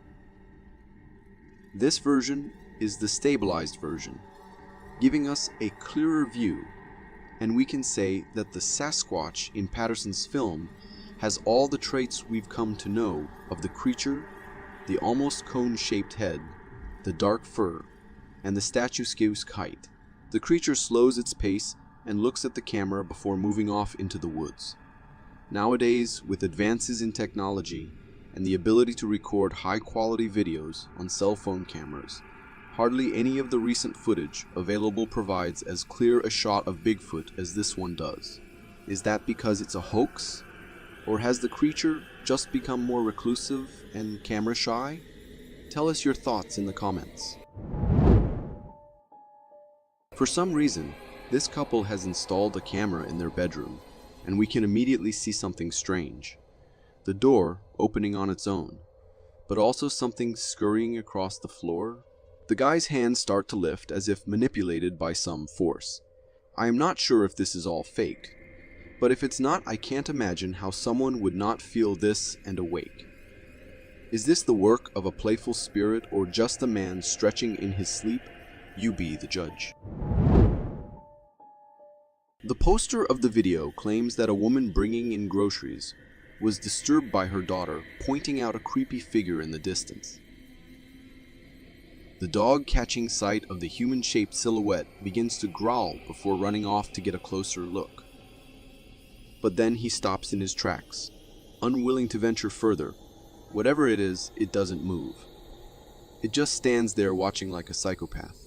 Speaker 13: This version is the stabilized version, giving us a clearer view, and we can say that the Sasquatch in Patterson's film has all the traits we've come to know of the creature: the almost cone-shaped head, the dark fur, and the statuesque height. The creature slows its pace and looks at the camera before moving off into the woods. Nowadays, with advances in technology and the ability to record high-quality videos on cell phone cameras, hardly any of the recent footage available provides as clear a shot of Bigfoot as this one does. Is that because it's a hoax? Or has the creature just become more reclusive and camera shy? Tell us your thoughts in the comments. For some reason, this couple has installed a camera in their bedroom, and we can immediately see something strange. The door opening on its own, but also something scurrying across the floor. The guy's hands start to lift as if manipulated by some force. I am not sure if this is all faked, but if it's not, I can't imagine how someone would not feel this and awake. Is this the work of a playful spirit or just a man stretching in his sleep? You be the judge. The poster of the video claims that a woman bringing in groceries was disturbed by her daughter pointing out a creepy figure in the distance. The dog, catching sight of the human-shaped silhouette, begins to growl before running off to get a closer look. But then he stops in his tracks, unwilling to venture further. Whatever it is, it doesn't move. It just stands there watching like a psychopath.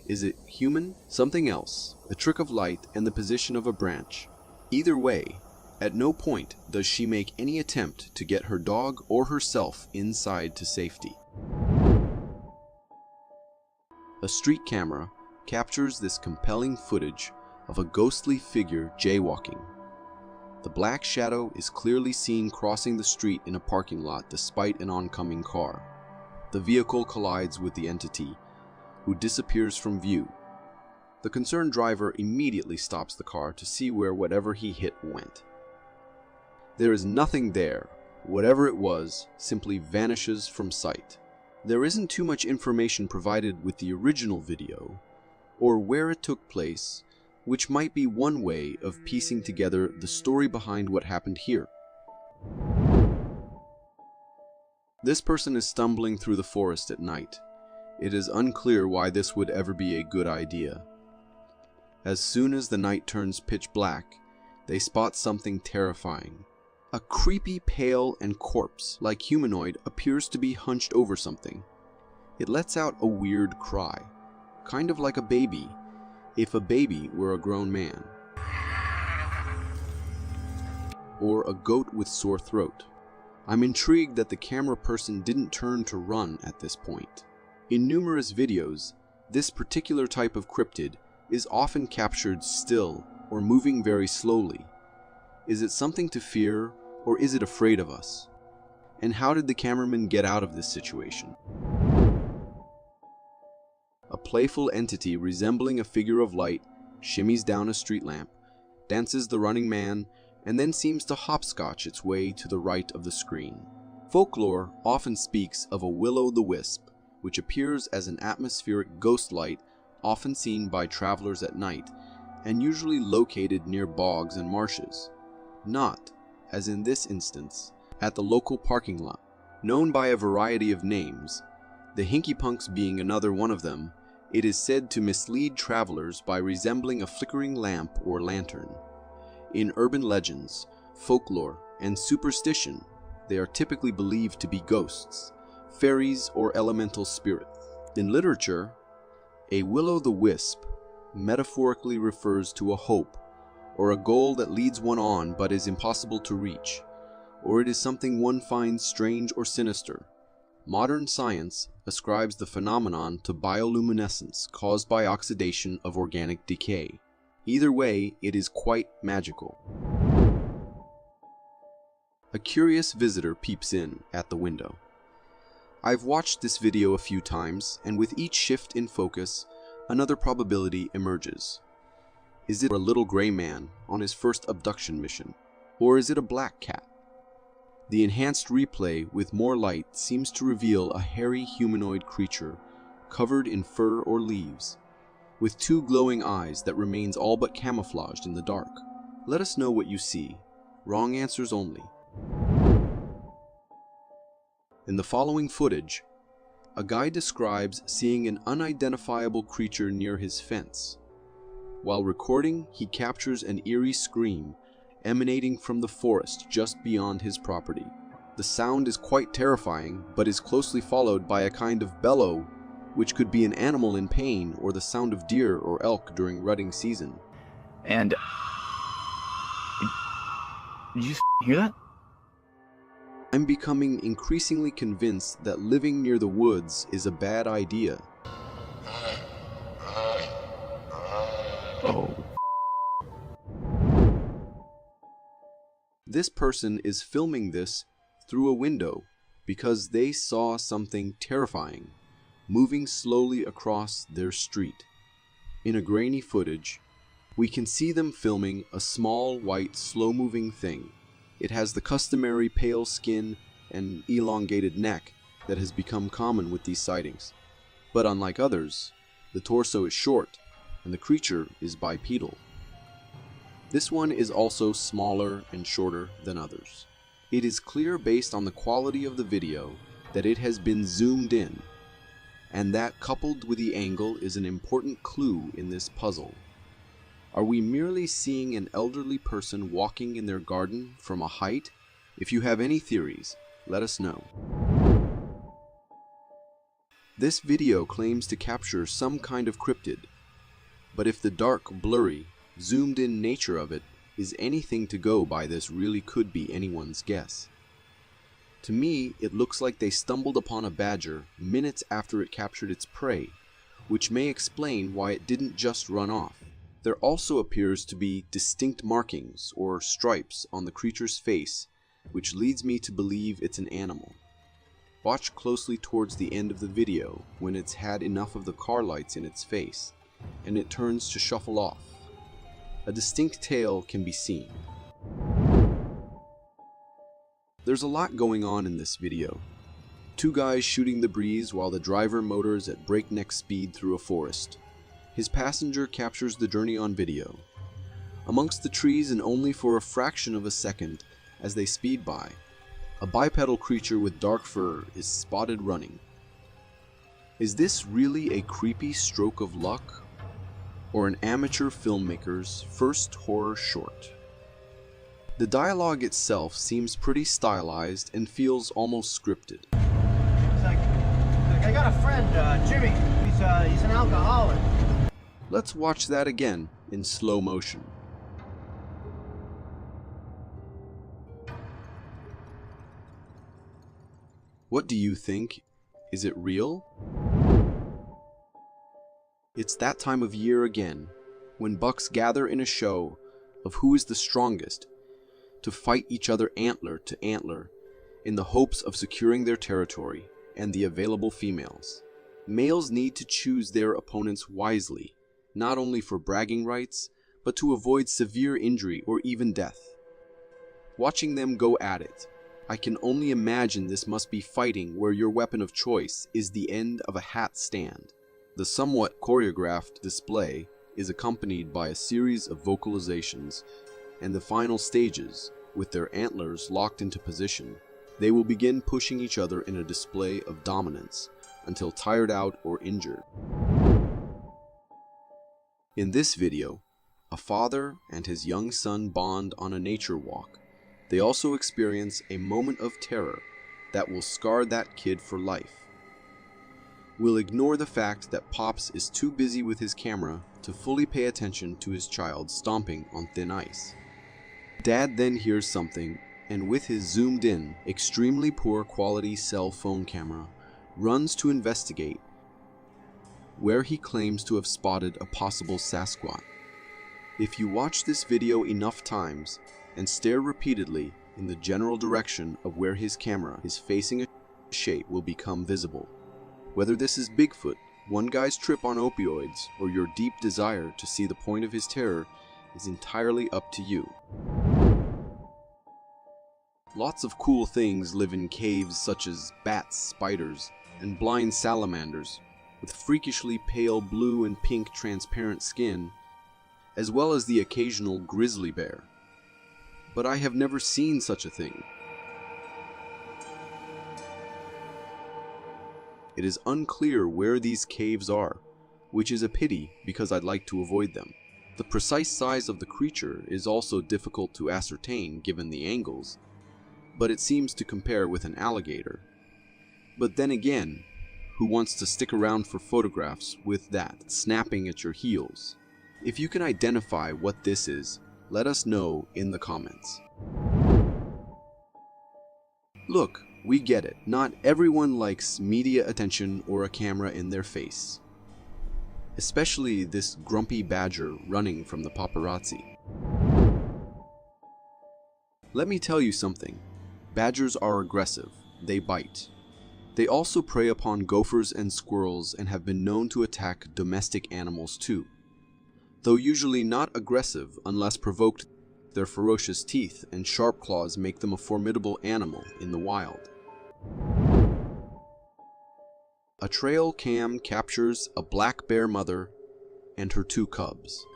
Speaker 13: Is it human? Something else? A trick of light and the position of a branch? Either way, at no point does she make any attempt to get her dog or herself inside to safety. A street camera captures this compelling footage of a ghostly figure jaywalking. The black shadow is clearly seen crossing the street in a parking lot despite an oncoming car. The vehicle collides with the entity, who disappears from view. The concerned driver immediately stops the car to see where whatever he hit went. There is nothing there. Whatever it was simply vanishes from sight. There isn't too much information provided with the original video, or where it took place, which might be one way of piecing together the story behind what happened here. This person is stumbling through the forest at night. It is unclear why this would ever be a good idea. As soon as the night turns pitch black, they spot something terrifying. A creepy, pale, and corpse-like humanoid appears to be hunched over something. It lets out a weird cry, kind of like a baby, if a baby were a grown man. Or a goat with sore throat. I'm intrigued that the camera person didn't turn to run at this point. In numerous videos, this particular type of cryptid is often captured still or moving very slowly. Is it something to fear, or is it afraid of us? And how did the cameraman get out of this situation? A playful entity resembling a figure of light shimmies down a street lamp, dances the running man, and then seems to hopscotch its way to the right of the screen. Folklore often speaks of a will-o'-the-wisp, which appears as an atmospheric ghost light often seen by travelers at night and usually located near bogs and marshes. Not, as in this instance, at the local parking lot. Known by a variety of names, the Hinky Punks being another one of them, it is said to mislead travelers by resembling a flickering lamp or lantern. In urban legends, folklore, and superstition, they are typically believed to be ghosts, fairies, or elemental spirits. In literature, a will-o'-the-wisp metaphorically refers to a hope or a goal that leads one on but is impossible to reach, or it is something one finds strange or sinister. Modern science ascribes the phenomenon to bioluminescence caused by oxidation of organic decay. Either way, it is quite magical. A curious visitor peeps in at the window. I've watched this video a few times, and with each shift in focus, another probability emerges. Is it a little gray man on his first abduction mission? Or is it a black cat? The enhanced replay with more light seems to reveal a hairy humanoid creature covered in fur or leaves, with two glowing eyes that remains all but camouflaged in the dark. Let us know what you see. Wrong answers only. In the following footage, a guy describes seeing an unidentifiable creature near his fence. While recording, he captures an eerie scream emanating from the forest just beyond his property. The sound is quite terrifying, but is closely followed by a kind of bellow, which could be an animal in pain or the sound of deer or elk during rutting season.
Speaker 21: And did you hear that?
Speaker 13: I'm becoming increasingly convinced that living near the woods is a bad idea.
Speaker 21: Oh.
Speaker 13: This person is filming this through a window because they saw something terrifying moving slowly across their street. In a grainy footage, we can see them filming a small, white, slow-moving thing. It has the customary pale skin and elongated neck that has become common with these sightings. But unlike others, the torso is short and the creature is bipedal. This one is also smaller and shorter than others. It is clear based on the quality of the video that it has been zoomed in, and that coupled with the angle is an important clue in this puzzle. Are we merely seeing an elderly person walking in their garden from a height? If you have any theories, let us know. This video claims to capture some kind of cryptid, but if the dark, blurry, zoomed-in nature of it is anything to go by, this really could be anyone's guess. To me, it looks like they stumbled upon a badger minutes after it captured its prey, which may explain why it didn't just run off. There also appears to be distinct markings or stripes on the creature's face, which leads me to believe it's an animal. Watch closely towards the end of the video when it's had enough of the car lights in its face, and it turns to shuffle off. A distinct tail can be seen. There's a lot going on in this video. Two guys shooting the breeze while the driver motors at breakneck speed through a forest. His passenger captures the journey on video. Amongst the trees, and only for a fraction of a second as they speed by, a bipedal creature with dark fur is spotted running. Is this really a creepy stroke of luck, or an amateur filmmaker's first horror short? The dialogue itself seems pretty stylized and feels almost scripted.
Speaker 22: It's like I got a friend, Jimmy. He's an alcoholic.
Speaker 13: Let's watch that again in slow motion. What do you think? Is it real? It's that time of year again, when bucks gather in a show of who is the strongest, to fight each other antler to antler, in the hopes of securing their territory and the available females. Males need to choose their opponents wisely, not only for bragging rights, but to avoid severe injury or even death. Watching them go at it, I can only imagine this must be fighting where your weapon of choice is the end of a hat stand. The somewhat choreographed display is accompanied by a series of vocalizations, and the final stages, with their antlers locked into position, they will begin pushing each other in a display of dominance until tired out or injured. In this video, a father and his young son bond on a nature walk. They also experience a moment of terror that will scar that kid for life. We'll ignore the fact that Pops is too busy with his camera to fully pay attention to his child stomping on thin ice. Dad then hears something, and with his zoomed-in, extremely poor quality cell phone camera, runs to investigate, where he claims to have spotted a possible Sasquatch. If you watch this video enough times and stare repeatedly in the general direction of where his camera is facing, a shape will become visible. Whether this is Bigfoot, one guy's trip on opioids, or your deep desire to see the point of his terror is entirely up to you. Lots of cool things live in caves, such as bats, spiders, and blind salamanders with freakishly pale blue and pink transparent skin, as well as the occasional grizzly bear. But I have never seen such a thing. It is unclear where these caves are, which is a pity because I'd like to avoid them. The precise size of the creature is also difficult to ascertain given the angles, but it seems to compare with an alligator. But then again, who wants to stick around for photographs with that snapping at your heels? If you can identify what this is, let us know in the comments. Look, we get it. Not everyone likes media attention or a camera in their face. Especially this grumpy badger running from the paparazzi. Let me tell you something. Badgers are aggressive. They bite. They also prey upon gophers and squirrels and have been known to attack domestic animals too. Though usually not aggressive unless provoked, their ferocious teeth and sharp claws make them a formidable animal in the wild. A trail cam captures a black bear mother and her 2 cubs.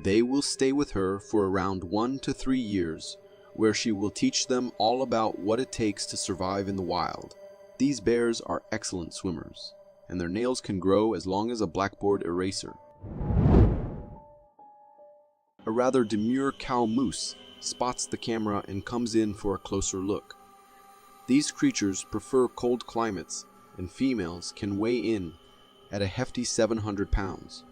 Speaker 13: They will stay with her for around 1 to 3 years, where she will teach them all about what it takes to survive in the wild. These bears are excellent swimmers, and their nails can grow as long as a blackboard eraser. A rather demure cow moose spots the camera and comes in for a closer look. These creatures prefer cold climates, and females can weigh in at a hefty 700 pounds.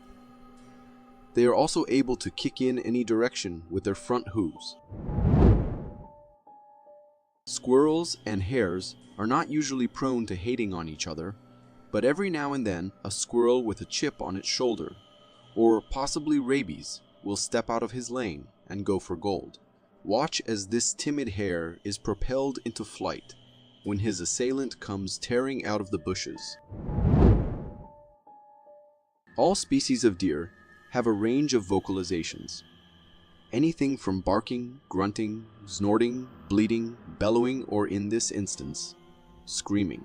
Speaker 13: They are also able to kick in any direction with their front hooves. Squirrels and hares are not usually prone to hating on each other, but every now and then a squirrel with a chip on its shoulder, or possibly rabies, will step out of his lane and go for gold. Watch as this timid hare is propelled into flight when his assailant comes tearing out of the bushes. All species of deer have a range of vocalizations. Anything from barking, grunting, snorting, bleating, bellowing, or in this instance, screaming.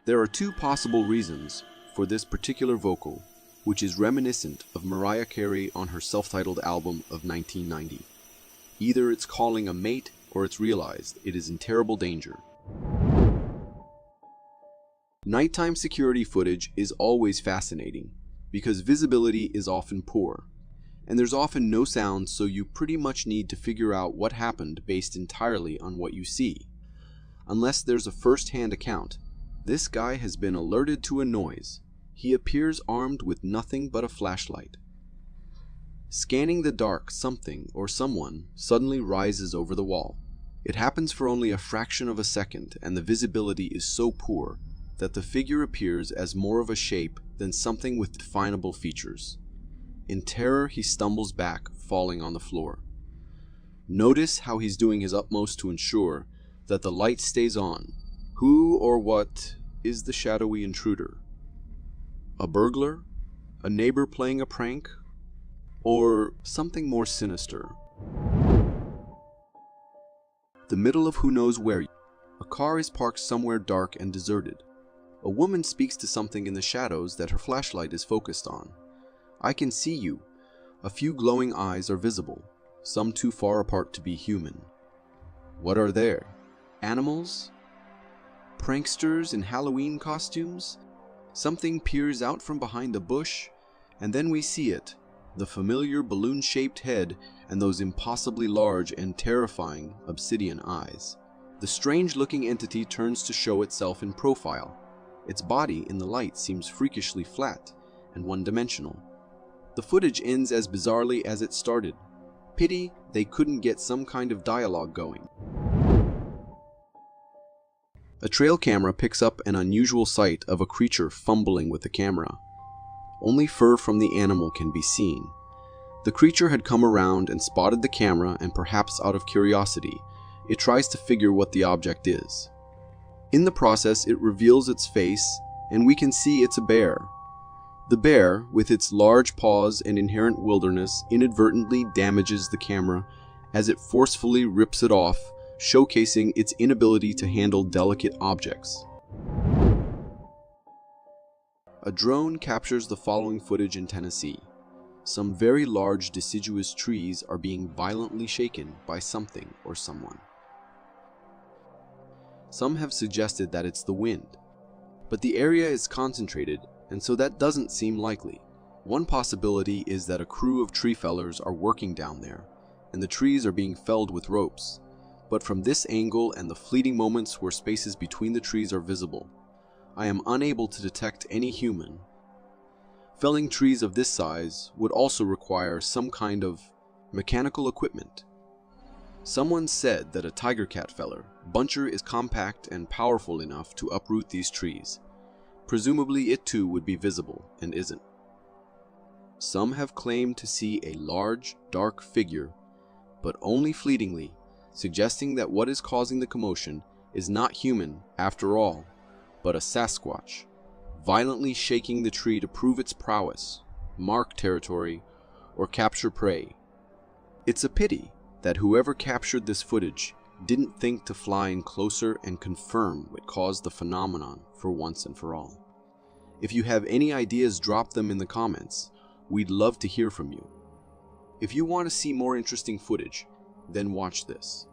Speaker 13: There are 2 possible reasons for this particular vocal, which is reminiscent of Mariah Carey on her self-titled album of 1990. Either it's calling a mate or it's realized it is in terrible danger. Nighttime security footage is always fascinating because visibility is often poor, and there's often no sound, so you pretty much need to figure out what happened based entirely on what you see. Unless there's a first-hand account, this guy has been alerted to a noise. He appears armed with nothing but a flashlight. Scanning the dark, something or someone suddenly rises over the wall. It happens for only a fraction of a second, and the visibility is so poor that the figure appears as more of a shape than something with definable features. In terror, he stumbles back, falling on the floor. Notice how he's doing his utmost to ensure that the light stays on. Who or what is the shadowy intruder? A burglar? A neighbor playing a prank? Or something more sinister? The middle of who knows where. A car is parked somewhere dark and deserted. A woman speaks to something in the shadows that her flashlight is focused on. I can see you. A few glowing eyes are visible, some too far apart to be human. What are there? Animals? Pranksters in Halloween costumes? Something peers out from behind a bush, and then we see it, the familiar balloon-shaped head and those impossibly large and terrifying obsidian eyes. The strange-looking entity turns to show itself in profile. Its body in the light seems freakishly flat and one-dimensional. The footage ends as bizarrely as it started. Pity they couldn't get some kind of dialogue going. A trail camera picks up an unusual sight of a creature fumbling with the camera. Only fur from the animal can be seen. The creature had come around and spotted the camera, and perhaps out of curiosity, it tries to figure what the object is. In the process, it reveals its face, and we can see it's a bear. The bear, with its large paws and inherent wilderness, inadvertently damages the camera as it forcefully rips it off, showcasing its inability to handle delicate objects. A drone captures the following footage in Tennessee. Some very large deciduous trees are being violently shaken by something or someone. Some have suggested that it's the wind. But the area is concentrated, and so that doesn't seem likely. One possibility is that a crew of tree fellers are working down there, and the trees are being felled with ropes. But from this angle and the fleeting moments where spaces between the trees are visible, I am unable to detect any human. Felling trees of this size would also require some kind of mechanical equipment. Someone said that a tiger cat feller, buncher, is compact and powerful enough to uproot these trees. Presumably it too would be visible, and isn't. Some have claimed to see a large, dark figure, but only fleetingly, suggesting that what is causing the commotion is not human after all, but a Sasquatch, violently shaking the tree to prove its prowess, mark territory, or capture prey. It's a pity that whoever captured this footage didn't think to fly in closer and confirm what caused the phenomenon for once and for all. If you have any ideas, drop them in the comments. We'd love to hear from you. If you want to see more interesting footage, then watch this.